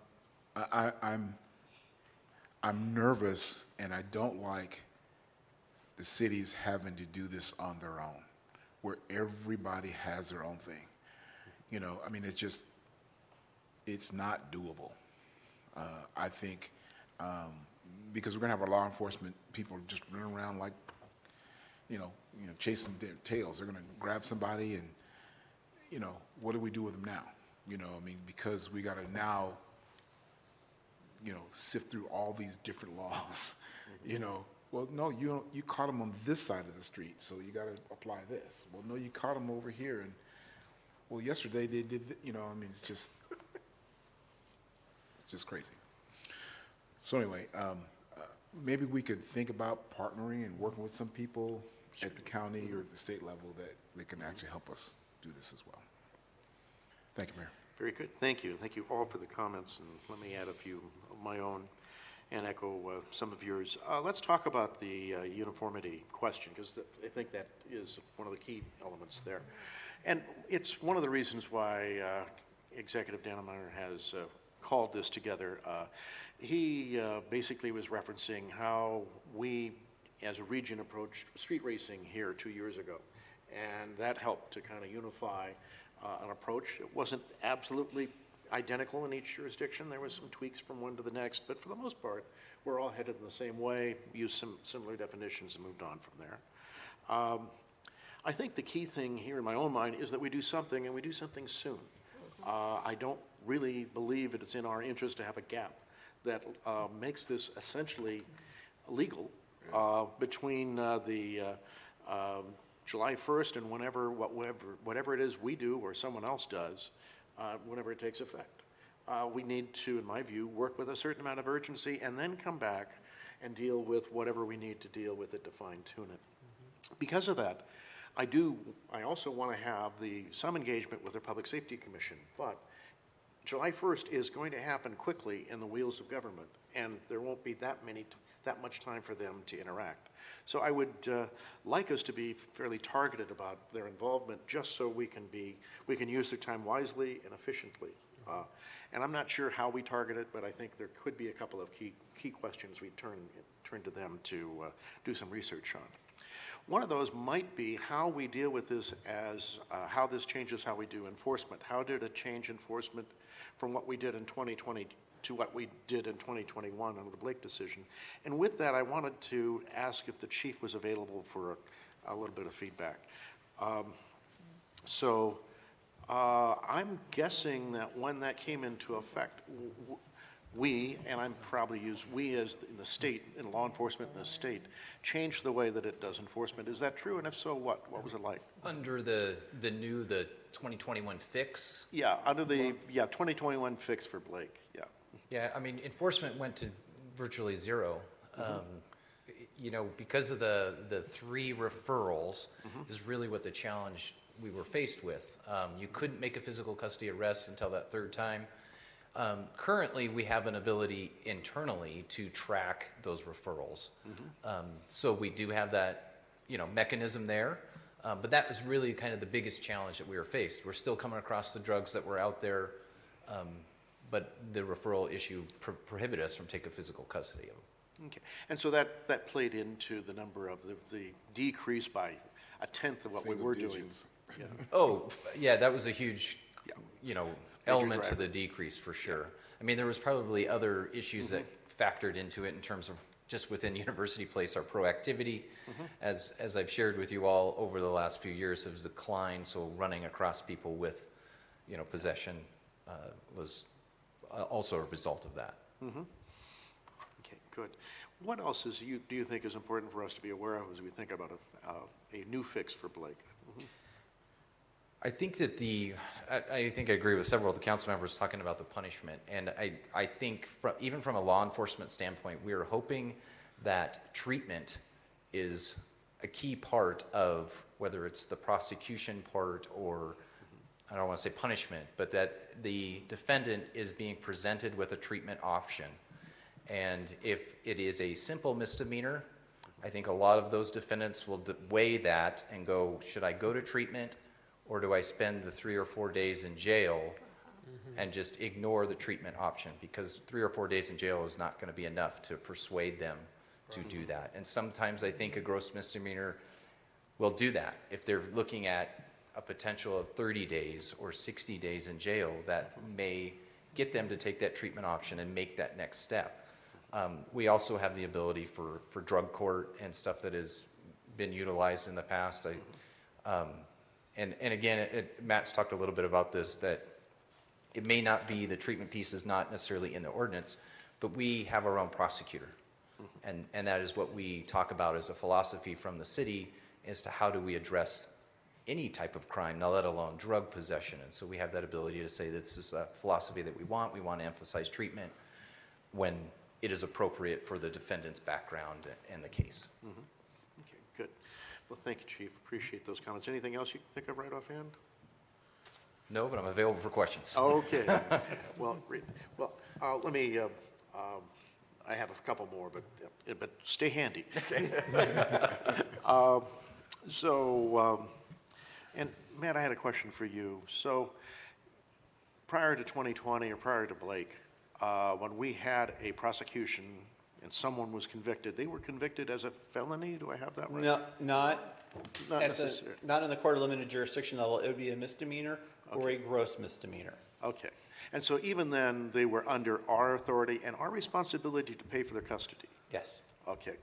nervous, and I don't like the cities having to do this on their own, where everybody has their own thing. It's not doable. I think because we're going to have our law enforcement people just running around like, chasing their tails. They're going to grab somebody, and what do we do with them now? Because we got to now, sift through all these different laws. Well, no, you caught them on this side of the street, so you got to apply this. Well, no, you caught them over here, and well, yesterday they did. It's just crazy. So anyway, maybe we could think about partnering and working with some people at the county or the state level that they can actually help us do this as well. Thank you, Mayor. Very good. Thank you. Thank you all for the comments, and let me add a few of my own and echo some of yours. Let's talk about the uniformity question, because I think that is one of the key elements there. And it's one of the reasons why Executive Dannemeyer has called this together. He basically was referencing how we, as a region, approached street racing here 2 years ago. And that helped to kind of unify an approach. It wasn't absolutely identical in each jurisdiction. There was some tweaks from one to the next, but for the most part, we're all headed in the same way, used some similar definitions and moved on from there. I think the key thing here in my own mind is that we do something, and we do something soon. I don't really believe that it's in our interest to have a gap that makes this essentially legal between the July 1st and whatever it is we do or someone else does, whenever it takes effect. We need to, in my view, work with a certain amount of urgency and then come back and deal with whatever we need to deal with it to fine-tune it. Because of that, I also want to have some engagement with the Public Safety Commission, but July 1st is going to happen quickly in the wheels of government, and there won't be that much time for them to interact. So I would like us to be fairly targeted about their involvement, just so we can use their time wisely and efficiently And I'm not sure how we target it, but I think there could be a couple of key questions we turn to them to do some research on. One of those might be how we deal with this as how this changes how we do enforcement. How did it change enforcement from what we did in 2020 to what we did in 2021 under the Blake decision? And with that, I wanted to ask if the chief was available for a little bit of feedback. I'm guessing that when that came into effect, we, and I'm probably use we as in the state, in law enforcement in the state, changed the way that it does enforcement. Is that true? And if so, what? What was it like? Under the 2021 fix? Yeah, under the 2021 fix for Blake. Yeah. Yeah, I mean, enforcement went to virtually zero. Because of the 3 referrals is really what the challenge we were faced with. You couldn't make a physical custody arrest until that 3rd time. Currently, we have an ability internally to track those referrals. So we do have that, mechanism there. But that was really kind of the biggest challenge that we were faced. We're still coming across the drugs that were out there, but the referral issue prohibited us from taking physical custody of them. Okay, and so that played into the number of the decrease by 1/10 of what we were doing. Yeah. Oh, yeah, that was a huge, element to the decrease for sure. I mean, there was probably other issues that factored into it in terms of just within University Place, our proactivity, as I've shared with you all over the last few years, has declined. So running across people with, possession was also a result of that. Okay, good. What else do you think is important for us to be aware of as we think about a new fix for Blake? I think that I think I agree with several of the council members talking about the punishment, and I think even from a law enforcement standpoint, we are hoping that treatment is a key part of whether it's the prosecution part or I don't want to say punishment, but that the defendant is being presented with a treatment option. And if it is a simple misdemeanor, I think a lot of those defendants will weigh that and go, should I go to treatment or do I spend the 3 or 4 days in jail and just ignore the treatment option? Because 3 or 4 days in jail is not going to be enough to persuade them to do that. And sometimes I think a gross misdemeanor will do that. If they're looking at a potential of 30 days or 60 days in jail, that may get them to take that treatment option and make that next step. We also have the ability for drug court and stuff that has been utilized in the past. And again, Matt's talked a little bit about this, that it may not be, the treatment piece is not necessarily in the ordinance, but we have our own prosecutor. And that is what we talk about as a philosophy from the city as to how do we address any type of crime, not let alone drug possession. And so we have that ability to say this is a philosophy that we want. We want to emphasize treatment when it is appropriate for the defendant's background and the case. Okay, good. Well, thank you, Chief. Appreciate those comments. Anything else you can think of right offhand? No, but I'm available for questions. Okay. Well, great. Well, let me. I have a couple more, but stay handy. Okay. And Matt, I had a question for you. So, prior to 2020 or prior to Blake, when we had a prosecution and someone was convicted, they were convicted as a felony? Do I have that right? No, not necessarily. not in the court of limited jurisdiction level. It would be a misdemeanor or a gross misdemeanor. Okay. And so even then, they were under our authority and our responsibility to pay for their custody? Yes. Okay.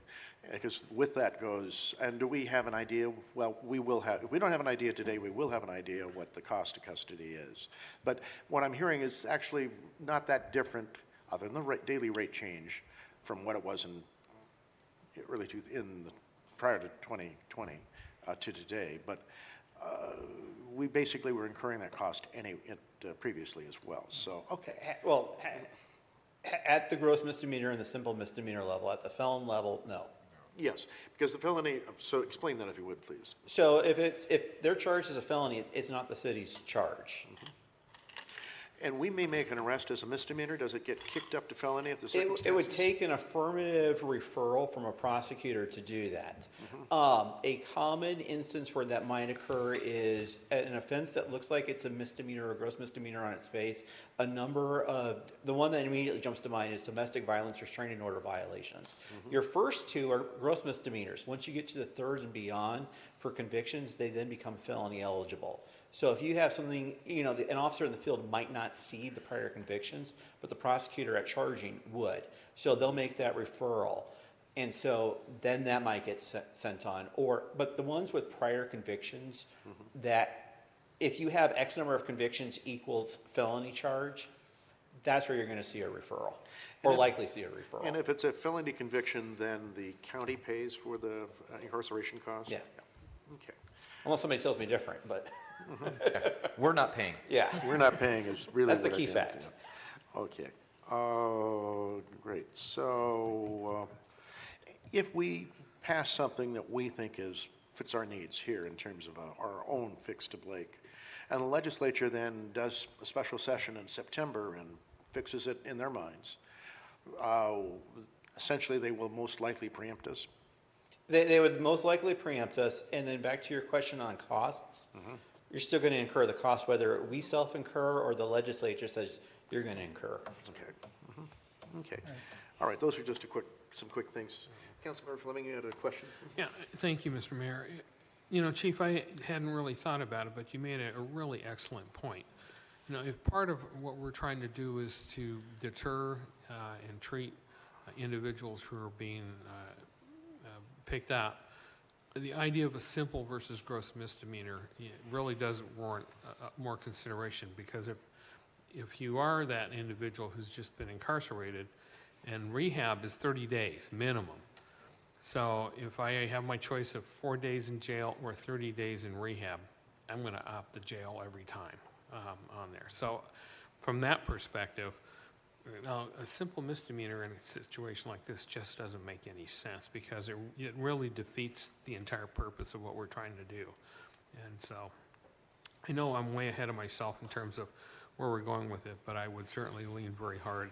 Because with that goes, and do we have an idea? Well, we will have, if we don't have an idea today, we will have an idea of what the cost of custody is. But what I'm hearing is actually not that different, other than the daily rate change, from what it was in prior to 2020 to today. But we basically were incurring that cost previously as well. So, okay. Well, at the gross misdemeanor and the simple misdemeanor level, at the felon level, no. Yes, because the felony, so explain that if you would, please. So if they're charged as a felony, it's not the city's charge. And we may make an arrest as a misdemeanor. Does it get kicked up to felony if the It circumstances? would take an affirmative referral from a prosecutor to do that. A common instance where that might occur is an offense that looks like it's a misdemeanor or gross misdemeanor on its face. The one that immediately jumps to mind is domestic violence restraining order violations. Your first two are gross misdemeanors. Once you get to the third and beyond for convictions, they then become felony eligible. So if you have something, an officer in the field might not see the prior convictions, but the prosecutor at charging would. So they'll make that referral. And so then that might get sent on. But the ones with prior convictions, that if you have X number of convictions equals felony charge, that's where you're going to see a referral, or likely see a referral. And if it's a felony conviction, then the county pays for the incarceration costs? Yeah. Okay. Unless somebody tells me different, but. We're not paying. Yeah. We're not paying is really That's the what key I fact. Okay. Great. So if we pass something that we think fits our needs here in terms of our own fix to Blake, and the legislature then does a special session in September and fixes it in their minds, essentially they will most likely preempt us. They would most likely preempt us. And then back to your question on costs, you're still going to incur the cost, whether we self-incur or the legislature says you're going to incur. Okay. Okay. All right. Those are just some quick things. Councilmember Fleming, you had a question? Yeah, thank you, Mr. Mayor. Chief, I hadn't really thought about it, but you made a really excellent point. If part of what we're trying to do is to deter and treat individuals who are being picked out, the idea of a simple versus gross misdemeanor really doesn't warrant more consideration, because if you are that individual who's just been incarcerated, and rehab is 30 days minimum. So if I have my choice of 4 days in jail or 30 days in rehab, I'm going to opt the jail every time on there. So from that perspective, a simple misdemeanor in a situation like this just doesn't make any sense, because it really defeats the entire purpose of what we're trying to do. And so I know I'm way ahead of myself in terms of where we're going with it, but I would certainly lean very hard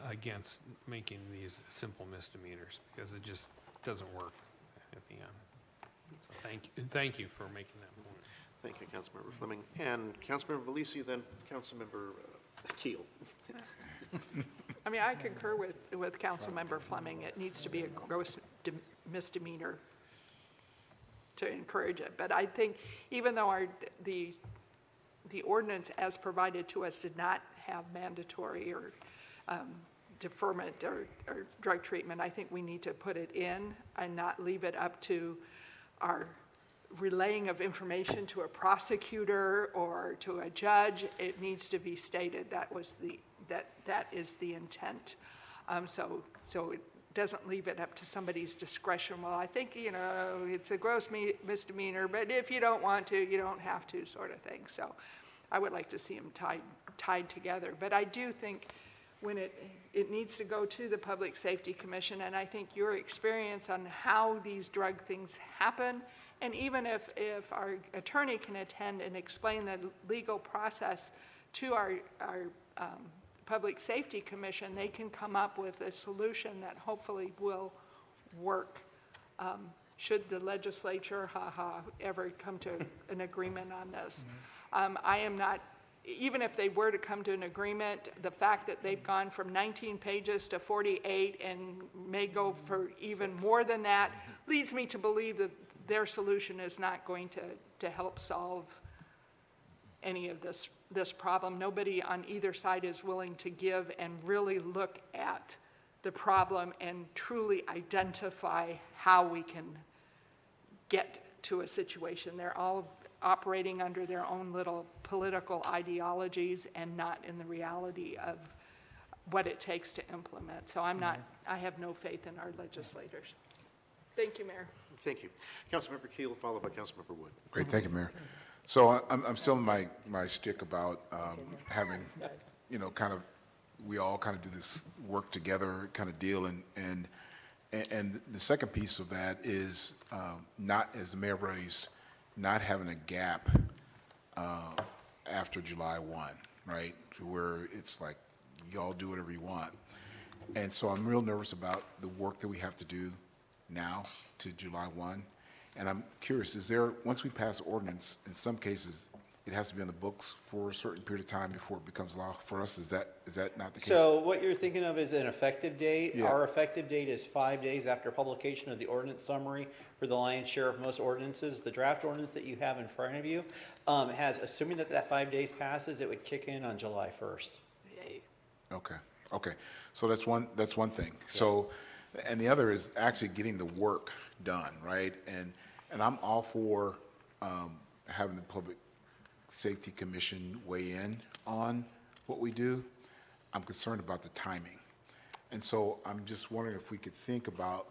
against making these simple misdemeanors, because it just doesn't work at the end. So thank you for making that point. Thank you, Councilmember Fleming. And Councilmember Velisi, then Councilmember Keel. I mean, I concur with Councilmember Fleming. It needs to be a gross misdemeanor to encourage it. But I think even though the ordinance as provided to us did not have mandatory or deferment or drug treatment, I think we need to put it in and not leave it up to our relaying of information to a prosecutor or to a judge. It needs to be stated that is the intent. So it doesn't leave it up to somebody's discretion. Well, I think, it's a gross misdemeanor, but if you don't want to, you don't have to, sort of thing. So I would like to see them tied together. But I do think when it needs to go to the Public Safety Commission, and I think your experience on how these drug things happen, and even if our attorney can attend and explain the legal process to our Public Safety Commission, they can come up with a solution that hopefully will work. Should the legislature, ever come to an agreement on this. I am not, even if they were to come to an agreement, the fact that they've gone from 19 pages to 48 and may go for even more than that leads me to believe that their solution is not going to help solve any of this problem. Nobody on either side is willing to give and really look at the problem and truly identify how we can get to a situation. They're all operating under their own little political ideologies and not in the reality of what it takes to implement. So I have no faith in our legislators. Thank you, Mayor. Thank you. Councilmember Keel, followed by Councilmember Wood. Great, thank you, Mayor. So I'm still in my shtick about having, we all kind of do this work together kind of deal, and the second piece of that is not, as the mayor raised, not having a gap after July 1. right? To where it's like, y'all do whatever you want. And so I'm real nervous about the work that we have to do now to July 1. And I'm curious, is there, once we pass the ordinance, in some cases, it has to be on the books for a certain period of time before it becomes law for us? Is that not the case? So what you're thinking of is an effective date. Yeah. Our effective date is 5 days after publication of the ordinance summary for the lion's share of most ordinances. The draft ordinance that you have in front of you has, assuming that 5 days passes, it would kick in on July 1st. Okay. So that's one thing. So, and the other is actually getting the work done, right? And I'm all for having the Public Safety Commission weigh in on what we do. I'm concerned about the timing. And so I'm just wondering if we could think about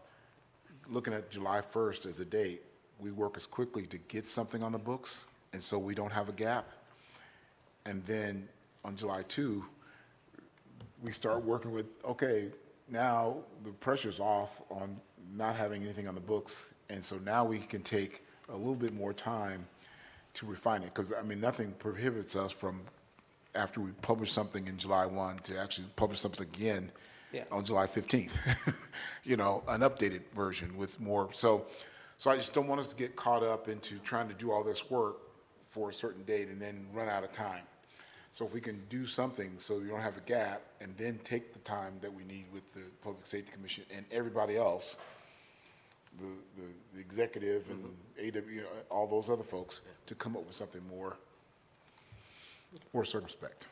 looking at July 1st as a date. We work as quickly to get something on the books, and so we don't have a gap. And then on July 2, we start working with, okay, now the pressure's off on not having anything on the books, and so now we can take a little bit more time to refine it, because I mean, nothing prohibits us from, after we publish something in July 1, to actually publish something again on July 15th. You know, an updated version with more. So I just don't want us to get caught up into trying to do all this work for a certain date and then run out of time. So if we can do something so you don't have a gap, and then take the time that we need with the Public Safety Commission and everybody else, the executive and AW, all those other folks, to come up with something more circumspect.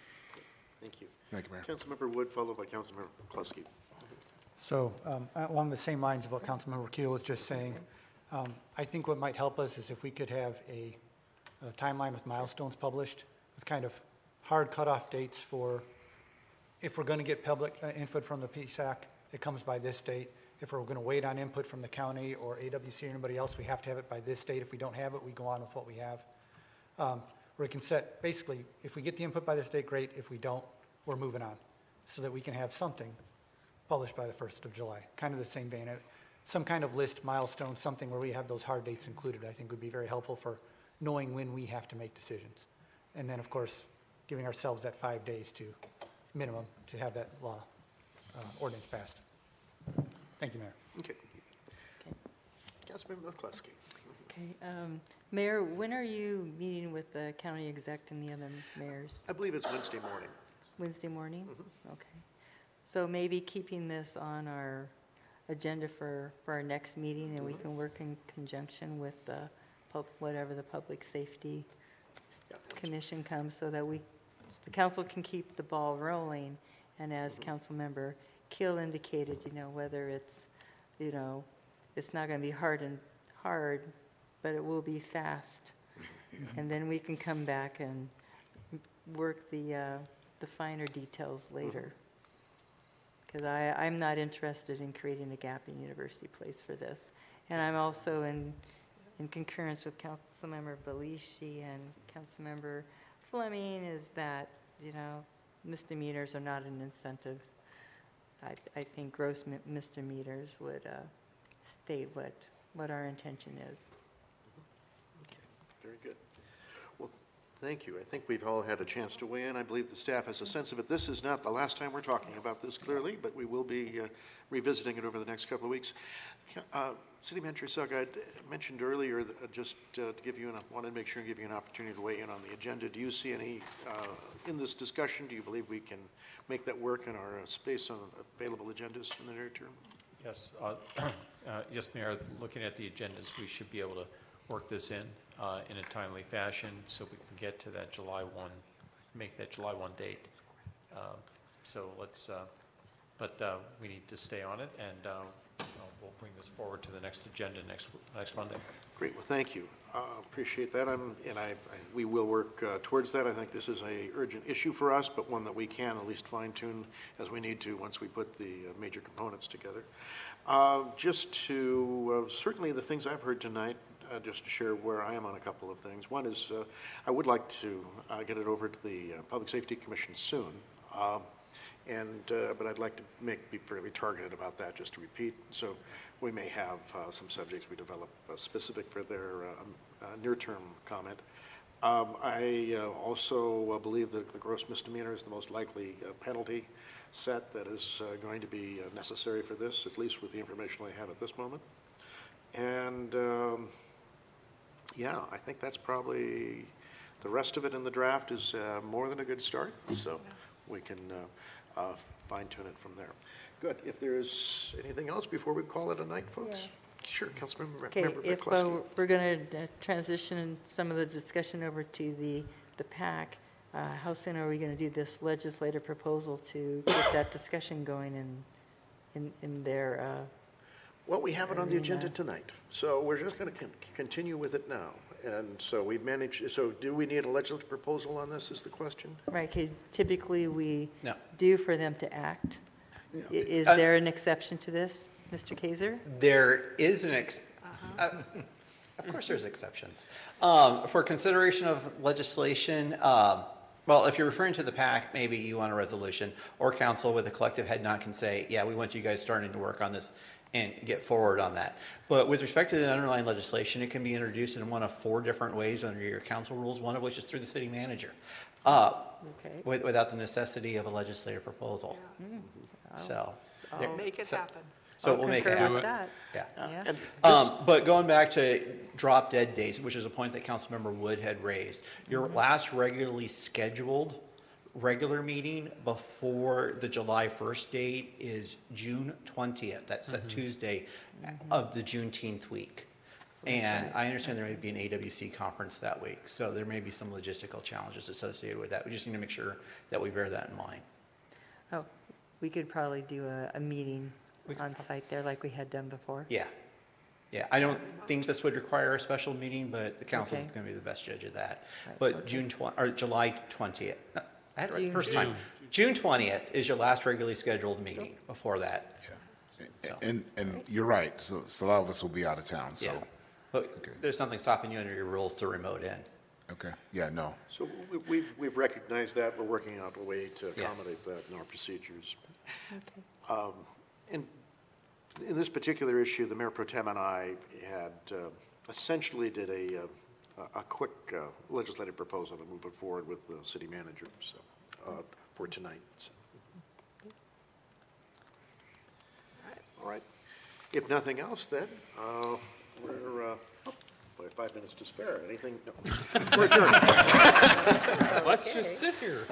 Thank you. Thank you, Mayor. Councilmember Wood, followed by Councilmember McCluskey. So along the same lines of what Councilmember Keel was just saying, I think what might help us is if we could have a timeline with milestones published with kind of hard cutoff dates for, if we're going to get public input from the PSAC, it comes by this date. If we're going to wait on input from the county or AWC or anybody else, we have to have it by this date. If we don't have it, we go on with what we have. We can set, basically, if we get the input by this date, great. If we don't, we're moving on, so that we can have something published by the 1st of July. Kind of the same vein. Some kind of list, milestone, something where we have those hard dates included, I think would be very helpful for knowing when we have to make decisions. And then, of course, giving ourselves that 5 days to minimum to have that law ordinance passed. Thank you, Mayor. Okay. Councilmember McCluskey. Okay, Mayor, when are you meeting with the county exec and the other mayors? I believe it's Wednesday morning. Wednesday morning? Okay. So maybe keeping this on our agenda for our next meeting, and we can work in conjunction with the whatever the Public Safety Commission comes, so that the council can keep the ball rolling. And as Councilmember Keel indicated, whether it's, it's not going to be hard, but it will be fast. And then we can come back and work the finer details later. Because I'm not interested in creating a gap in University Place for this. And I'm also in concurrence with Councilmember Belishi and Councilmember Fleming, is that, misdemeanors are not an incentive. I think gross misdemeanors would state what our intention is. Okay, very good. Well, thank you. I think we've all had a chance to weigh in. I believe the staff has a sense of it. This is not the last time we're talking about this, clearly, but we will be revisiting it over the next couple of weeks. City Manager Sugg, I mentioned earlier, just to give you, wanted to make sure and give you an opportunity to weigh in on the agenda. Do you see any, in this discussion, do you believe we can make that work in our space on available agendas in the near term? Yes, yes, Mayor, looking at the agendas, we should be able to work this in a timely fashion, so we can get to that July 1, make that July 1 date. So let's, but we need to stay on it, and we'll bring this forward to the next agenda next Monday. Great. Well, thank you. Appreciate that. We will work towards that. I think this is a urgent issue for us, but one that we can at least fine-tune as we need to once we put the major components together. Just to, certainly the things I've heard tonight, just to share where I am on a couple of things. One is I would like to get it over to the Public Safety Commission soon. But I'd like to be fairly targeted about that, just to repeat. So we may have some subjects we develop specific for their near-term comment. I also believe that the gross misdemeanor is the most likely penalty set that is going to be necessary for this, at least with the information I have at this moment. And yeah, I think that's probably, the rest of it in the draft is more than a good start, so we can fine tune it from there. Good. If there's anything else before we call it a night, folks? Yeah. Sure, Councilmember Okay, if McCluskey. we're going to transition some of the discussion over to the PAC, how soon are we going to do this legislative proposal to get that discussion going in their? Well, we have it on the agenda tonight, so we're just going to continue with it now. And so we've managed, so do we need a legislative proposal on this is the question? Right, 'cause typically we No. do for them to act. Is there an exception to this, Mr. Kaiser? There is an of course there's exceptions. For consideration of legislation, well, if you're referring to the PAC, maybe you want a resolution, or council with a collective head nod can say, yeah, we want you guys starting to work on this and get forward on that. But with respect to the underlying legislation, it can be introduced in one of 4 different ways under your council rules, one of which is through the city manager, without the necessity of a legislative proposal. So, Make it happen. So we'll make it happen. That. Yeah. But going back to drop dead dates, which is a point that Councilmember Wood had raised, your last regularly scheduled regular meeting before the July 1st date is June 20th. That's a Tuesday of the Juneteenth week. And I understand there may be an AWC conference that week, so there may be some logistical challenges associated with that. We just need to make sure that we bear that in mind. Oh, we could probably do a meeting on site there like we had done before. Yeah. Yeah, I don't think this would require a special meeting, but the council is going to be the best judge of that. But July 20th. No, I had it right the first time. June 20th is your last regularly scheduled meeting before that. Yeah. And you're right. So a lot of us will be out of town. So. Yeah. But there's nothing stopping you under your rules to remote in. Okay. Yeah, no. So we've recognized that. We're working out a way to accommodate that in our procedures. In this particular issue, the Mayor Pro Tem and I had essentially did a quick legislative proposal to move it forward with the city manager for tonight. So. All right. If nothing else, then we're 5 minutes to spare. Anything? No. We're adjourned. Let's just sit here.